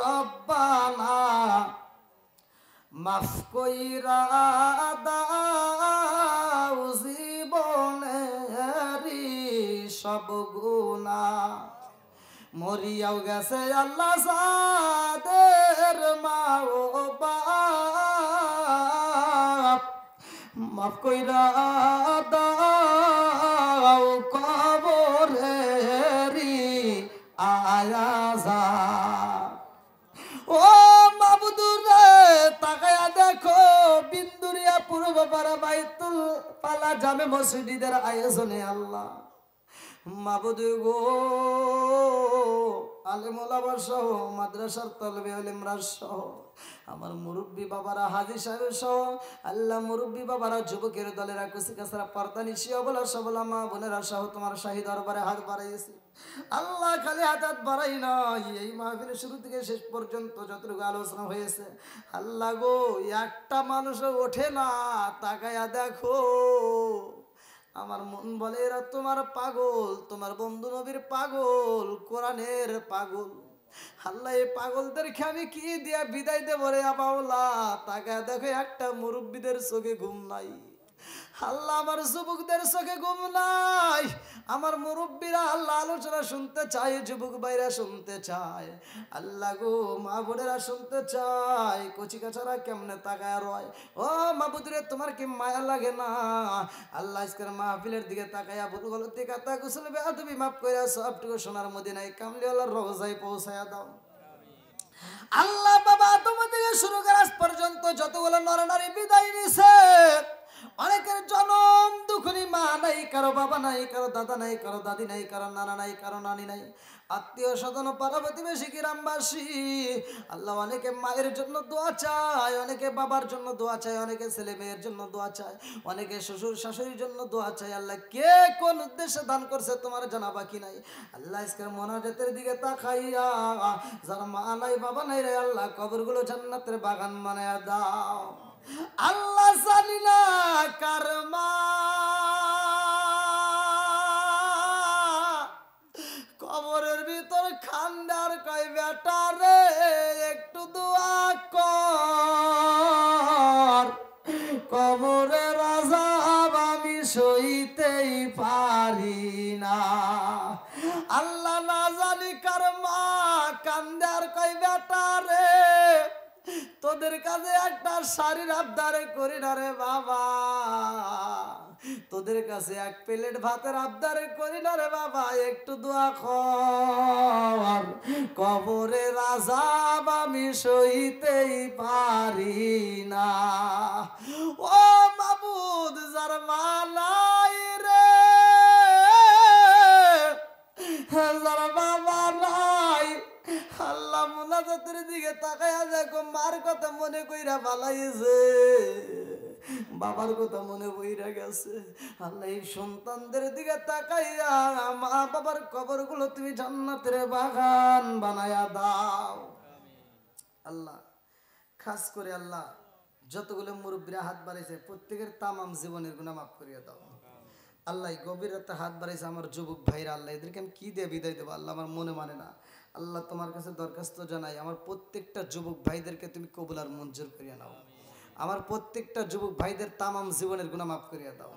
রব্বানা মাফ কইরা দাও জীবনেরি সব গুনাহ, মরিয়াও গেছে আল্লাহ সাদের মা ও বাপ, মাফ কইরা দাও কবরেরি আযাব। ও মাবুদুরে তাকায়া দেখো, বিন্দুরিয়া পূর্ব পাড়া বাইতুল পালা জামে মসজিদের আয়োজনে আল্লাহ মাবুদ গো, আলেম ওলামা সহ মাদ্রাসার তলবে আলেমরা সহ আমার মুরব্বী বাবারা, হাজী সাহেব সহ আল্লাহ মুরব্বী বাবারা, যুবকের দলেরা, কুচি কাছরা, পর্দা নিশি অবলা সবলা মা বোনেরা সহ তোমার শাহী দরবারে হাত বাড়াইয়েছি আল্লাহ। খালি হাত বাড়াই নয়, এই মাহফিলের শুরু থেকে শেষ পর্যন্ত যতটুকু আলোচনা হয়েছে আল্লাহ গো, একটা মানুষও ওঠে না, তাকায়া দেখো। আমার মন বলে এরা তোমার পাগল, তোমার বন্ধু নবীর পাগল, কোরআনের পাগল। আল্লাহ এই পাগলদেরকে আমি কি দিয়া বিদায় দেবো রে আবাউলা? তাকায় দেখো একটা মুরব্বীদের চোখে ঘুম নাই আল্লাহ, আমার যুবকদের চোখে ঘুম নাই। আমার মুরব্বীরা আল্লাহ আলোচনা শুনতে চায়, যুবক ভাইরা শুনতে চায় আল্লাহ গো, মা বোনেরা শুনতে চায়, কচি কাছারা কেমনে তাকায় রয়। ও মাবুদরে তোমার কি মায়া লাগে না? আল্লাহ আজকের মাহফিলের দিকে তাকায়া ভুল গলতি কাতা গোসল বেয়াদবি মাফ কইরা সবটুকু সোনার মদিনায় কামলিওয়ালার রওজায় পৌঁছায়া দাও আল্লাহ। বাবা তোমার থেকে শুরু করে আজ পর্যন্ত যতগুলো নরনারী বিদায় নিছে, অনেকের জনম দুঃখনী মা নাই নাই, কারো বাবা নাই, কারো দাদা নাই, কারো দাদি নাই, কারো নানা নাই, কারো নানি নাই, আত্মীয় স্বজন পাড়া প্রতিবেশী গ্রামবাসী। আল্লাহ অনেকে মায়ের জন্য দোয়া চায়, অনেকে বাবার জন্য দোয়া চায়, অনেকে ছেলে মেয়ের জন্য দোয়া চায়, অনেকে শ্বশুর শাশুড়ির জন্য দোয়া চায়। আল্লাহ কে কোন উদ্দেশ্যে দান করছে তোমার জানা বাকি নাই। আল্লাহ আজকের মোনাজাতের দিকে তাকাইয়া যার মা নাই বাবা নাই রে আল্লাহ কবরগুলো জান্নাতের বাগান বানায়া দাও। আল্লাহ জানি না কার মা কবরের ভিতর খান্ডার কয় বেটা রে একটু দোয়া কর, কবরের আযাব আমি সইতেই পারি না। আল্লাহ না জানি কার মা কান্দার কয় বেটা রে তোদের কাছে একটা শাড়ির আবদার করি না রে বাবা, তোদের কাছে এক প্লেট ভাতের আবদার করি না রে বাবা, একটু দোয়া কর, কবরের আযাব আমি সইতেই পারি না। ও মাবুদ যার মা নাই রে, যার বাবা নাই, আল্লাহ মুনাজাতের দিকে তাকায়া দেখো মার কথা মনে কইরা পালাইছে, বাবার কথা মনে বইরা গেছে। আল্লাহ এই সন্তানদের দিকে তাকাইয়া মা বাবার কবরগুলো তুমি জান্নাতের বাগান বানায়া দাও। আল্লাহ খাস করে আল্লাহ যতগুলো মুরব্বীরা হাত বাড়াইছে প্রত্যেকের তামাম জীবনের গুনাহ মাফ করিয়া দাও। আল্লাহ গভীর রাতে হাত বাড়াইছে আমার যুবক ভাইরা, আল্লাহ এদেরকে আমি কি দিয়ে বিদায় দেবো আল্লাহ আমার মনে মানে না। আল্লাহ তোমার কাছে দরখাস্ত জানাই আমার প্রত্যেকটা যুবক ভাইদেরকে তুমি কবুল আর মঞ্জুর করিয়া নাও। আমার প্রত্যেকটা যুবক ভাইদের তামাম জীবনের গুনাহ মাফ করিয়া দাও।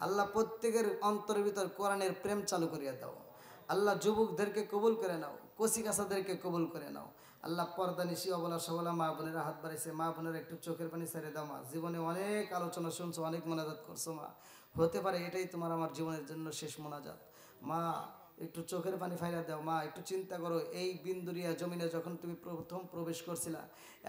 আল্লাহ প্রত্যেকের অন্তরের ভিতর কোরআনের প্রেম চালু করিয়া দাও। আল্লাহ যুবকদেরকে কবুল করে নাও, কচিকাচাদেরকে কবুল করে নাও। আল্লাহ পর্দা নিশি অবলা সবলা মা বোনেরা হাত বাড়াইছে, মা বোনেরা একটু চোখের পানি ছেড়ে দাও মা। জীবনে অনেক আলোচনা শুনছো, অনেক মোনাজাত করছো মা, হতে পারে এটাই তোমার আমার জীবনের জন্য শেষ মোনাজাত। মা একটু চোখের পানি ফাইলা দাও মা। একটু চিন্তা করো এই বিন্দুরিয়া জমিনে যখন তুমি প্রথম প্রবেশ করছিলা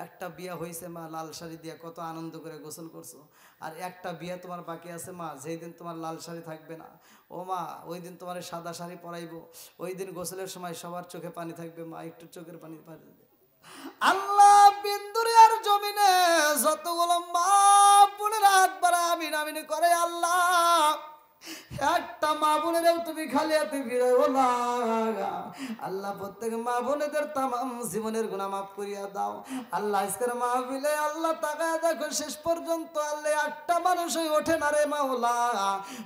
একটা বিয়া হয়েছে মা, লাল শাড়ি দিয়া কত আনন্দ করে গোসল করছো, আর একটা বিয়া তোমার বাকি আছে মা, যেই দিন তোমার লাল শাড়ি থাকবে না ও মা ওই দিন তোমার সাদা শাড়ি পরাইবো, ওই দিন গোসলের সময় সবার চোখে পানি থাকবে মা, একটু চোখের পানি ফাইলা দাও। আল্লাহ বিন্দুরিয়ার জমিনে যতগুলো মা বোনের হাত বাড়া আমিন আমিন করে আল্লাহ একটা মা বোনেরও তুমি খালি হাতে ফিরাইও না। আল্লাহ প্রত্যেক মা বোনেদের তামাম জীবনের গুনাহ মাফ করিয়া দাও। আল্লাহ আজকের মাহফিলে আল্লাহ তাকায় দেখো শেষ পর্যন্ত আল্লাহ একটা মানুষই ওঠে না রে মাওলা,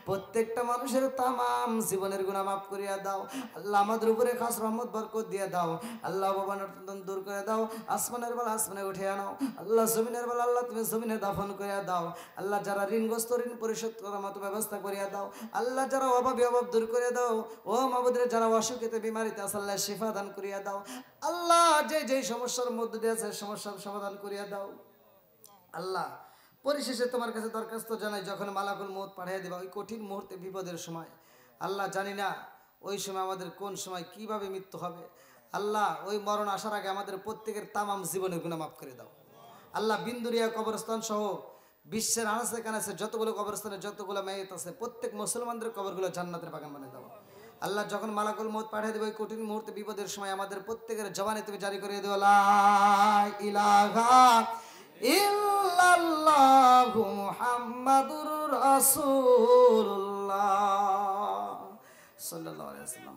প্রত্যেকটা মানুষের তামাম জীবনের গুনাহ মাফ করিয়া দাও। আল্লাহ আমাদের উপরে খাস রহমত বরকত দিয়ে দাও। আল্লাহ বাবানের দূর করে দাও, আসমানের বেলা আসমানে উঠে আনাও। আল্লাহ জমিনের বেলা আল্লাহ তুমি জমিনে দাফন করিয়া দাও। আল্লাহ যারা ঋণগ্রস্ত ঋণ পরিশোধ করার মতো ব্যবস্থা করিয়া দাও। আল্লাহ যারা অভাবী অভাব দূর করে দাও। ও মাবুদের যারা অসুখেতে বিমারিতে আছে আল্লাহ শিফা দান করিয়া দাও। আল্লাহ যে যেই সমস্যার মধ্যে দিয়ে আছে সমস্যার সমাধান করিয়া দাও। আল্লাহ পরিশেষে তোমার কাছে দরখাস্ত জানাই যখন মালাকুল মউত পাঠিয়ে দেবা ওই কঠিন মুহূর্তে বিপদের সময়, আল্লাহ জানি না ওই সময় আমাদের কোন সময় কিভাবে মৃত্যু হবে। আল্লাহ ওই মরণ আসার আগে আমাদের প্রত্যেকের তামাম জীবনের গুনাহ মাফ করে দাও। আল্লাহ বিন্দুরিয়া কবরস্থান সহ বিশ্বের আনাচে কানাচে যতগুলো কবরস্থানে যতগুলো মাইয়িত আছে প্রত্যেক মুসলমানদের কবরগুলো জান্নাতের বাগান বানিয়ে দাও। আল্লাহ যখন মালাকুল মউত পাঠিয়ে দেবে ওই কঠিন মুহূর্তে বিপদের সময় আমাদের প্রত্যেকের জবানে তুমি জারি করে দিও লা ইলাহা ইল্লাল্লাহু মুহাম্মাদুর রাসূলুল্লাহ সাল্লাল্লাহু আলাইহি ওয়াসাল্লাম।